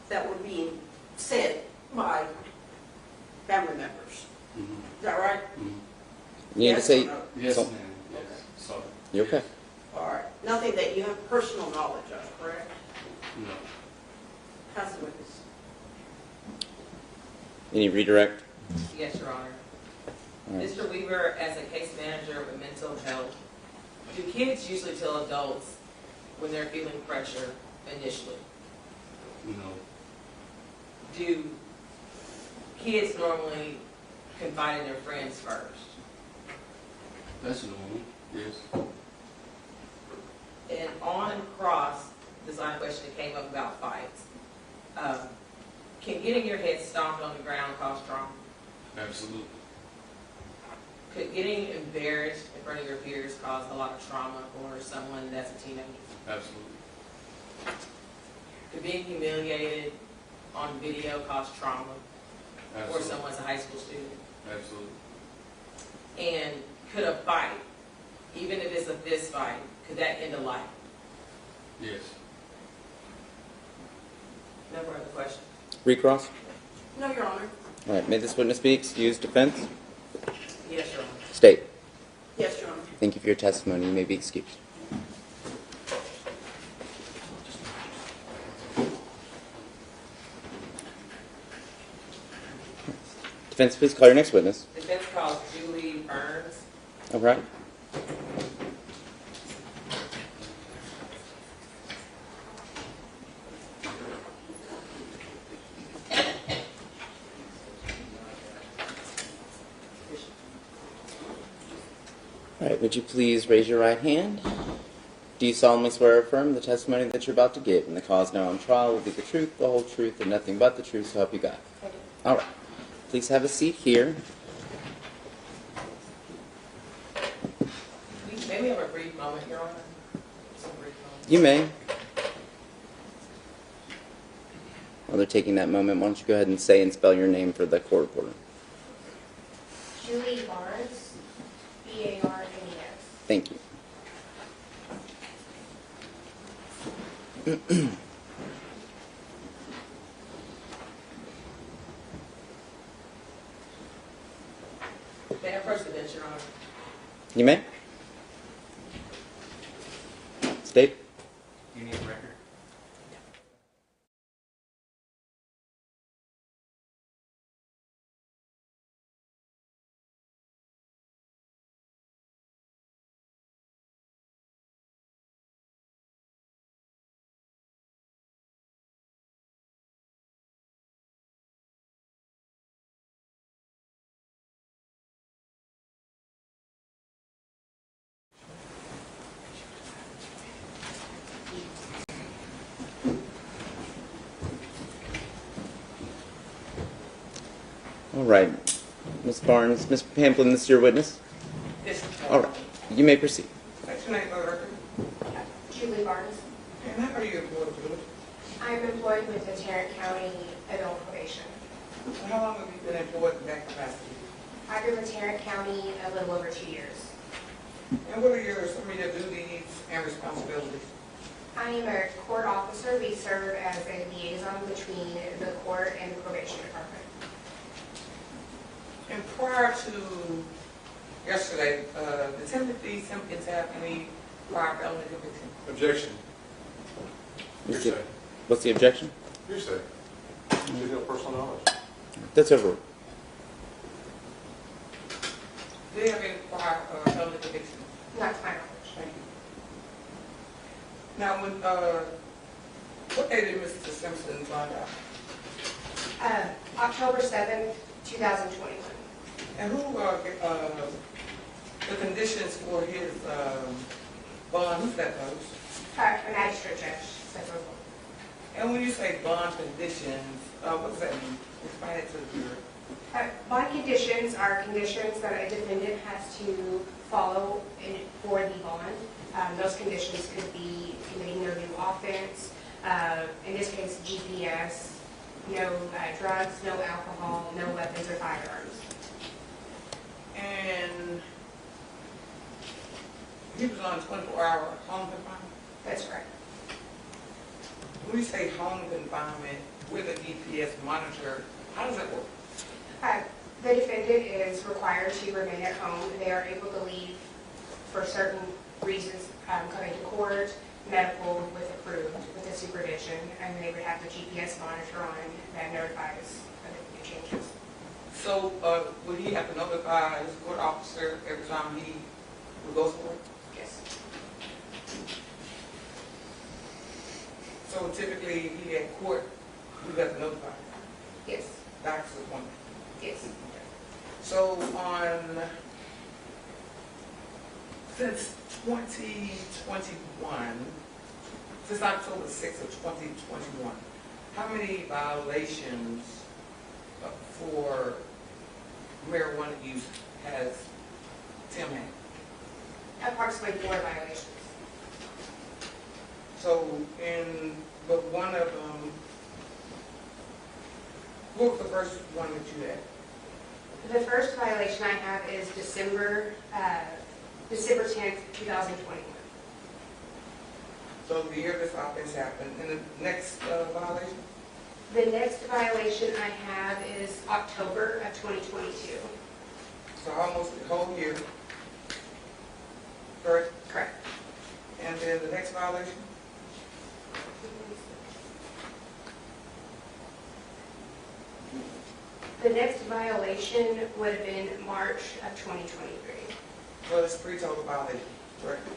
that were being said by family members. Mhm. Is that right? Mhm. You need to Yes say. or no? Yes, so- ma'am. Yes. Sorry. You okay? All right. Nothing that you have personal knowledge of, correct? No. Pass the witness. Any redirect? Yes, Your Honor. All right. Mr. Weaver, as a case manager with mental health, do kids usually tell adults when they're feeling pressure initially? No. Do kids normally confide in their friends first? That's normal. Yes. And on cross, this line of question that came up about fights. Can getting your head stomped on the ground cause trauma? Absolutely. Could getting embarrassed in front of your peers cause a lot of trauma for someone that's a teenager? Absolutely. Could being humiliated on video cause trauma for Absolutely. someone's a high school student? Absolutely. And could a fight, even if it's a fist fight, could that end a life? Yes. No further questions. Recross? No, Your Honor. All right. May this witness be excused. Defense? Yes, Your Honor. State. Yes, Your Honor. Thank you for your testimony. You may be excused. Defense, please call your next witness. Defense calls Julie Burns. All right. All right, would you please raise your right hand? Do you solemnly swear or affirm the testimony that you're about to give and the cause now on trial will be the truth, the whole truth, and nothing but the truth, so help you God? I do. All right. Please have a seat here. May we have a brief moment, Your Honor? Just a brief moment. You may. While they're taking that moment, why don't you go ahead and say and spell your name for the court reporter? Julie Barnes, Barnes. Thank you. May I approach the bench, Your Honor? You may. State. You need a record? All right. Ms. Barnes, Ms. Pamplin, this is your witness? Yes. All right. You may proceed. What's your name, for the record? Julie Barnes. And how are you employed, Julie? I'm employed with the Tarrant County Adult Probation. And how long have you been employed in that capacity? I've been with Tarrant County a little over 2 years. And what are some of your duties and responsibilities? I am a court officer. We serve as a liaison between the court and the probation department. And prior to yesterday, did Timothy Simpkins have any prior felony conviction? Objection. What's the objection? Hearsay. You have personal knowledge. That's over. Did he have any prior felony conviction? Not to my knowledge. Thank you. Now, what day did Mr. Simpson find out? October 7th, 2021. And who are the conditions for his bond? Who's that post? A magistrate judge. Central. And when you say bond conditions, what does that mean? Explain it to the jury. Bond conditions are conditions that a defendant has to follow for the bond. Those conditions could be committing no new offense, in this case GPS, no drugs, no alcohol, no weapons or firearms. And he was on 24-hour home confinement? That's correct. When you say home confinement with a GPS monitor, how does that work? The defendant is required to remain at home. They are able to leave for certain reasons, coming to court, medical with approved, with a supervision, and they would have the GPS monitor on that notifies of the changes. So would he have to notify his court officer every time he would go somewhere? Yes. So typically he at court, you have to notify him? Yes. Doctor's appointment? Yes. So since 2021, since October 6th of 2021, how many violations for marijuana use has Tim had? Approximately 4 violations. So but one of them, what was the first one that you had? The first violation I have is December 10th, 2021. So the year this offense happened. And the next violation? The next violation I have is October of 2022. So almost the whole year. Correct? Correct. And then the next violation? The next violation would have been March of 2023. Well, it's 3 total violations, correct?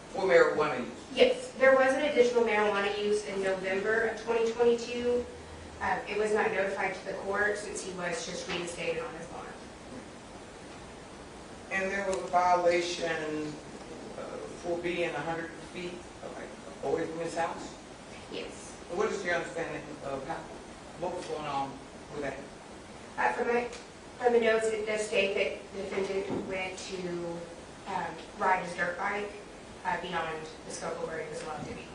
For marijuana use? Yes, there was an additional marijuana use in November of 2022. It was not notified to the court since he was just reinstated on his bond. And there was a violation for being 100 feet away from his house? Yes. What is your understanding of what was going on with that? From the notes, it does state that the defendant went to ride his dirt bike beyond the scope of where he was allowed to be.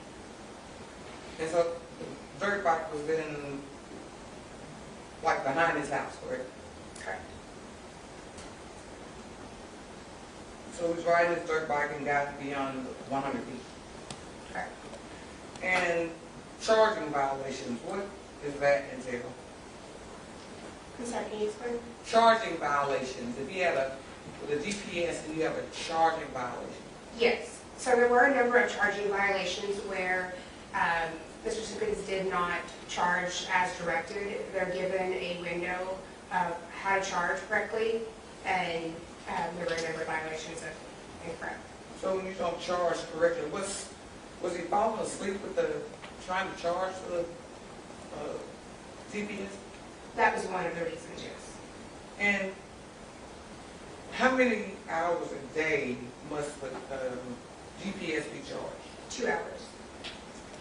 And so the dirt bike was then behind his house, correct? Correct. So he was riding his dirt bike and got beyond 100 feet. Correct. And charging violations, what does that entail? I'm sorry, can you explain? Charging violations, if you have with a GPS and you have a charging violation. Yes. So there were a number of charging violations where Mr. Simpkins did not charge as directed. They're given a window of how to charge correctly, and there were a number of violations of incorrect. So when you don't charge correctly, was he falling asleep with trying to charge the GPS? That was one of the reasons, yes. And how many hours a day must the GPS be charged? 2 hours.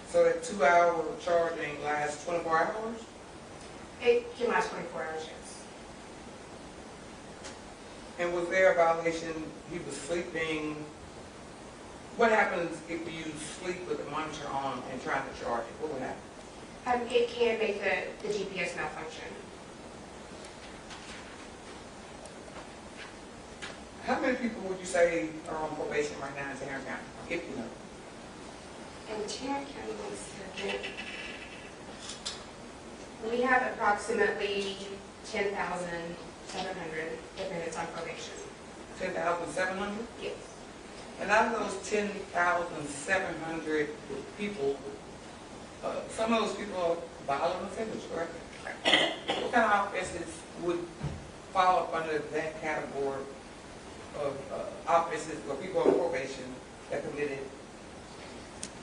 So that 2 hour charging lasts 24 hours? It can last 24 hours, yes. And was there a violation, he was sleeping? What happens if you sleep with the monitor on and trying to charge it? What would happen? It can make the GPS malfunction. How many people would you say are on probation right now in Tarrant County, if you know? In Tarrant County, 1 second. We have approximately 10,700 defendants on probation. 10,700? Yes. And out of those 10,700 people, some of those people are violent offenders, correct? What kind of offenses would fall up under that category of offenses where people on probation that committed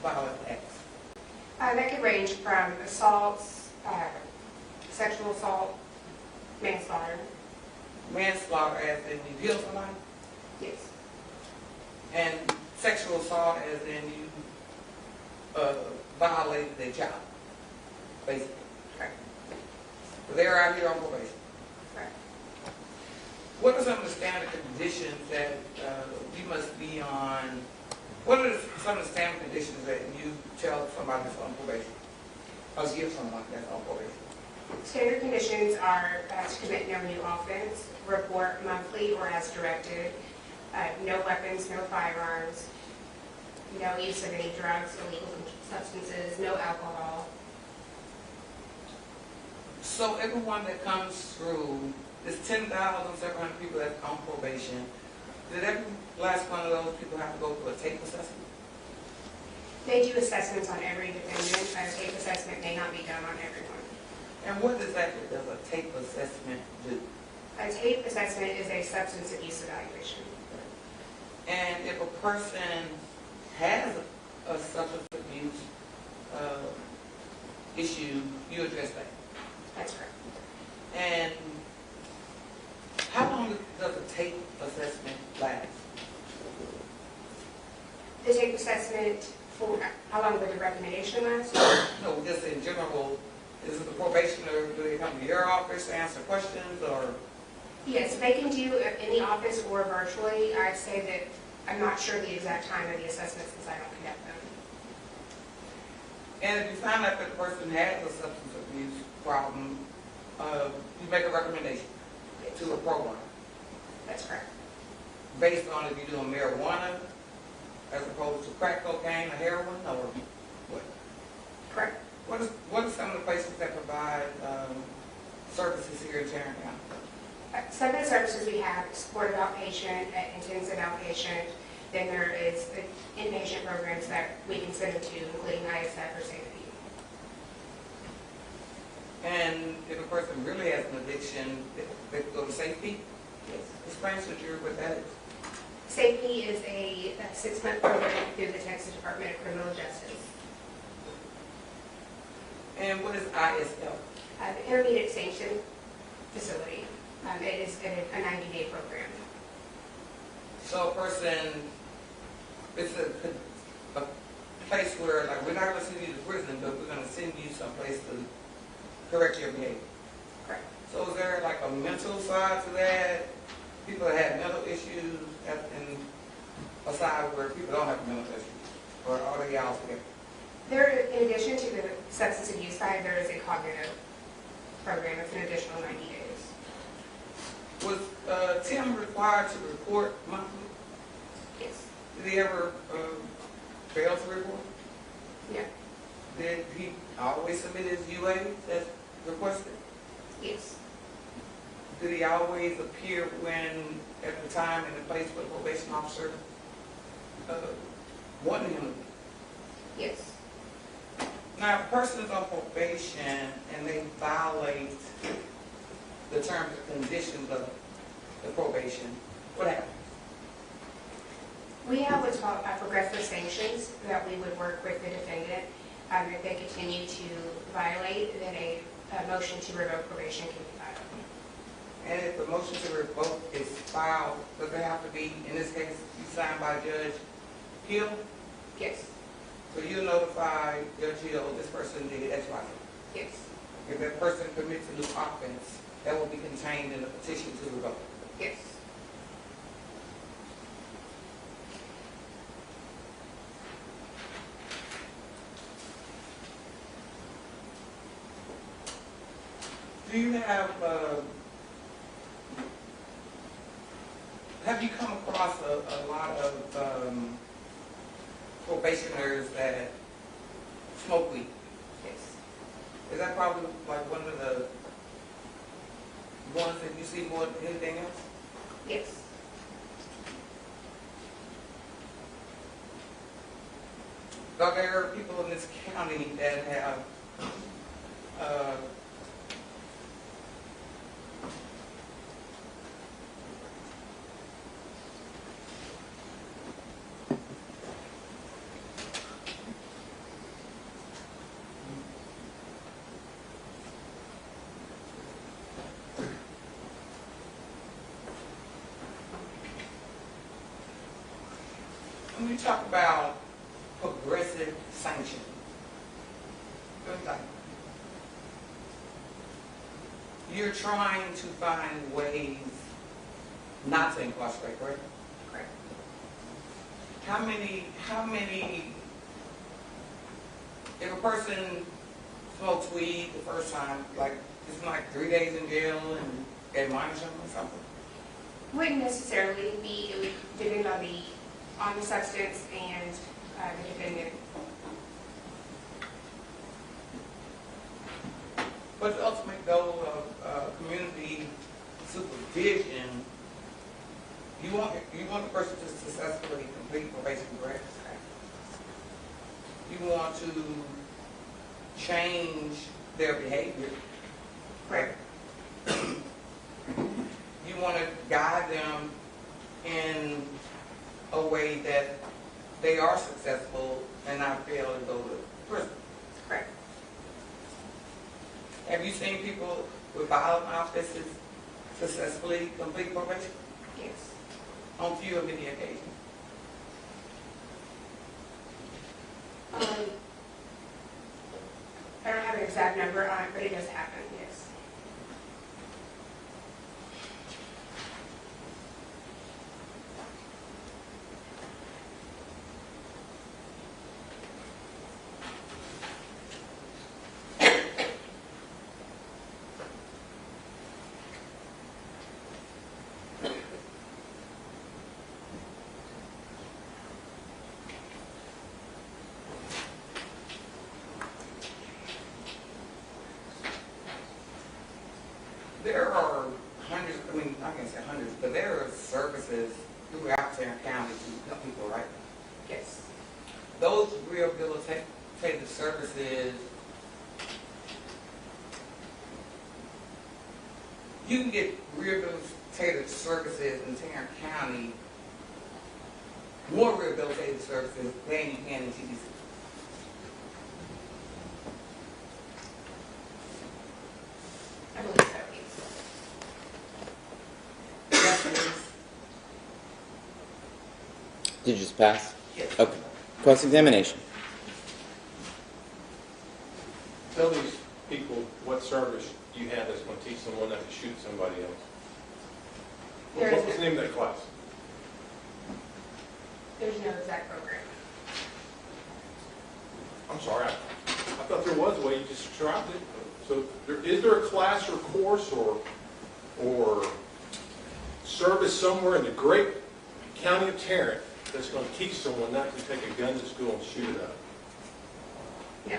violent acts? That could range from assaults, sexual assault, manslaughter. Manslaughter as in you kill somebody? Yes. And sexual assault as in you violated their child, basically. Right. So they're out here on probation. Right. What are some of the standard conditions that you must be on? What are some of the standard conditions that you tell somebody that's on probation? Or give someone that's on probation? Standard conditions are to commit no new offense, report monthly or as directed, no weapons, no firearms, no use of any drugs, illegal substances, no alcohol. So everyone that comes through, this 10,700 people that's on probation, did every last one of those people have to go through a tape assessment? They do assessments on every defendant. A tape assessment may not be done on everyone. And what exactly does a tape assessment do? A tape assessment is a substance abuse evaluation. And if a person has a substance abuse issue, you address that? That's correct. And how long does a tape assessment last? The tape assessment, for how long would the recommendation last? No, just in general, is it the probationer, do they come to your office to answer questions, or? Yes, they can do it in the office or virtually. I'd say that I'm not sure the exact time of the assessment since I don't conduct them. And if you find out that the person has a substance abuse problem, you make a recommendation to a program. That's correct. Based on if you're doing marijuana as opposed to crack cocaine or heroin, or what? Correct. What are some of the places that provide services here in Tarrant County? Some of the services we have, supportive outpatient, intensive outpatient, then there is the inpatient programs that we can send them to, including ISF or safety. And if a person really has an addiction, they go to safety? Yes. Explain to the jury what that is. Safety is a 6-month program through the Texas Department of Criminal Justice. And what is ISF? The Intermediate Sanction Facility. It is a 90-day program. So a person, it's a place where, like, we're not going to send you to prison, but we're going to send you someplace to correct your behavior. Correct. So is there like a mental side to that? People that have mental issues, and a side where people don't have mental issues? Or are they all together? There, in addition to the substance abuse side, there is a cognitive program. It's an additional 90 days. Was Tim required to report monthly? Yes. Did he ever fail to report? Yeah. Did he always submit his UA as requested? Yes. Did he always appear when, at the time and the place where the probation officer wanted him to be? Yes. Now, if a person is on probation and they violate the terms and conditions of the probation, what happens? We have what's called progressive sanctions that we would work with the defendant. If they continue to violate, then a motion to revoke probation can be filed. And if the motion to revoke is filed, does it have to be, in this case, you signed by Judge Hill? Yes. So you notify Judge Hill, this person did X, Y, Z? Yes. if that person commits a new offense, that will be contained in the petition to revoke. Yes. Do you have you come across a lot of probationers that smoke weed? Yes. Is that probably like one of the ones that you see more than anything else? Yes. Are there people in this county that have when we talk about progressive sanction, you're trying to find ways not to incarcerate, correct? Correct. How many, if a person smokes weed the first time, like, it's like 3 days in jail and admonish them or something? Wouldn't necessarily be, it would depend on the substance and the defendant. But the ultimate goal of community supervision, you want the person to successfully complete probation, correct? You want to change their behavior, correct? You want to guide them in a way that they are successful and not fail and go to prison. Correct. Have you seen people with violent offenses successfully complete probation? Yes. On few or many occasions? I don't have an exact number on it, but it does happen, yes. There are hundreds, I mean, I can't say hundreds, but there are services throughout Tarrant County to help people, right? Yes. Those rehabilitative services, you can get rehabilitative services in Tarrant County, more rehabilitative services than you can in TDC. I believe so, yes. Did you just pass? Yes. Okay. Cross-examination. Tell these people what service you have that's going to teach someone not to shoot somebody else. What was the name of that class? There's no exact program. I'm sorry, I thought there was a way, you just described it. So is there a class or course or service somewhere in the great county of Tarrant that's going to teach someone not to take a gun to school and shoot it up? No.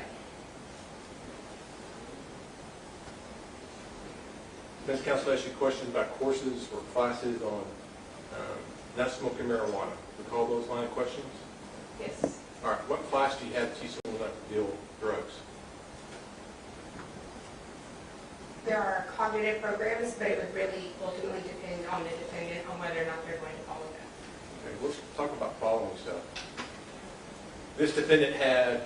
Defense counsel asked you questions about courses or classes on not smoking marijuana. Recall those line of questions? Yes. All right, what class do you have to teach someone not to deal with drugs? There are cognitive programs, but it would really ultimately depend on the defendant on whether or not they're going to follow them. Okay, let's talk about following stuff. This defendant had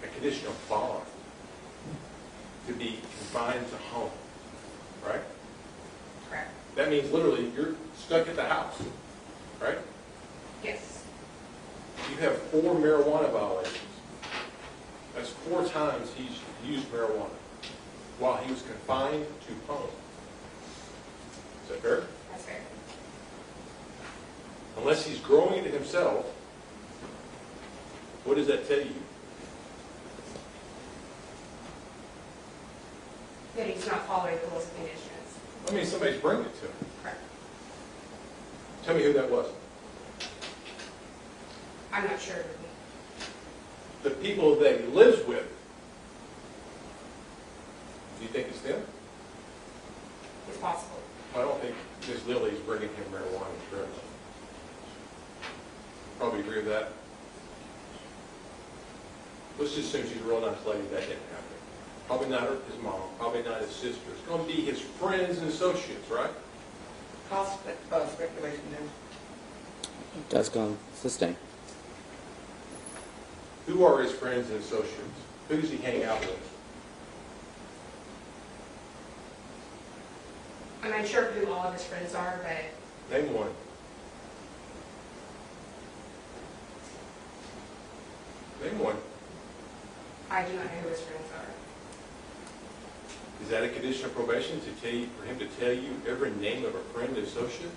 a condition of bond to be confined to home, right? Correct. That means literally you're stuck at the house, right? Yes. You have 4 marijuana violations. That's 4 times he's used marijuana while he was confined to home. Is that fair? That's fair. Unless he's growing it himself, what does that tell you? That he's not following the rules and conditions. I mean, somebody's bringing it to him. Correct. Tell me who that was. I'm not sure. The people that he lives with. Do you think it's them? It's possible. I don't think Ms. Lily's bringing him marijuana and drugs. Probably agree with that. Let's just assume she's a real nice lady. That didn't happen. Probably not his mom. Probably not his sister. It's going to be his friends and associates, right? Cause speculation then. It does come sustain. Who are his friends and associates? Who does he hang out with? I'm not sure who all of his friends are, but Name one. Name one. I do not know who his friends are. Is that a condition of probation to tell you, for him to tell you every name of a friend and associate?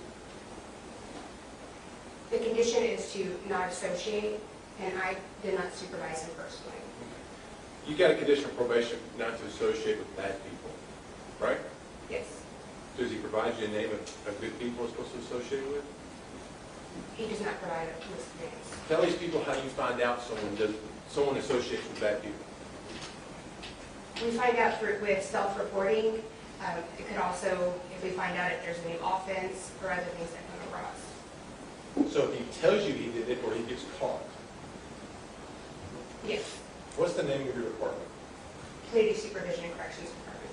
The condition is to not associate, and I did not supervise him personally. You got a condition of probation not to associate with bad people, right? Yes. Does he provide you a name of good people we're supposed to associate with? He does not provide a list of names. Tell these people how you find out someone associates with bad people. We find out with self-reporting. It could also, if we find out if there's a new offense or other things that come across. So if he tells you he did it or he gets caught, Yes. what's the name of your department? Community Supervision and Corrections Department.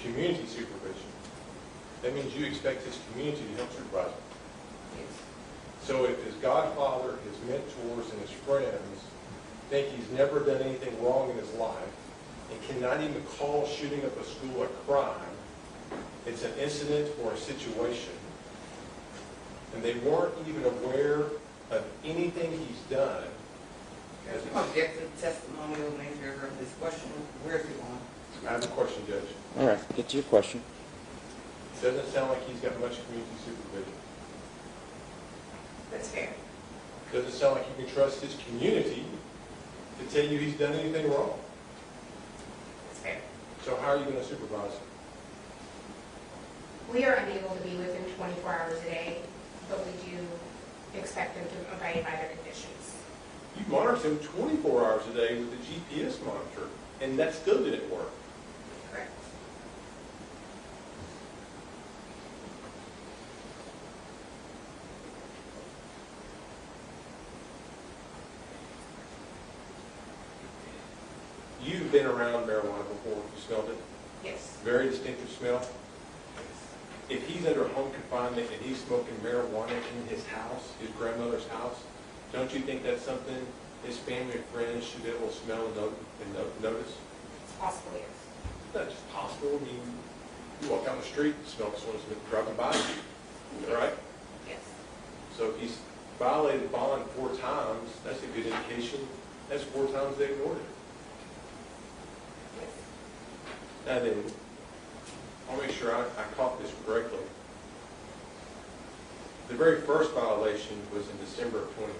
Community supervision. That means you expect his community to help supervise him. Yes. So if his godfather, his mentors, and his friends think he's never done anything wrong in his life and cannot even call shooting up a school a crime, it's an incident or a situation, and they weren't even aware of anything he's done. As an objective testimonial nature of this question, where's it going? I have a question, Judge. All right, get to your question. Doesn't sound like he's got much community supervision. That's fair. Doesn't sound like you can trust his community to tell you he's done anything wrong. That's fair. So how are you going to supervise him? We are unable to be with him 24 hours a day, but we do expect them to abide by their conditions. You monitored him 24 hours a day with the GPS monitor, and that still didn't work. Correct. You've been around marijuana before. You smelled it? Yes. Very distinctive smell. If he's under home confinement and he's smoking marijuana in his house, his grandmother's house, don't you think that's something his family and friends should be able to smell and notice? It's possible, yes. It's not just possible. I mean, you walk down the street, you smell someone's been driving by you, right? Yes. So if he's violated bond 4 times, that's a good indication. That's 4 times they ignored it. Yes. Now then, I'll make sure I caught this correctly. The very first violation was in December of 21.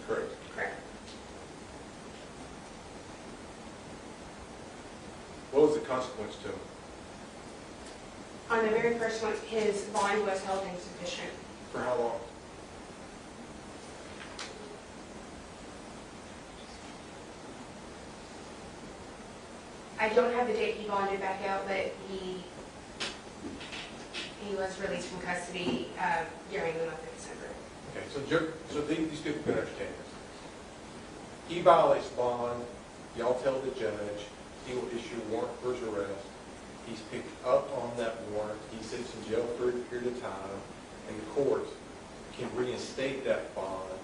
Correct? Correct. What was the consequence to him? On the very first one, his bond was held insufficient. For how long? I don't have the date he bonded back out, but he was released from custody during the month of December. Okay, so these people can understand this. He violates bond. Y'all tell the judge. He will issue a warrant for his arrest. He's picked up on that warrant. He sits in jail for a period of time, and the court can reinstate that bond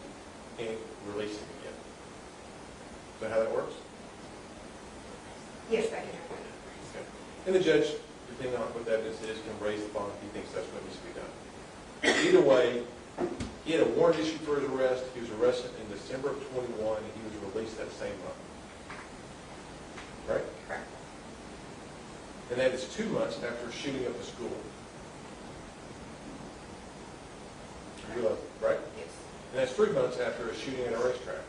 and release him again. Is that how that works? Yes, that can happen. Okay. And the judge, depending on what that is, can raise the bond if he thinks that's what needs to be done. Either way, he had a warrant issued for his arrest. He was arrested in December of 21, and he was released that same month. Right? Correct. And that is 2 months after shooting up a school. You realize, right? Yes. And that's 3 months after a shooting at a racetrack.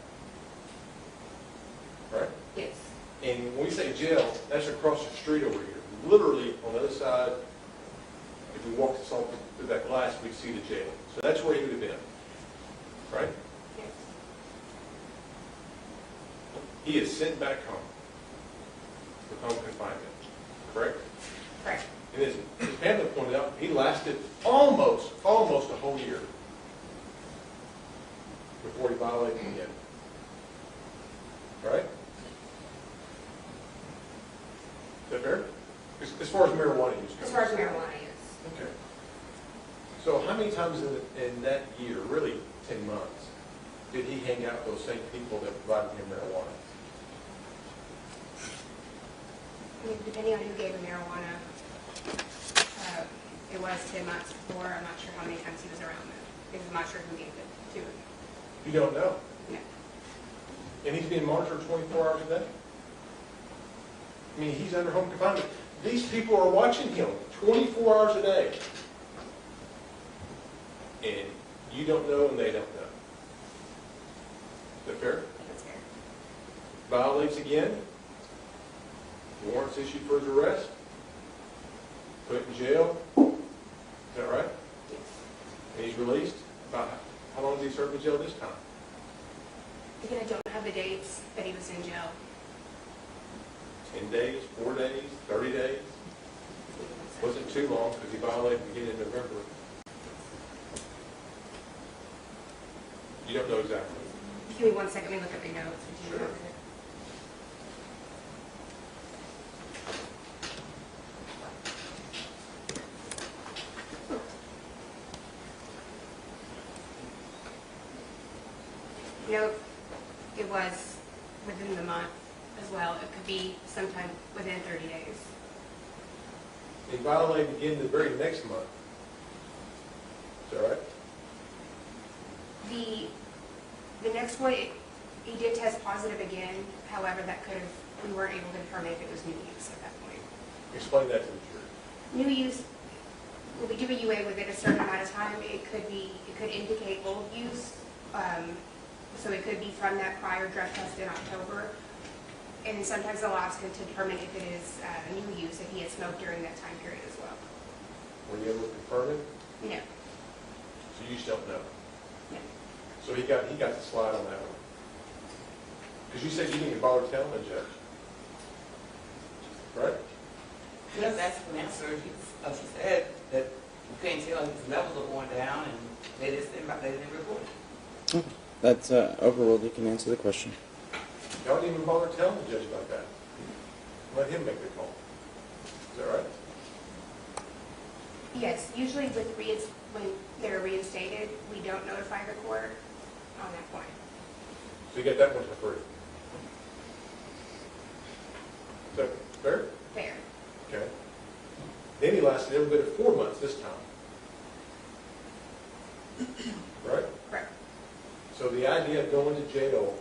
Right? Yes. And when we say jail, that's across the street over here. Literally on the other side, if we walked through that glass, we'd see the jail. So that's where he would have been. Right? Yes. He is sent back home with home confinement. Correct? Correct. And as Pamela pointed out, he lasted almost a whole year before he violated again. Right? Is that fair? As far as marijuana use goes. As far as marijuana use. Okay. So how many times in that year, really 10 months, did he hang out with those same people that provided him marijuana? I mean, depending on who gave him marijuana, it was 10 months before. I'm not sure how many times he was around them, because I'm not sure who gave it to him. You don't know? No. And he's being monitored 24 hours a day? I mean, he's under home confinement. These people are watching him 24 hours a day. And you don't know and they don't know. Is that fair? That's fair. Violates again. Warrants issued for his arrest. Put in jail. Is that right? Yes. And he's released. About how long did he serve in jail this time? Again, I don't have the dates that he was in jail. 10 days, 4 days, 30 days? Wasn't too long because he violated again in November. You don't know exactly. Give me 1 second, let me look at the notes. Sure. No, it was within the month as well. It could be sometime within 30 days. He violated again the very next month. Is that right? The next one, he did test positive again. However, we weren't able to determine if it was new use at that point. Explain that to the jury. New use, when we give a UA within a certain amount of time, it could indicate old use. So it could be from that prior drug test in October. And sometimes the labs can determine if it is new use, if he had smoked during that time period as well. Were you able to confirm it? No. So you just don't know? No. So he got the slide on that one. Because you said you didn't bother telling the judge. Right? Yes, that's an answer. She said that you can't tell his levels are going down and they didn't report it. That's overruled. You can answer the question. Y'all didn't even bother telling the judge about that. Let him make the call. Is that right? Yes, usually when they're reinstated, we don't notify the court on that point. So you get that one for free. Is that fair? Fair. Okay. Then he lasted every bit of 4 months this time. Right? Correct. So the idea of going to jail,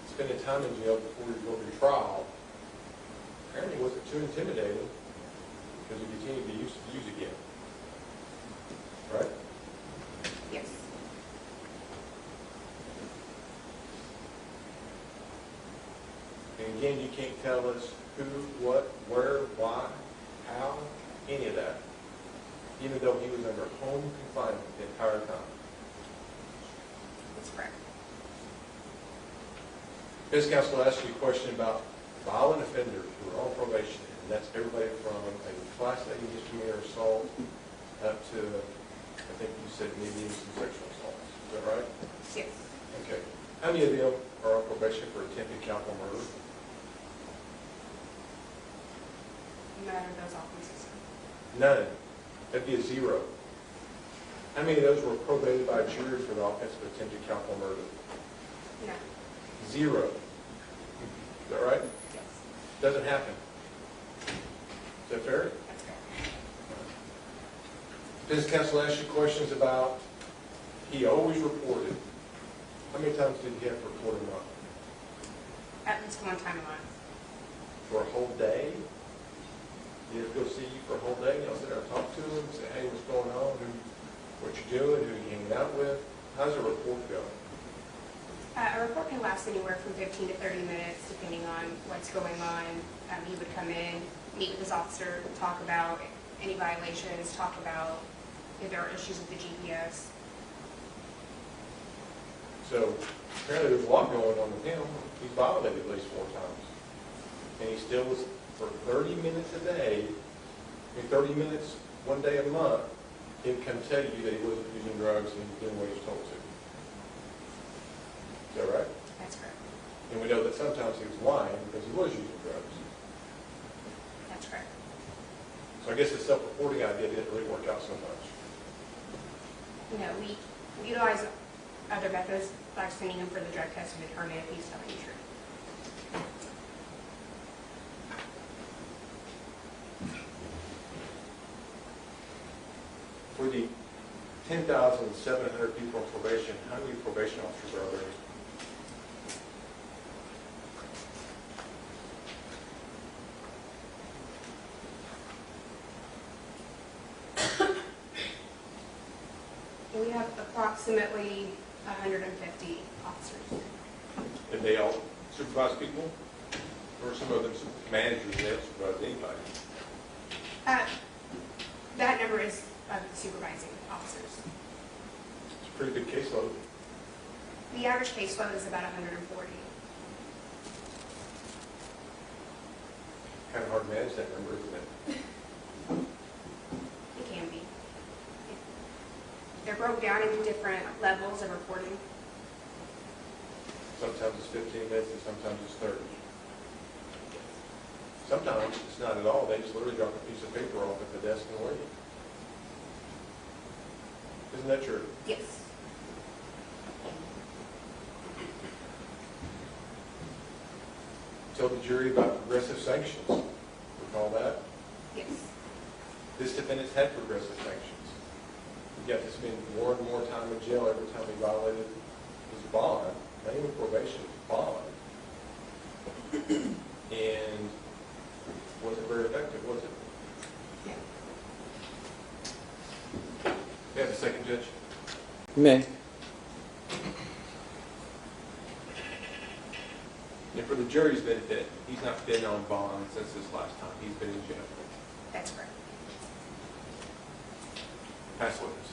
spending time in jail before you go to trial, apparently wasn't too intimidating because he continued to use again. Right? Yes. And again, you can't tell us who, what, where, why, how, any of that, even though he was under home confinement the entire time. That's correct. This counsel will ask you a question about violent offenders who are on probation, and that's everybody from a Class A misdemeanor assault up to, I think you said maybe even some sexual assaults. Is that right? Yes. Okay. How many of them are on probation for attempted capital murder? None of those offenses. None. That'd be a 0. How many of those were probated by a jury for the offense of attempted capital murder? No. 0. Is that right? Yes. Doesn't happen. Is that fair? That's correct. This counsel asked you questions about, he always reported. How many times did he have to report a month? It's one time a month. For a whole day? You have to go see you for a whole day, you'll sit there and talk to them, say, hey, what's going on, what you doing, who you hanging out with? How does a report go? A report can last anywhere from 15 to 30 minutes, depending on what's going on. He would come in, meet with his officer, talk about any violations, talk about if there are issues with the GPS. So apparently there's a lot going on with him. He's violated at least 4 times. And he still was, for 30 minutes a day, 30 minutes one day a month, he'd come tell you that he wasn't using drugs and he was doing what he was told to. Is that right? That's correct. And we know that sometimes he was lying because he was using drugs. That's correct. So I guess the self-reporting idea didn't really work out so much. We utilize other methods, like sending him for the drug test to determine if he's telling the truth. For the 10,700 people on probation, how many probation officers are there? We have approximately 150 officers. And they all supervise people? Or some of them managers, they don't supervise anybody? That number is supervising officers. It's a pretty big caseload. The average caseload is about 140. Kind of hard to manage that number, isn't it? It can be. They're broke down into different levels of reporting. Sometimes it's 15 minutes and sometimes it's 30. Sometimes it's not at all. They just literally drop a piece of paper off at the desk and leave. Isn't that true? Yes. Tell the jury about progressive sanctions. Recall that? Yes. This defendant's had progressive sanctions. He got to spend more and more time in jail every time he violated his bond, not even probation, bond. And wasn't very effective, was it? Yeah. You have a second, Judge? You may. And for the jury's benefit, he's not been on bond since this last time. He's been in jail. That's correct. Pass witness.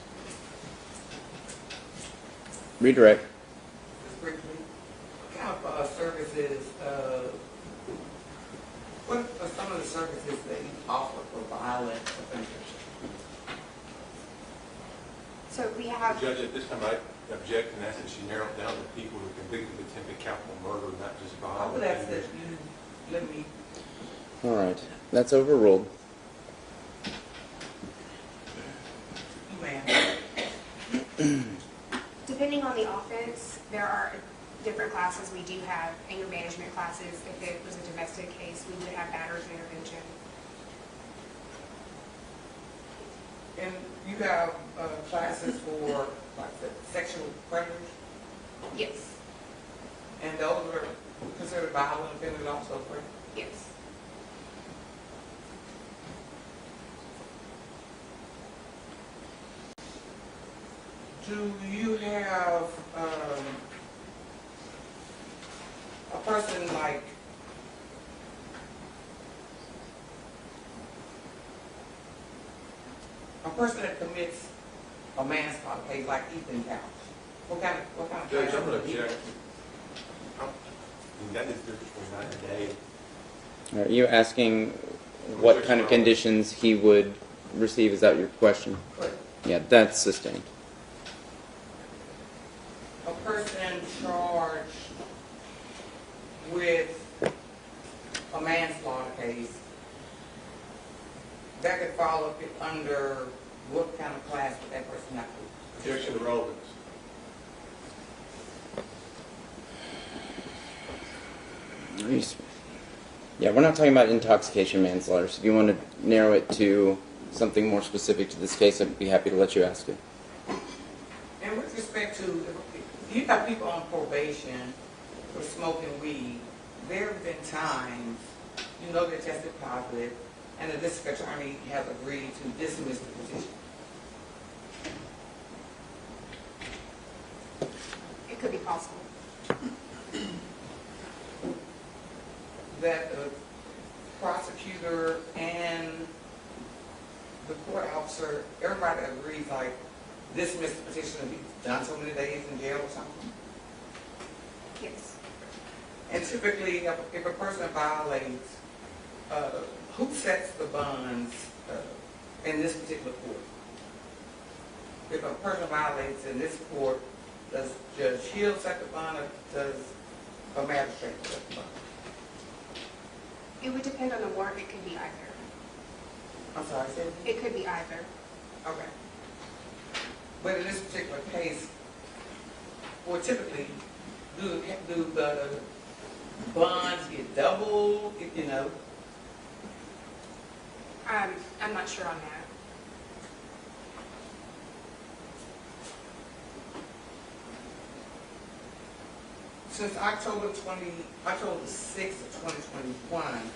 Redirect. Just briefly, what kind of services, what are some of the services that you offer for violent offenders? So we have. Judge, at this time, I object and ask that she narrow it down to people who are convicted of attempted capital murder, not just I violent would ask that offenders. you let me. All right. That's overruled. Depending on the offense, there are different classes. We do have anger management classes. If it was a domestic case, we would have batterers intervention. And you have classes for like the sexual predators, Yes. and those are considered violent offenders also, correct? Yes. Do you have a person like a person that commits a manslaughter case like Ethan Couch? What kind of Judge, I'm class going would to he- object. That is the difference between night and day. Are you asking what kind of conditions he would receive? Is that your question? Correct. Yeah, that's sustained. A person charged with a manslaughter case, that could fall up under what kind of class would that person have to? Objection to relevance. Yeah, we're not talking about intoxication manslaughter. So if you want to narrow it to something more specific to this case, I'd be happy to let you ask it. And with respect to, you got people on probation for smoking weed, there have been times, you know, they tested positive, and the district attorney has agreed to dismiss the petition. It could be possible. That the prosecutor and the court officer, everybody agrees, like, dismiss the petition and be done so many days in jail or something? Yes. And typically, if a person violates, who sets the bonds in this particular court? If a person violates in this court, does Judge Hill set the bond, or does a magistrate set the bond? It would depend on the warrant. It could be either. I'm sorry, say it again? It could be either. Okay. But in this particular case, well, typically, do the bonds get doubled, if you know? I'm not sure on that. Since October 6th of 2021,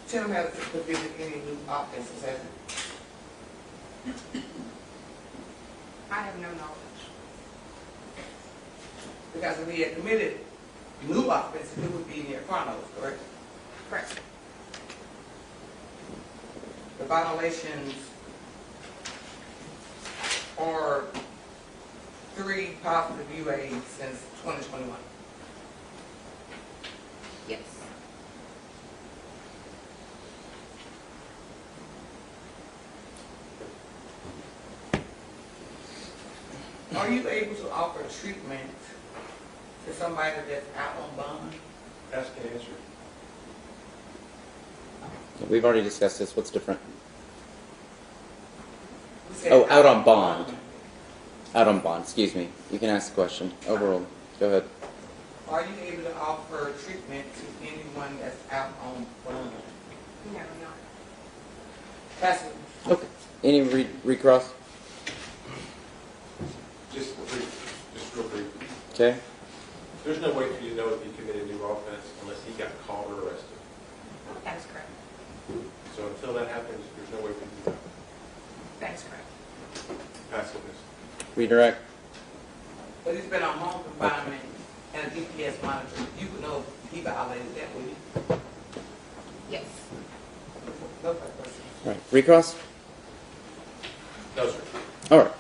Tim hasn't committed any new offenses, has he? I have no knowledge. Because if he had committed new offenses, it would be near Chronos, correct? Correct. The violations are 3 positive UAs since 2021. Yes. Are you able to offer treatment to somebody that's out on bond? Ask and answer. We've already discussed this. What's different? We said Oh, out on bond. Out on bond, excuse me. You can ask the question. Overruled. Go ahead. Are you able to offer treatment to anyone that's out on bond? No, not. That's it. Okay. Any recross? Just real brief. Okay. There's no way for you to know if he committed new offense unless he got caught or arrested. That is correct. So until that happens, there's no way for you to know. That is correct. Pass witness. Redirect. But he's been on home confinement and a GPS monitor. You would know if he violated that, would you? Yes. No further questions. All right. Recross? No, sir. All right.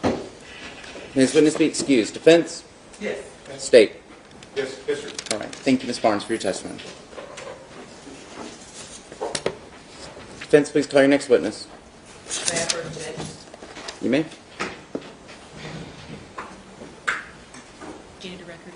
Ms. Witness be excused. Defense? Yes. State. Yes, sir. All right. Thank you, Ms. Barnes, for your testimony. Defense, please call your next witness. Sanford, next. You may. Do you need a record?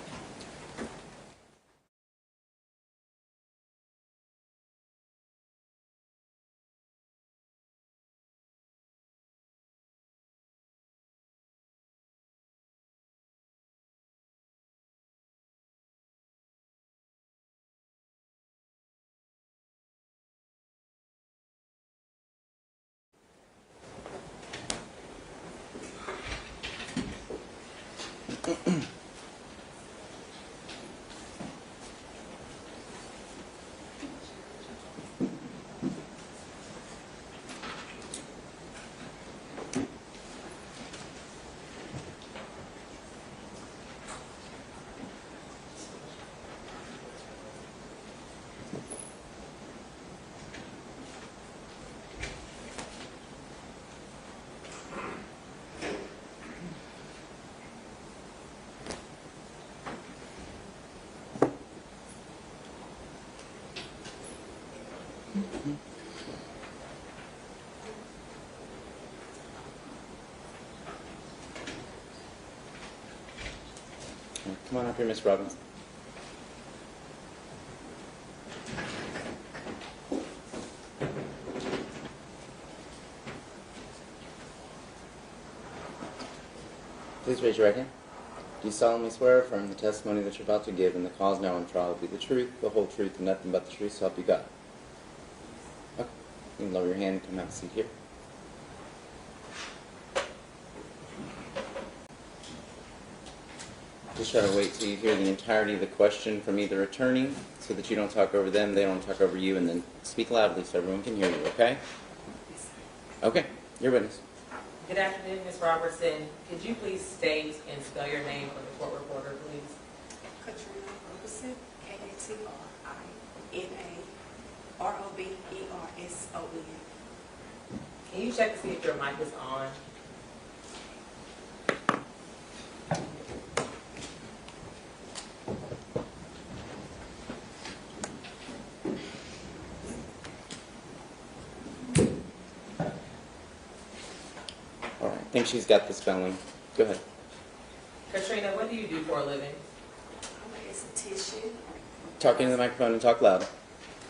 Come on up here, Miss Robbins. Please raise your right hand. Do you solemnly swear or affirm the testimony that you're about to give in the cause now on trial will be the truth, the whole truth, and nothing but the truth, so help you God? Okay. You can lower your hand and come have a seat here. Just try to wait till you hear the entirety of the question from either attorney so that you don't talk over them, they don't talk over you, and then speak loudly so everyone can hear you, okay? Okay, your witness. Good afternoon, Ms. Robertson. Could you please state and spell your name for the court reporter, please? Katrina Robertson, Katrina-Roberson. Can you check to see if your mic is on? All right, I think she's got the spelling. Go ahead. Katrina, what do you do for a living? I'm an esthetician. Talk into the microphone and talk loud.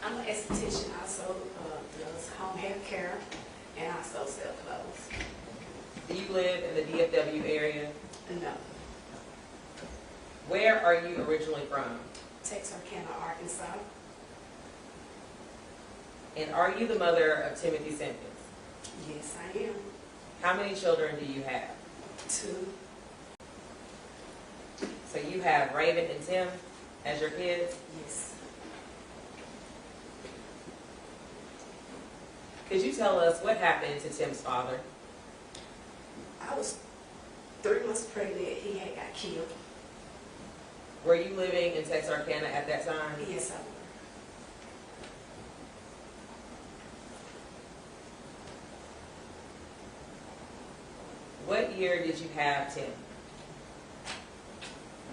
I'm an esthetician. I also does home hair care and I also sell clothes. Do you live in the DFW area? No. Where are you originally from? Texarkana, Arkansas. And are you the mother of Timothy Simpkins? Yes, I am. How many children do you have? 2. So you have Raven and Tim as your kids? Yes. Could you tell us what happened to Tim's father? I was 3 months pregnant. He had got killed. Were you living in Texarkana at that time? Yes, I was. What year did you have Tim?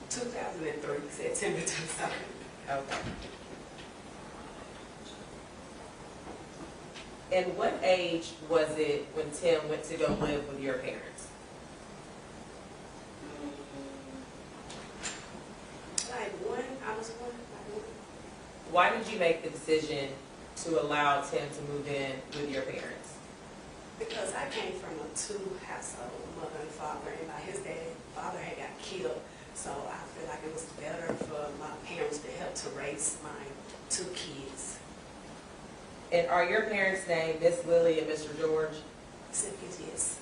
2003, September 2000. Okay. And what age was it when Tim went to go live with your parents? Like 1, I was 1. Why did you make the decision to allow Tim to move in with your parents? Because I came from a 2-household, mother and father, and like his father had got killed. So I feel like it was better for my parents to help to raise my 2 kids. And are your parents' named Miss Lily and Mr. George? Simpkins, yes.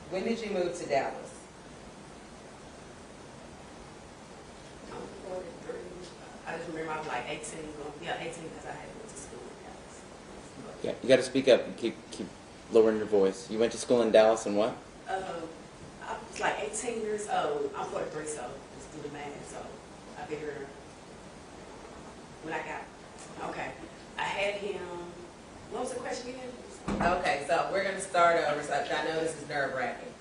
When did you move to Dallas? I'm 43. I just remember I was like 18. Yeah, 18 because I had went to school in Dallas. Yeah, you got to speak up and keep lowering your voice. You went to school in Dallas and what? I was like 18 years old. I'm 43, so let's do the math. So I figured when I got, okay, I had him, what was the question again? Okay, so we're going to start over. So I know this is nerve-wracking.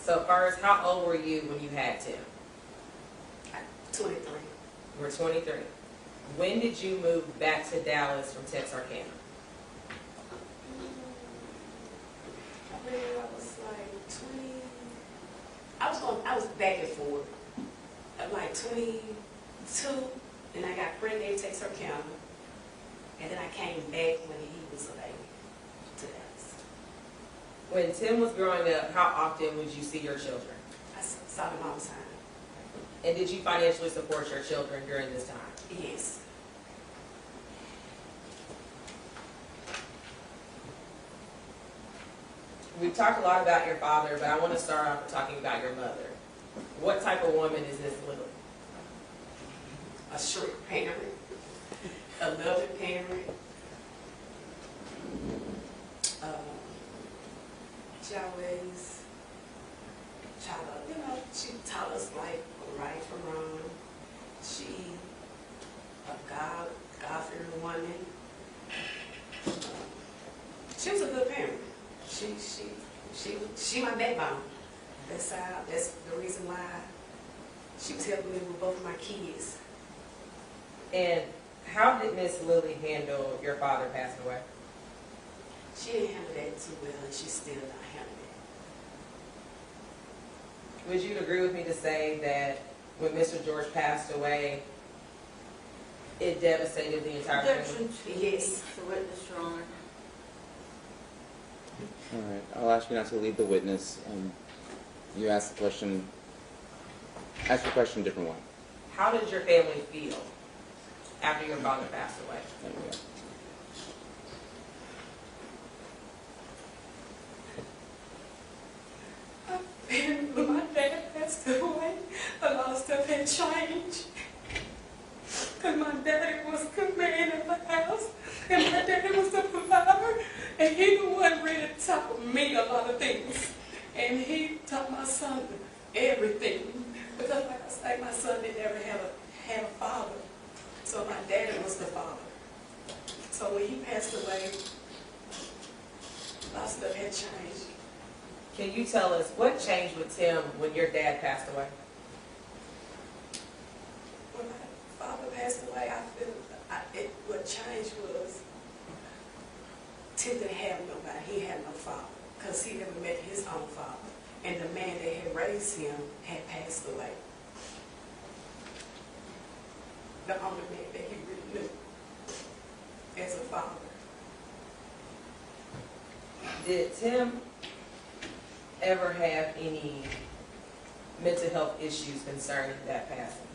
So first, how old were you when you had Tim? 23. You were 23. When did you move back to Dallas from Texarkana? I was like 20. I was back and forth. I'm like 22, and I got pregnant in Texarkana, and then I came back when he was a baby to Dallas. When Tim was growing up, how often would you see your children? I saw them all the time. And did you financially support your children during this time? Yes. We've talked a lot about your father, but I want to start off with talking about your mother. What type of woman is Miss Lily? A strict parent, a loving parent. She always she taught us like right from wrong. She a God-fearing woman. She was a good parent. She my backbone. That's the reason why she was helping me with both of my kids. And how did Miss Lily handle your father passing away? She didn't handle that too well, and she's still not handling it. Would you agree with me to say that when Mr. George passed away, it devastated the entire family? Yes. The witness, Your Honor. All right, I'll ask you not to lead the witness. You ask the question. Ask your question a different way. How did your family feel after your father passed away? There you go. had changed. Because my daddy was the man of the house, and my daddy was the provider, and he the one really taught me a lot of things. And he taught my son everything. Because like I say, my son didn't ever have a father. So my daddy was the father. So when he passed away, a lot of stuff had changed. Can you tell us what changed with Tim when your dad passed away? When my father passed away, I feel what changed was Tim didn't have nobody. He had no father because he never met his own father. And the man that had raised him had passed away. The only man that he really knew as a father. Did Tim ever have any mental health issues concerning that passing?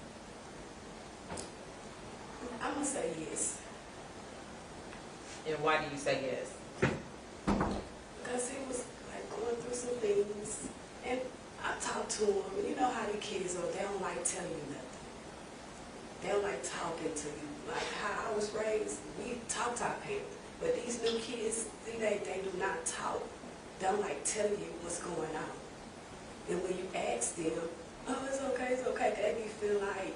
I'm going to say yes. And why do you say yes? Because he was like going through some things. And I talked to him, and you know how the kids are, they don't like telling you nothing. They don't like talking to you. Like how I was raised, we talk to our parents. But these new kids, they do not talk. They don't like telling you what's going on. And when you ask them, oh, it's okay, they be feel like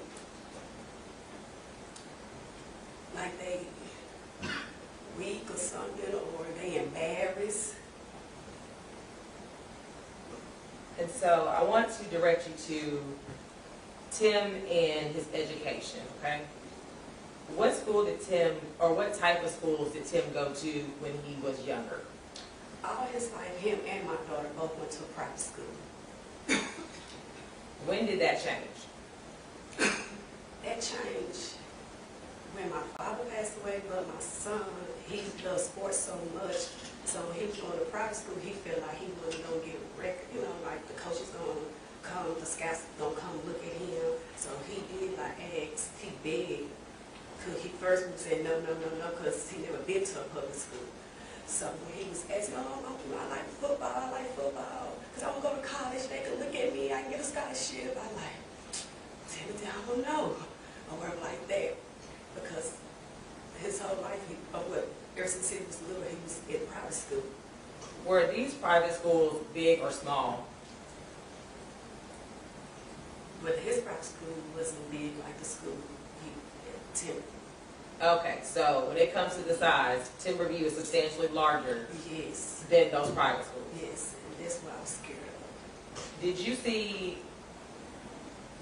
they weak or something, or they embarrassed. And so I want to direct you to Tim and his education, okay? What school did Tim, or what type of schools did Tim go to when he was younger? All his life, him and my daughter both went to a private school. When did that change? That changed when my father passed away, but my son, he loves sports so much, so when he was going to private school, he felt like he wasn't going to get a record, you know, like the coaches going to come, the scouts going to come look at him, so he did like ask, he begged. He first would say no, because he never been to a public school. So when he was asking, oh, I like football, because I want to go to college, they can look at me, I can get a scholarship. I'm like, Timothy, I don't know. Or whatever like that. Because his whole life, ever since he was little, he was in private school. Were these private schools big or small? But his private school wasn't big like the school he attended. Okay, so when it comes to the size, Timberview is substantially larger Yes. than those private schools. Yes, and that's what I was scared of. Did you see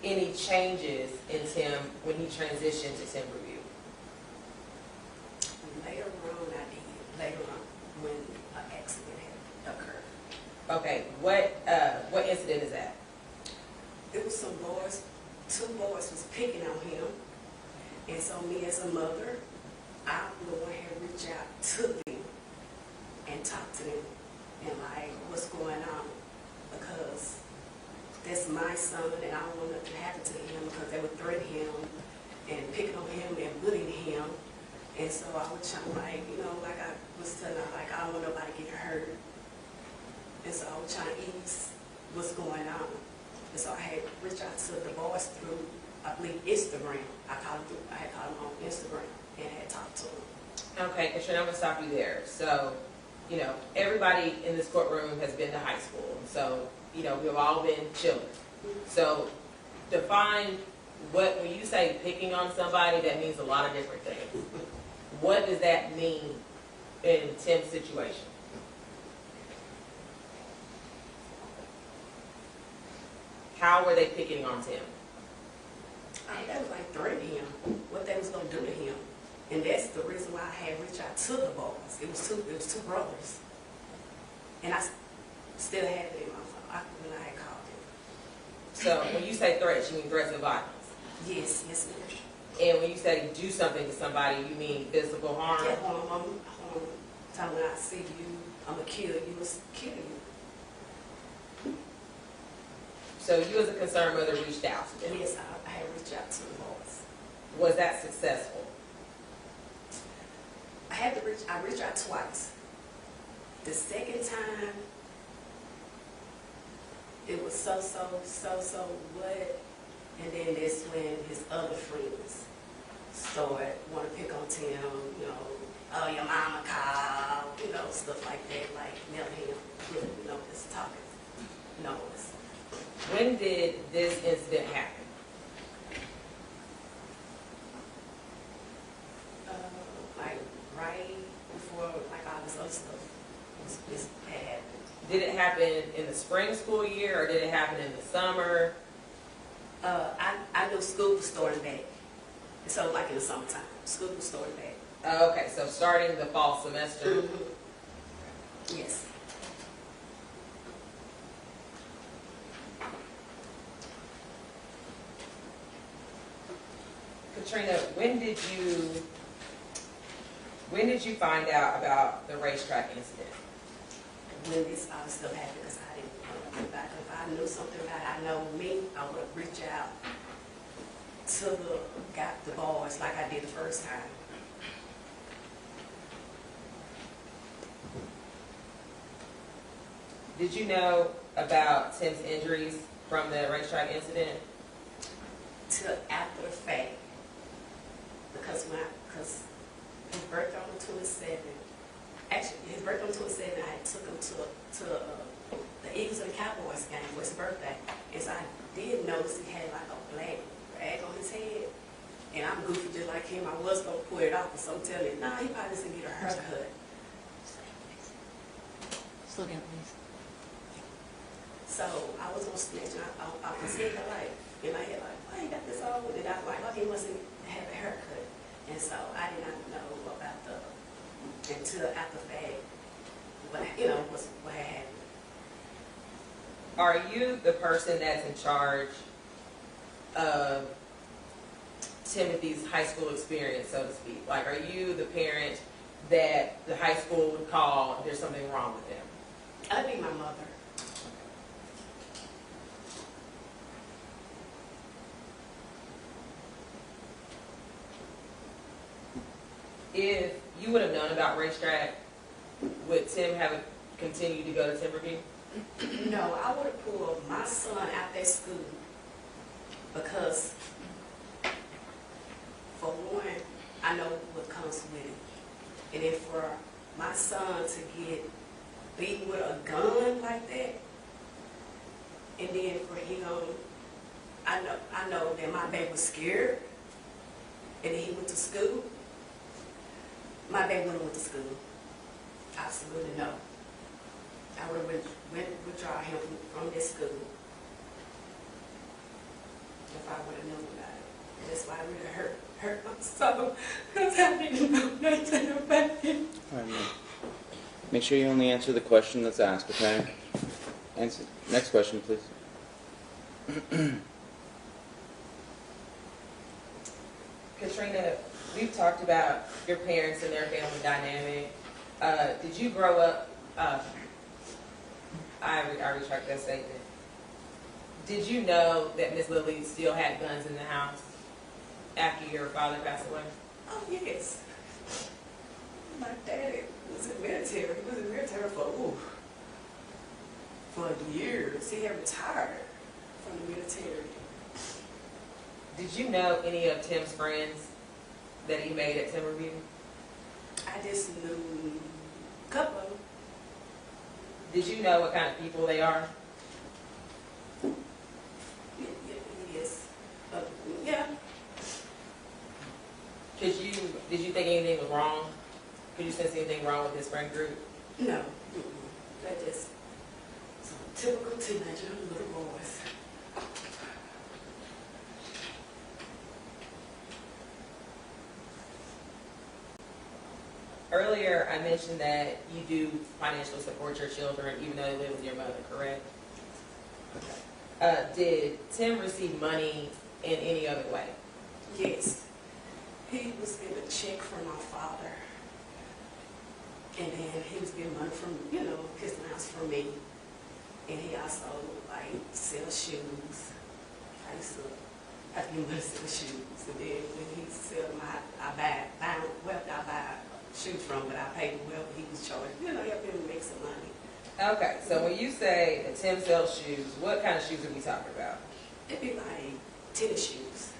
any changes in Tim when he transitioned to Timberview? Later on, I did. Later on, when an accident had occurred. Okay, what incident is that? It was some boys, 2 boys was picking on him. And so me as a mother, I would go ahead and reach out to them and talk to them and like, what's going on? Because that's my son and I don't want nothing to happen to him because they would threaten him and picking on him and bullying him. And so I would try like, you know, like I was telling her, like I don't want nobody to get hurt. And so I was trying to ease what's going on. And so I had reached out to the boys through, I believe, Instagram. I had called him on Instagram and had talked to him. Okay, Katrina, I'm going to stop you there. So, you know, everybody in this courtroom has been to high school. So, you know, we've all been children. So, define what, when you say picking on somebody, that means a lot of different things. What does that mean in Tim's situation? How were they picking on Tim? That was like threatening him, what they was going to do to him. And that's the reason why I had reached out to the boys. It was two brothers. And I still had it in my phone when I had called them. So when you say threats, you mean threats of violence? Yes, yes, ma'am. And when you say do something to somebody, you mean physical harm? Yeah, harm. Time when I see you, I'm going to kill you, kill you. So you as a concerned mother reached out to them? Yes, I had reached out to the boys. Was that successful? I reached out twice. The second time, it was so what, And then that's when his other friends started want to pick on Tim, you know, oh, your mama called, you know, stuff like that, like Melly, you know, this topic. No. When did this incident happen? Like right before, like all this other stuff was had happened. Did it happen in the spring school year, or did it happen in the summer? I knew school was starting back. So like in the summertime, school was starting back. Okay, so starting the fall semester. Mm-hmm. Yes. Katrina, when did you find out about the racetrack incident? When this other stuff happened, because I didn't know about it. If I knew something about it, I know me, I would have reached out to the boys like I did the first time. Did you know about Tim's injuries from the racetrack incident? Till after the fact, because his birthday on the 27th, actually his birthday on the 27th, I took him to the Eagles and Cowboys game for his birthday, and so I did notice he had like a black rag on his head, and I'm goofy just like him. I was gonna put it off, but so I'm telling you, nah, he probably just gonna get a haircut. Slow down, please. So I was gonna snatch him off the seat, like in my head, like, why you got this on? And I was like, oh, he must have a haircut. And so I did not know about until after the fact, what had happened. Are you the person that's in charge of Timothy's high school experience, so to speak? Like, are you the parent that the high school would call if there's something wrong with them? I'd be my mother. If you would have known about racetrack, would Tim have continued to go to Timberview? No, I would have pulled my son out that school because, for one, I know what comes with it. And then for my son to get beaten with a gun like that, and then for him, I know that my baby was scared, and then he went to school. My baby went to school. Absolutely no. I would have withdrawn him from this school if I would have known about it. And that's why it really hurt my soul, because I didn't know nothing about it. All right, make sure you only answer the question that's asked, okay? Answer. Next question, please. Katrina, we've talked about your parents and their family dynamic. Did you grow up, I retract that statement. Did you know that Miss Lily still had guns in the house after your father passed away? Oh, yes. My daddy was in the military. He was in the military for years. He had retired from the military. Did you know any of Tim's friends that he made at Timberview? I just knew a couple of them. Did you know what kind of people they are? Yes. Yeah. Did you think anything was wrong? Could you sense anything wrong with his friend group? No. They're just some typical teenager little boys. Earlier, I mentioned that you do financially support your children even though they live with your mother, correct? Okay. Did Tim receive money in any other way? Yes. He was getting a check from my father. And then he was getting money from, his allowance from me. And he also, sell shoes. I used to have to give money to sell shoes. And then when he sell them, I buy shoes from, but I paid him whatever he was charging. Help him make some money. Okay, so when you say that Tim sells shoes, what kind of shoes are we talking about? It'd be like tennis shoes.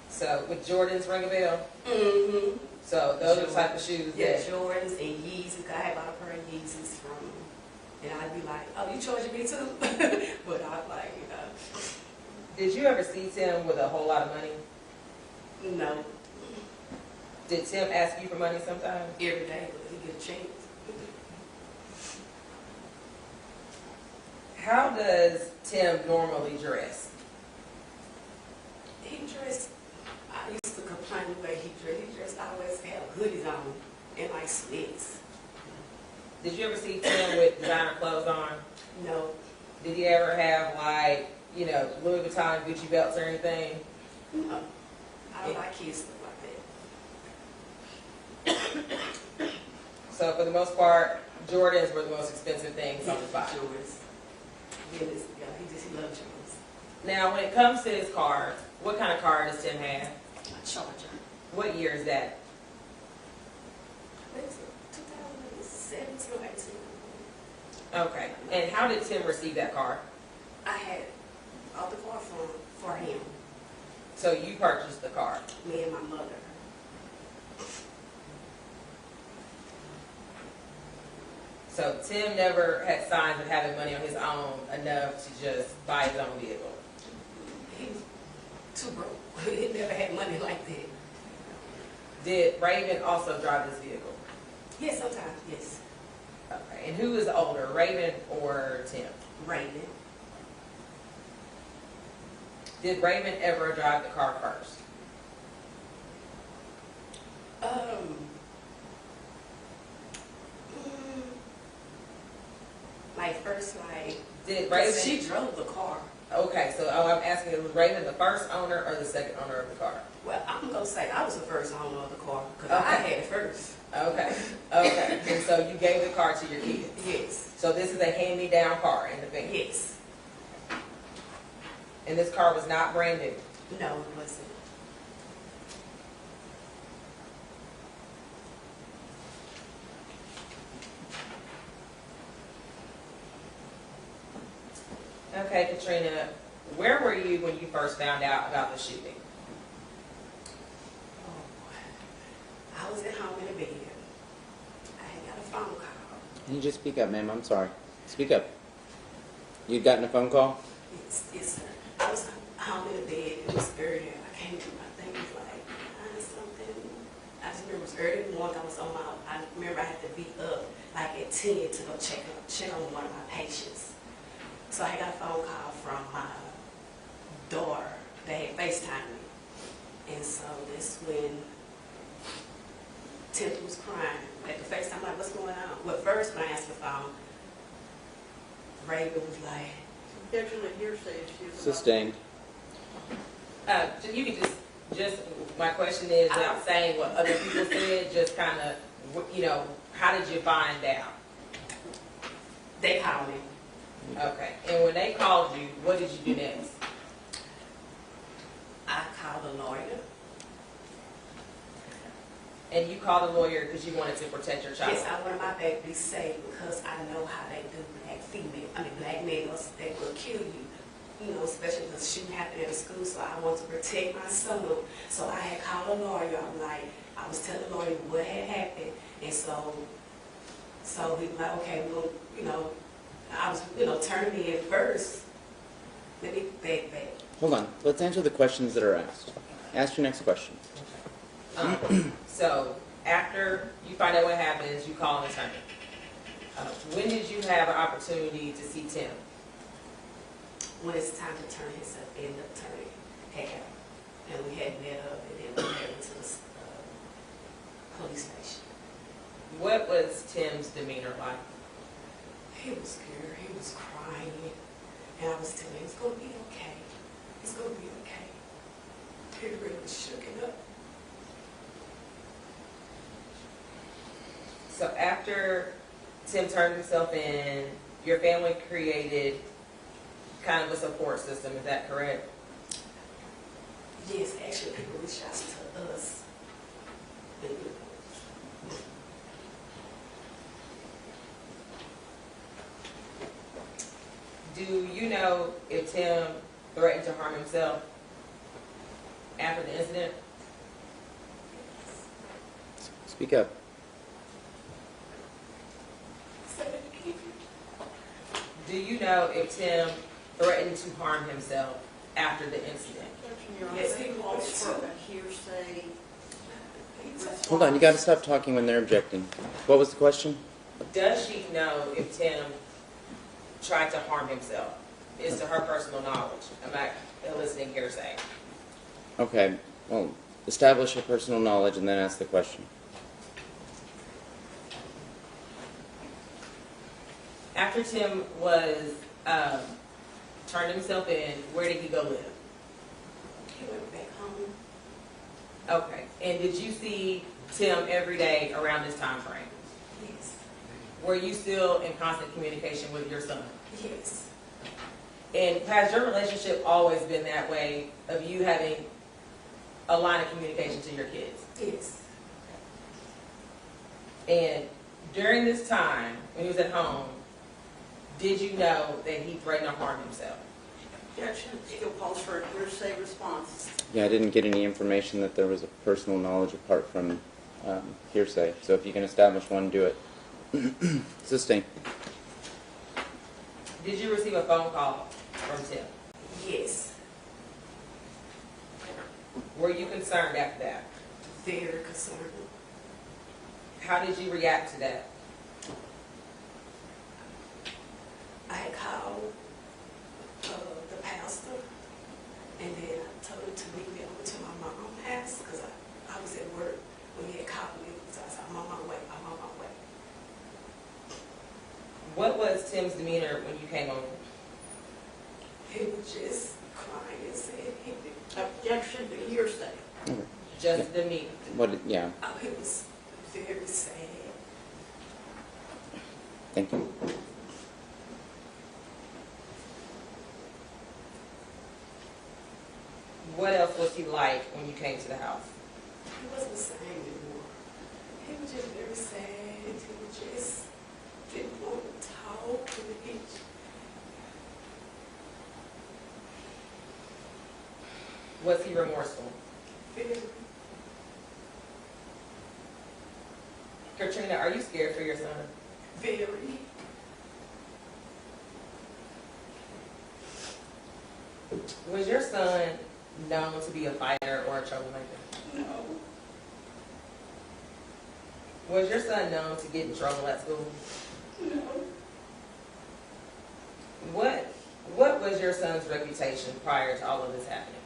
So with Jordans ring a bell? Mm-hmm. So those are the type of shoes Yeah, that... Jordans and Yeezys. I had bought a pair of Yeezys from, and I'd be like, oh, you charging me too? But I'd like, Did you ever see Tim with a whole lot of money? no, Did Tim ask you for money sometimes? every day, but he get a chance. How does Tim normally dress? He dressed, I used to complain the way he dressed. He dressed always have hoodies on and like sweats. Did you ever see Tim with designer clothes on? No, Did he ever have like, you know, Louis Vuitton, Gucci belts or anything? no. I don't like kids stuff like that. So for the most part, Jordans were the most expensive things on his body. Jordans. Yeah, he loves Jordans. Now, when it comes to his car, what kind of car does Tim have? A Charger. What year is that? I think it's 2017 or 18. Okay. And how did Tim receive that car? I had all the car for him, So you purchased the car. me and my mother. So Tim never had signs of having money on his own enough to just buy his own vehicle. He was too broke. He never had money like that. Did Raven also drive this vehicle? Yes, sometimes, yes. Okay. And who is older, Raven or Tim? Raven. Did Raven ever drive the car first? Like first, like, Did Raven? she drove the car. Okay, so I'm asking, was Raven the first owner or the second owner of the car? Well, I'm gonna say I was the first owner of the car because I Okay. had it first. Okay, okay. And so you gave the car to your kids? Yes. So this is a hand-me-down car in the family? Yes. And this car was not brand new? No, it wasn't. Okay, Katrina, where were you when you first found out about the shooting? I was at home in the bed. I had got a phone call. Can you just speak up, ma'am? I'm sorry. Speak up. You'd gotten a phone call? Yes, sir. I was home in the bed. It was early. I came to my thing. It was like 9 something. I just remember it was early in the morning. I remember I had to be up like at 10 to go check on one of my patients. So I got a phone call from my daughter. They had FaceTimed me. And so that's when Tim was crying. At the FaceTime, I'm like, what's going on? Well, first when I answered the phone, Raven was like, Definitely hearsay issues. Sustained. So you can just, my question is, without saying what other people said, just kind of, you know, how did you find out? they called me. Okay. And when they called you, what did you do next? I called a lawyer. And you called a lawyer because you wanted to protect your child? Yes, I wanted my baby to be safe because I know how they do black males, they will kill you. You know, especially because shooting happened at a school, so I want to protect my son. So I had called a lawyer. I was telling the lawyer what had happened, and so he was like, okay, well, you know, I was, you know, turning me in first. Let me back. Hold on. Let's answer the questions that are asked. Ask your next question. So after you find out what happens, you call an attorney. When did you have an opportunity to see Tim? When it's time to turn himself in, the attorney had, and we had met up, and then we went to the police station. What was Tim's demeanor like? He was scared. He was crying, and I was telling him it's gonna be okay. It's gonna be okay. He really was shooken up. So after Tim turned himself in, your family created kind of a support system, is that correct? Yes, actually, people reached out to us. Do you know if Tim threatened to harm himself after the incident? Speak up. Do you know if Tim threatened to harm himself after the incident? Yes, he calls for a hearsay. Hold on, you got to stop talking when they're objecting. What was the question? Does she know if Tim tried to harm himself? Is to her personal knowledge. Am I eliciting hearsay? Okay, well, establish your personal knowledge and then ask the question. After Tim was turned himself in, where did he go live? He went back home. Okay. And did you see Tim every day around this time frame? Yes. Were you still in constant communication with your son? Yes. And has your relationship always been that way, of you having a line of communication to your kids? Yes. And during this time, when he was at home, did you know that he threatened to harm himself? Objection, still calls for a hearsay response. Yeah, I didn't get any information that there was a personal knowledge apart from hearsay. So if you can establish one, do it. Sustain. Did you receive a phone call from Tim? Yes. Were you concerned after that? Very concerned. How did you react to that? I had called the pastor, and then I told him to meet me over to my mom's house because I was at work when he had called me. So I said, I'm on my way, I'm on my way. What was Tim's demeanor when you came over? He was just crying and saying he did. Objection to hearsay. Just demeanor. What? Yeah. Oh, he was very sad. Thank you. What else was he like when you came to the house? He wasn't the same anymore. He was just very sad. He was just didn't want to talk. And he Was he remorseful? very, Katrina, are you scared for your son? very. Was your son known to be a fighter or a troublemaker? No. Was your son known to get in trouble at school? No. What was your son's reputation prior to all of this happening?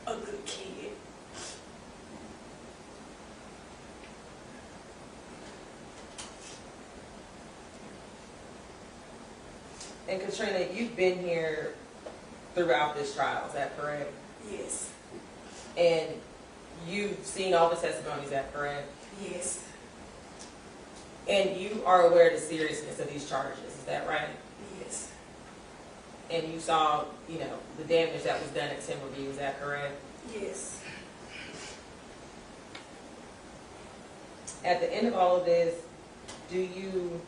A good kid. And Katrina, you've been here throughout this trial, is that correct? Yes. And you've seen all the testimonies, is that correct? Yes. And you are aware of the seriousness of these charges, is that right? Yes. And you saw, the damage that was done at Timberview, is that correct? Yes. At the end of all of this, do you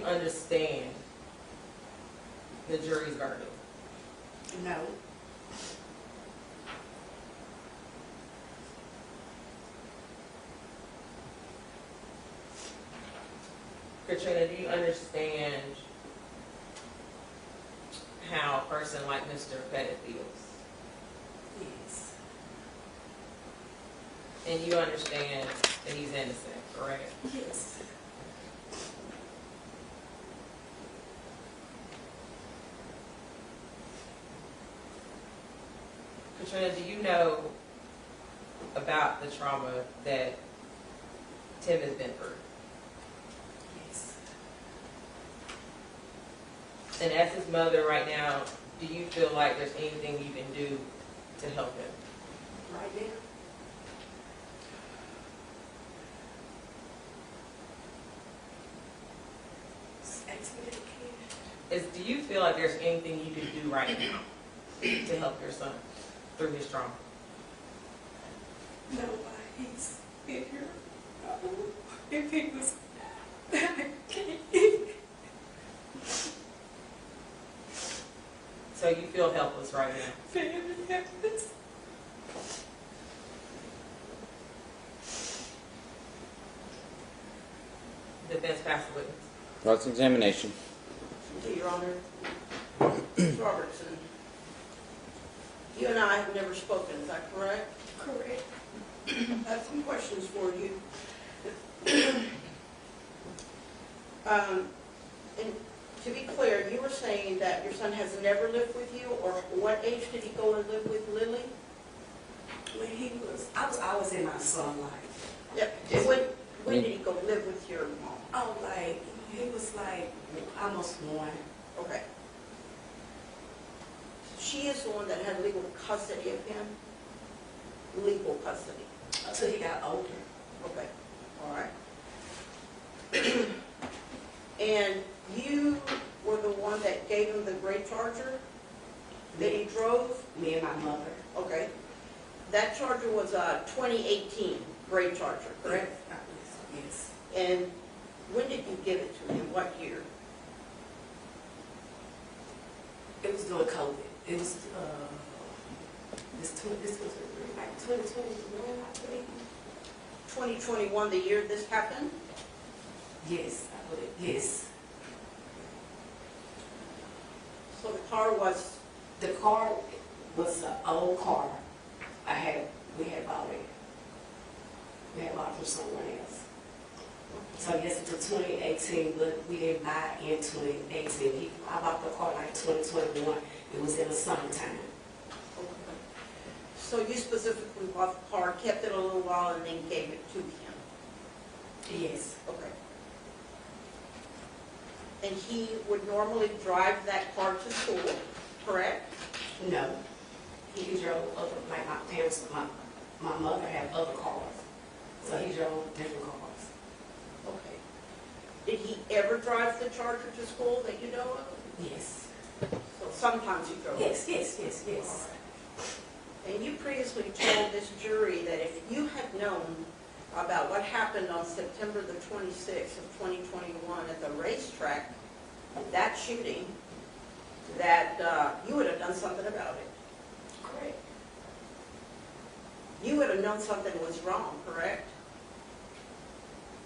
understand the jury's verdict? No. Katrina, do you understand how a person like Mr. Pettit feels? Yes. And you understand that he's innocent, correct? Yes. Katrina, do you know about the trauma that Tim has been through? Yes. And as his mother right now, do you feel like there's anything you can do to help him? Right now? Just ask me again. Do you feel like there's anything you can do right now to help your son through his trauma? No, he's been here. If he was, I can't. So you feel helpless right now? Very helpless. Defense counsel witness. Cross-examination. Your Honor, Ms. Robertson, you and I have never spoken, is that correct? Correct. I have some questions for you. And to be clear, you were saying that your son has never lived with you, or what age did he go and live with Lily? When I was always in my son's life. Yep. When did he go live with your mom? Oh, like, he was like almost 1. Okay. She is the one that had legal custody of him? Legal custody? Until he got older. Okay, all right. And you were the one that gave him the gray Charger that he drove? Me and my mother. Okay. That Charger was a 2018 gray Charger, correct? Yes. And when did you give it to him? What year? It was during COVID. It was, this was like 2021, I believe. 2021, the year this happened? Yes, I believe, yes. So the car was? The car was an old car. We had bought it. We had bought it from someone else. So yes, it was 2018, but we didn't buy it in 2018. I bought the car like 2021. It was in the summertime. Okay. So you specifically bought the car, kept it a little while, and then gave it to him? Yes. Okay. And he would normally drive that car to school, correct? No. He drove other, like my parents, my mother had other cars. So he drove different cars. Okay. Did he ever drive the Charger to school that you know of? Yes. So sometimes he drove? Yes, yes, yes, yes. And you previously told this jury that if you had known about what happened on September the 26th of 2021 at the racetrack, that shooting, that you would have done something about it. Correct. You would have known something was wrong, correct?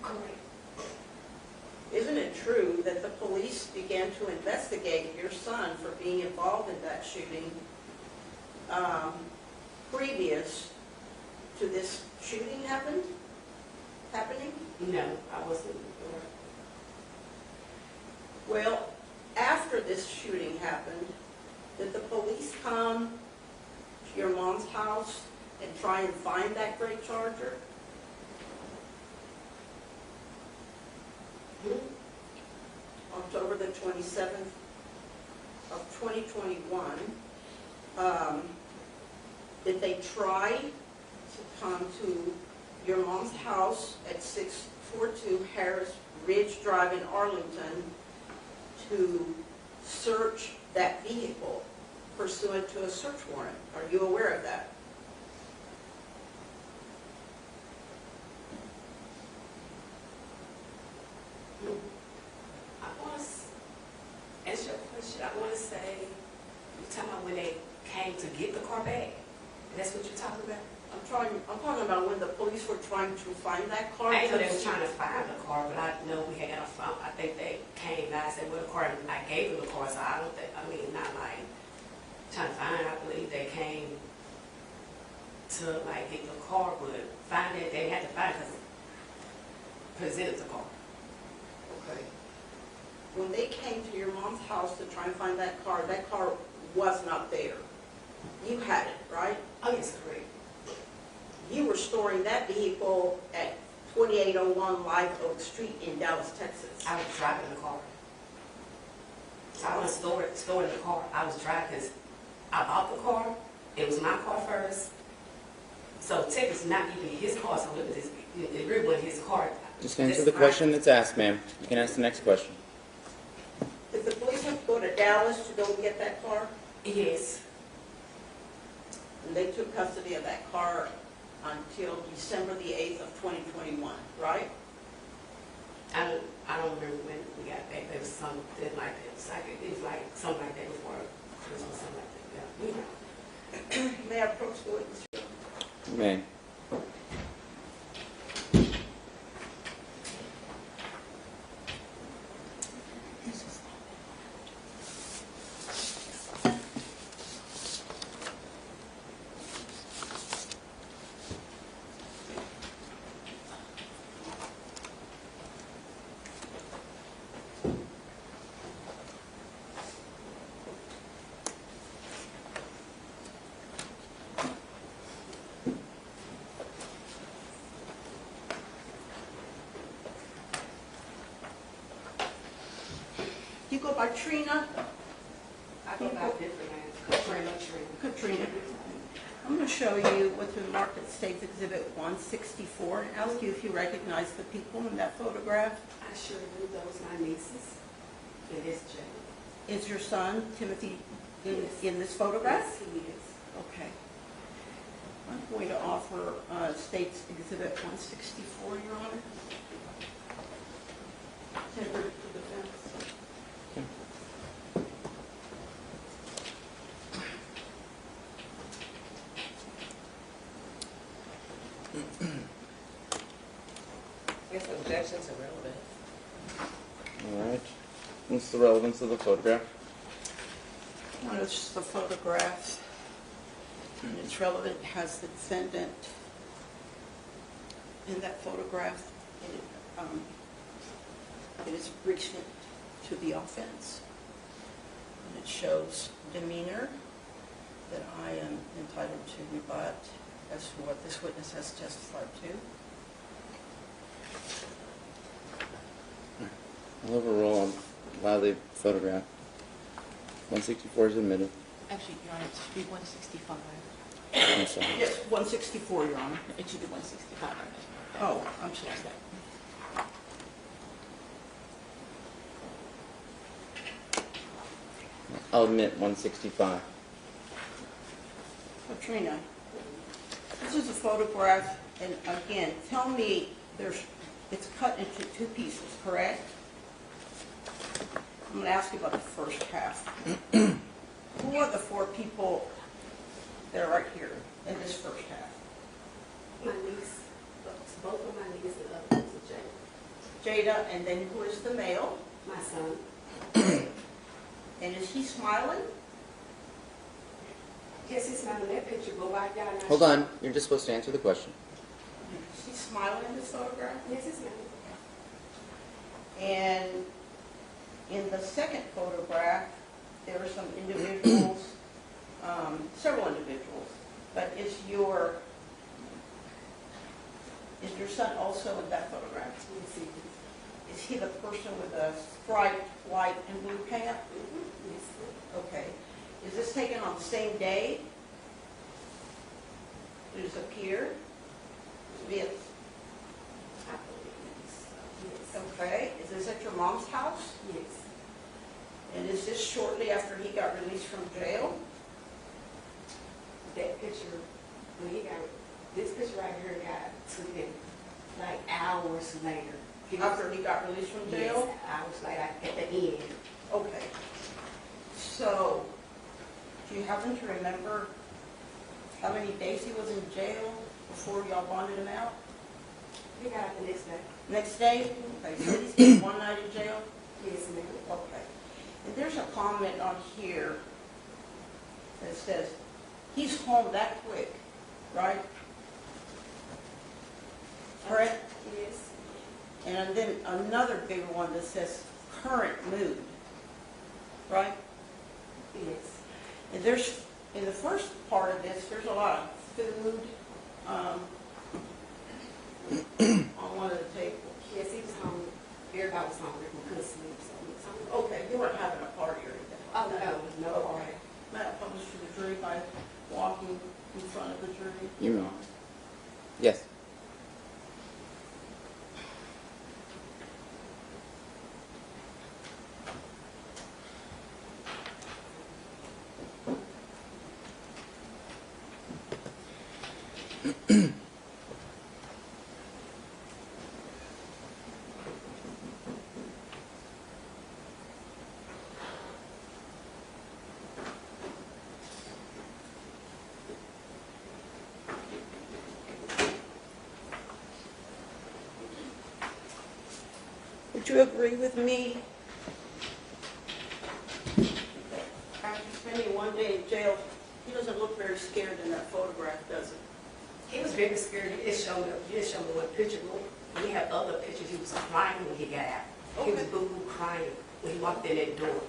Correct. Isn't it true that the police began to investigate your son for being involved in that shooting previous to this shooting happening? No, I wasn't. Well, after this shooting happened, did the police come to your mom's house and try and find that gray Charger? October the 27th of 2021, did they try to come to your mom's house at 642 Harris Ridge Drive in Arlington to search that vehicle pursuant to a search warrant? Are you aware of that? I want to answer your question. I want to say, you're talking about when they came to get the car back? That's what you're talking about? I'm talking about when the police were trying to find that car. I know they were trying to find the car, but I know we had a phone. I think they came and I said, well, the car, I gave them the car, so I don't think, I mean, not like trying to find, I believe they came to like get the car, but find it, they had to find it because presented the car. Okay. When they came to your mom's house to try and find that car was not there. You had it, right? Oh, yes, correct. You were storing that vehicle at 2801 Live Oak Street in Dallas, Texas. I was driving the car. I wasn't storing the car. I was driving because I bought the car. It was my car first. So technically not even his car, so it really wasn't his car. Just answer the question that's asked, ma'am. You can ask the next question. Did the police have to go to Dallas to go and get that car? Yes. And they took custody of that car until December the 8th of 2021, right? I don't remember when we got back. There was something like that. It was like something like that before something like that, you know. May I approach the witness? May. You go by Trina? I go by different names, Katrina. I'm going to show you what's been marked at State's Exhibit 164 and ask you if you recognize the people in that photograph. I sure do. Those my nieces. And it's Jay. Is your son, Timothy, Yes. in this photograph? Yes, he is. Okay. I'm going to offer State's Exhibit 164, Your Honor. Tendered to the defense. Yes, objections are relevant. All right. What's the relevance of the photograph? Notice the photograph, and it's relevant. It has the defendant in that photograph. It is recent to the offense, and it shows demeanor that I am entitled to rebut as to what this witness has testified to. I'll overrule on allow the photograph. 164 is admitted. Actually, Your Honor, it should be 165. I'm sorry. Yes, 164, Your Honor. It should be 165. Oh, I'm sorry. I'll admit 165. Katrina, this is a photograph, and again, tell me, it's cut into two pieces, correct? I'm going to ask you about the first half. Who are the four people that are right here in this first half? My niece, both of my nieces and other ones are Jada. Jada, and then who is the male? My son. And is he smiling? Yes, he's smiling in that picture, but why y'all not? Hold on. You're just supposed to answer the question. Is he smiling in this photograph? Yes, he's smiling. And in the second photograph, there are some individuals, several individuals, but is your son also in that photograph? Yes, he is. Is he the person with a striped white and blue pant? Yes, sir. Okay. Is this taken on the same day? Does it appear? Yes. I believe so. Yes. Okay. Is this at your mom's house? Yes. And is this shortly after he got released from jail? That picture, when he got, this picture right here got to him like hours later. After he got released from jail? Yes, hours later at the end. Okay. So, do you happen to remember how many days he was in jail before y'all bonded him out? He got out the next day. Next day? Okay, so he spent one night in jail? Yes, ma'am. Okay. And there's a comment on here that says, he's home that quick, right? Correct? Yes. And then another bigger one that says current mood, right? Yes. And there's, in the first part of this, there's a lot of food on one of the tables. Yes, he was hungry. Everybody was hungry. We couldn't sleep, so he was hungry. Okay, you weren't having a party or anything? Oh, no, no party. May I publish to the jury by walking in front of the jury? You may. Yes. Would you agree with me? After spending one day in jail, he doesn't look very scared in that photograph, does he? He was very scared. He just showed me one picture. We have other pictures. He was crying when he got out. He was boo-boo crying when he walked in that door.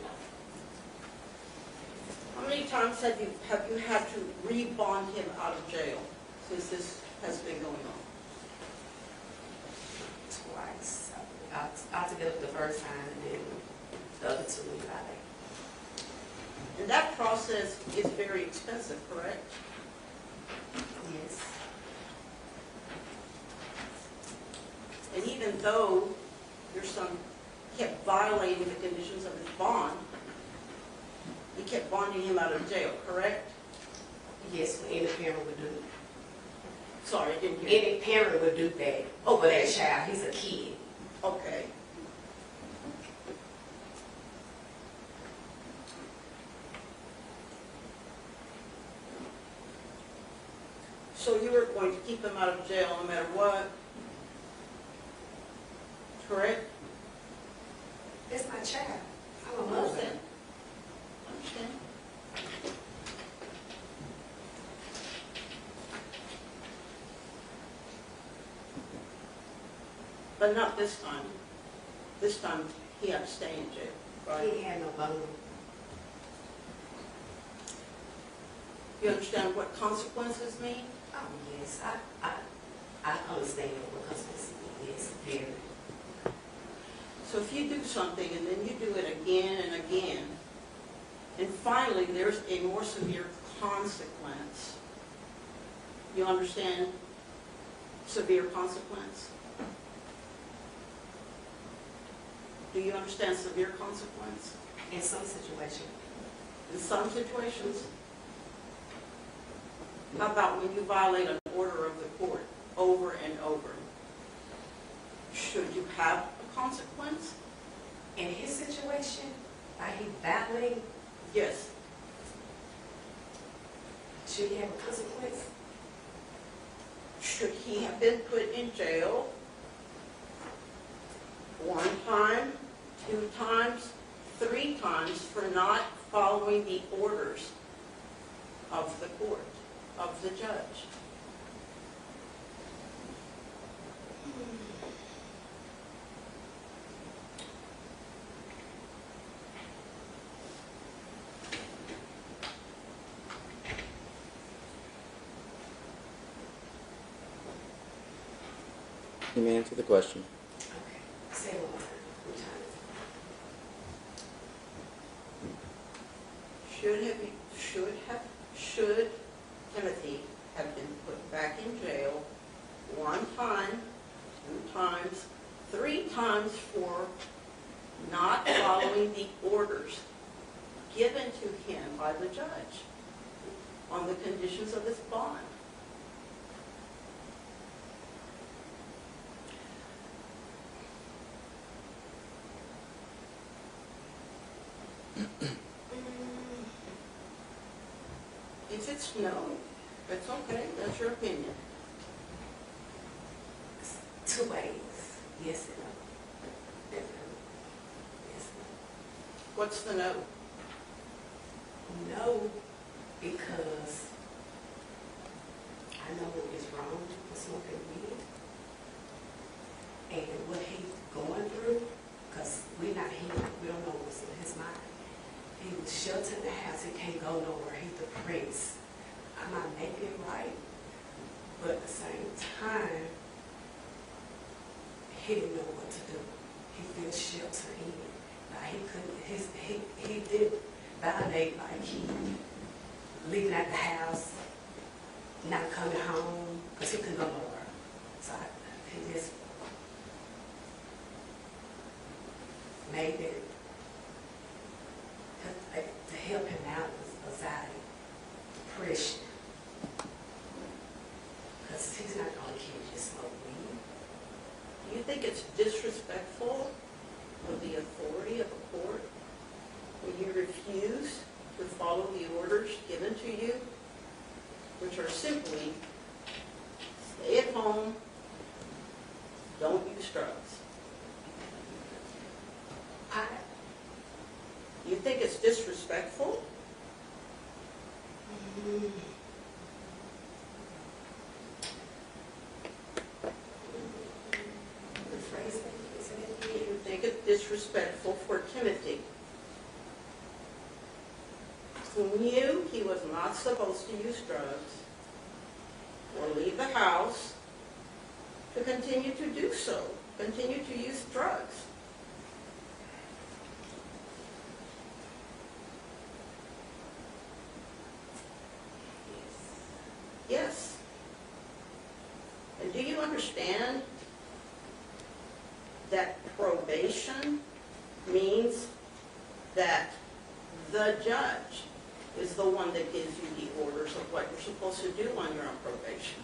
How many times have you had to re-bond him out of jail since this has been going on? Twice. Altogether the first time, and then the other 2 weeks out there. And that process is very expensive, correct? Yes. And even though your son kept violating the conditions of his bond, you kept bonding him out of jail, correct? Yes, any parent would do it. Sorry, I didn't hear. Any parent would do that over that child. He's a kid. Okay. So you were going to keep him out of jail no matter what? Correct? It's my child. I'm a I mother. understand. I understand. But not this time. This time he had to stay in jail, right? He had no bone. You understand what consequences mean? Oh, yes. I understand what consequences mean. Yes, very. So if you do something and then you do it again and again, and finally there's a more severe consequence, you understand severe consequence? Do you understand severe consequence? In some situations. In some situations? How about when you violate an order of the court over and over? Should you have a consequence? In his situation, are he battling? Yes. Should he have a consequence? Should he have been put in jail 1 time, 2 times, 3 times for not following the orders of the court, of the judge? You may answer the question. Okay. Say one more time. Should Timothy have been put back in jail 1 time, 2 times, 3 times for not following the orders given to him by the judge on the conditions of his bond? If it's no, it's okay. That's your opinion. 2 ways. Yes and no. Definitely. Yes and no. What's the no? No, because I know it's wrong for smoking weed. And what he's going through, because we're not here, we don't know what's in his mind. He was sheltered in the house, he can't go nowhere, he's depressed. I'm not making it right, but at the same time, he didn't know what to do. He feels sheltered in. Like he couldn't, he did validate, like he leaving at the house, not coming home, because he couldn't go nowhere. So he just made it to help him out with anxiety, depression. Because he's not going to keep just smoke weed. Do you think it's disrespectful of the authority of a court when you refuse to follow the orders given to you, which are simply stay at home, don't use drugs? disrespectful for Timothy, who knew he was not supposed to use drugs or leave the house, to continue to do so, continue to use drugs. Yes. And do you understand that probation means that the judge is the one that gives you the orders of what you're supposed to do when you're on probation?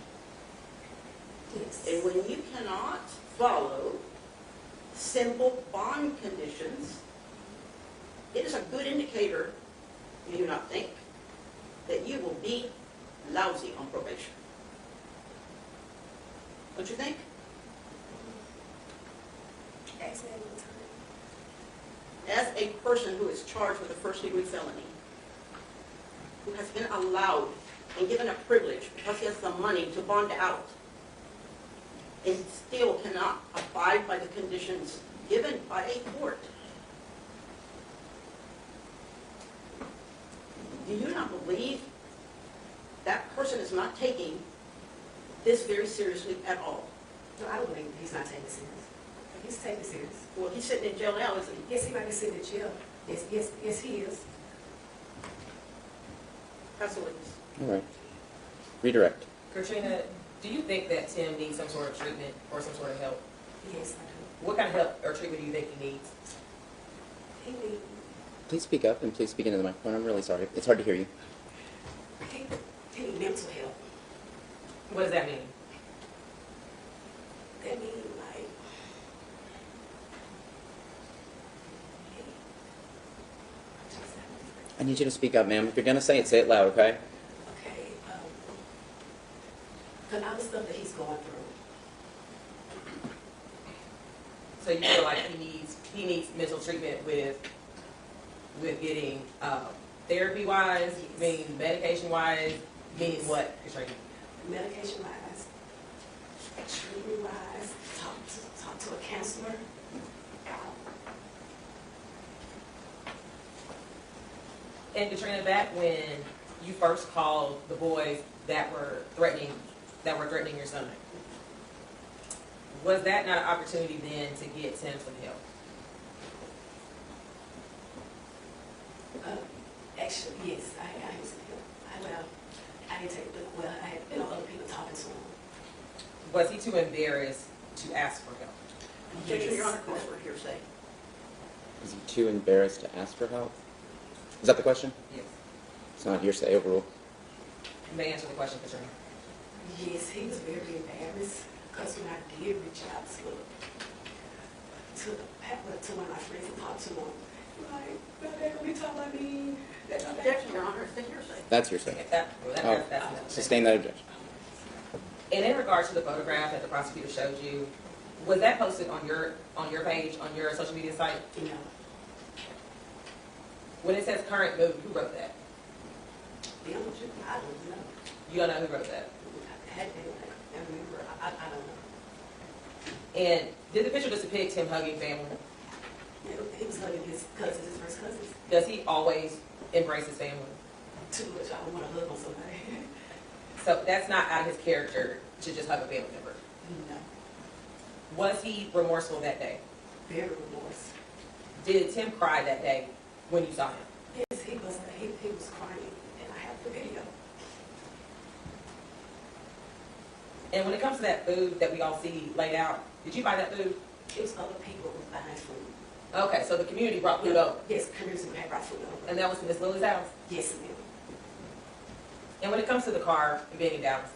Yes. And when you cannot follow simple bond conditions, it is a good indicator, do you not think, that you will be lousy on probation? Don't you think? Ask me one time. As a person who is charged with a first-degree felony, who has been allowed and given a privilege because he has the money to bond out, and still cannot abide by the conditions given by a court, do you not believe that person is not taking this very seriously at all? No, I don't believe he's not taking it serious. He's taking it serious. Well, he's sitting in jail now, isn't he? Yes, he might be sitting in jail. Yes, he is. Absolutely. All right. Redirect. Katrina, do you think that Tim needs some sort of treatment or some sort of help? Yes, I do. What kind of help or treatment do you think he needs? He needs. Please speak up and please speak into the microphone. I'm really sorry. It's hard to hear you. He needs mental help. What does that mean? That means like I need you to speak up, ma'am. If you're going to say it loud, okay? okay, the other stuff that he's going through. So you feel like he needs mental treatment with getting therapy wise, meaning medication wise, meaning what, Katrina? Medication wise, treatment wise, talk to a counselor. And Katrina, back when you first called the boys that were threatening your son, was that not an opportunity then to get Tim some help? Actually, yes, I got him some help. I didn't take it, well, I had other people talking to him. Was he too embarrassed to ask for help? Objection, Your Honor, calls for hearsay. Is he too embarrassed to ask for help? Is that the question? Yes. It's not hearsay, overruled. You may answer the question, Katrina. Yes, he was very embarrassed because when I did reach out to one of my friends and talk to him, like, they're going to be talking about me. Objection, Your Honor, it's the hearsay. That's hearsay. That's Sustain that objection. And in regards to the photograph that the prosecutor showed you, was that posted on your page, on your social media site? No. When it says current mood, who wrote that? I don't know. You don't know who wrote that? I remember. I don't know. And did the picture just depict him hugging family? He was hugging his cousins, his first cousins. Does he always embrace his family? Too much. I don't want to hug on somebody. So that's not out of his character to just hug a family member? No. Was he remorseful that day? Very remorse. Did Tim cry that day when you saw him? Yes, he was. He was crying, and I have the video. And when it comes to that food that we all see laid out, did you buy that food? It was other people who was buying food. Okay, so the community brought food over? Yes, community had brought food over. And that was to Miss Lily's house? Yes, ma'am. And when it comes to the car and being in Dallas,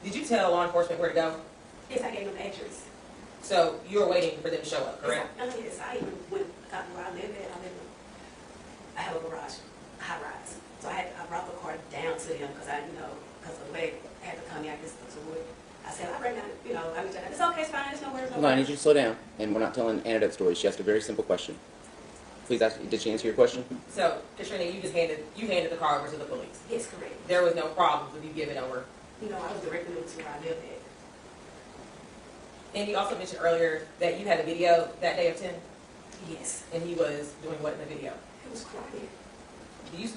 did you tell law enforcement where to go? Yes, I gave them the address. So you were waiting for them to show up, correct? Yes, I even went, got where I live at. I have a garage, high rise. So I brought the car down to them because because the way I had to come here, I just to wood. I said, I bring down, it's okay, it's fine, it's no worries. Hold on, I need you to slow down. And we're not telling anecdote stories. She asked a very simple question. Please ask, did she answer your question? So, Katrina, you handed the car over to the police? Yes, correct. There was no problems with you giving over? No, I was directing them to where I live at. And you also mentioned earlier that you had a video that day of Tim? Yes. And he was doing what in the video? He was crying.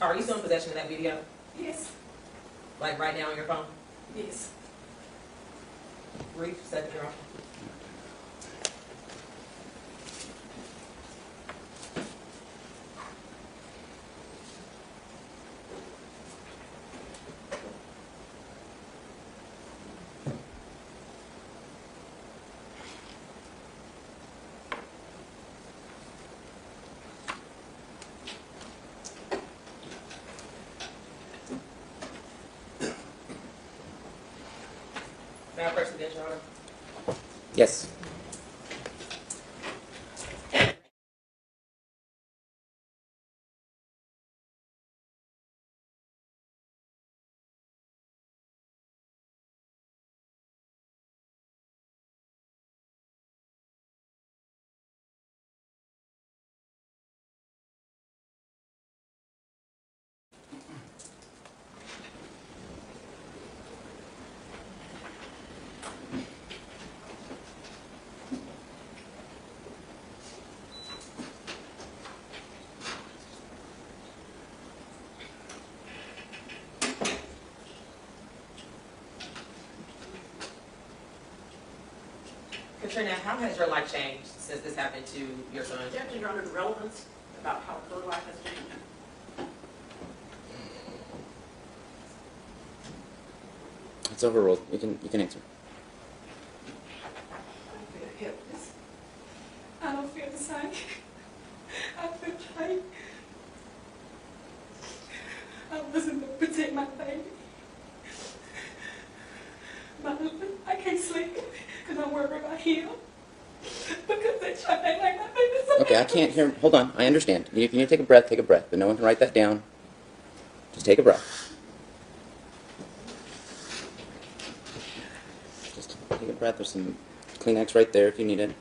Are you still in possession of that video? Yes. Like right now on your phone? Yes. Brief, second, Your Honor. May I press against Your Honor? Yes. Katrina, how has your life changed since this happened to your son? Judge, Your Honor, the relevance about how her life has changed. It's overruled. You can answer. I feel helpless. I don't feel the same. I feel like I wasn't going to protect my baby. My husband, I can't sleep because I'm worried about him. Because they try to act like my baby's so Okay, I can't hear. Hold on. I understand. If you need to take a breath, take a breath. But no one can write that down. Just take a breath. Just take a breath. There's some Kleenex right there if you need it.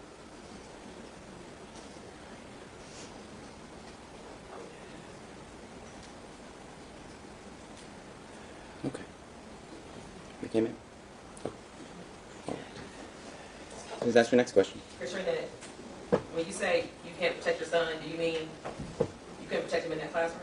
Okay. You came in? Oh. All right. Please ask your next question. Katrina, when you say you can't protect your son, do you mean you couldn't protect him in that classroom?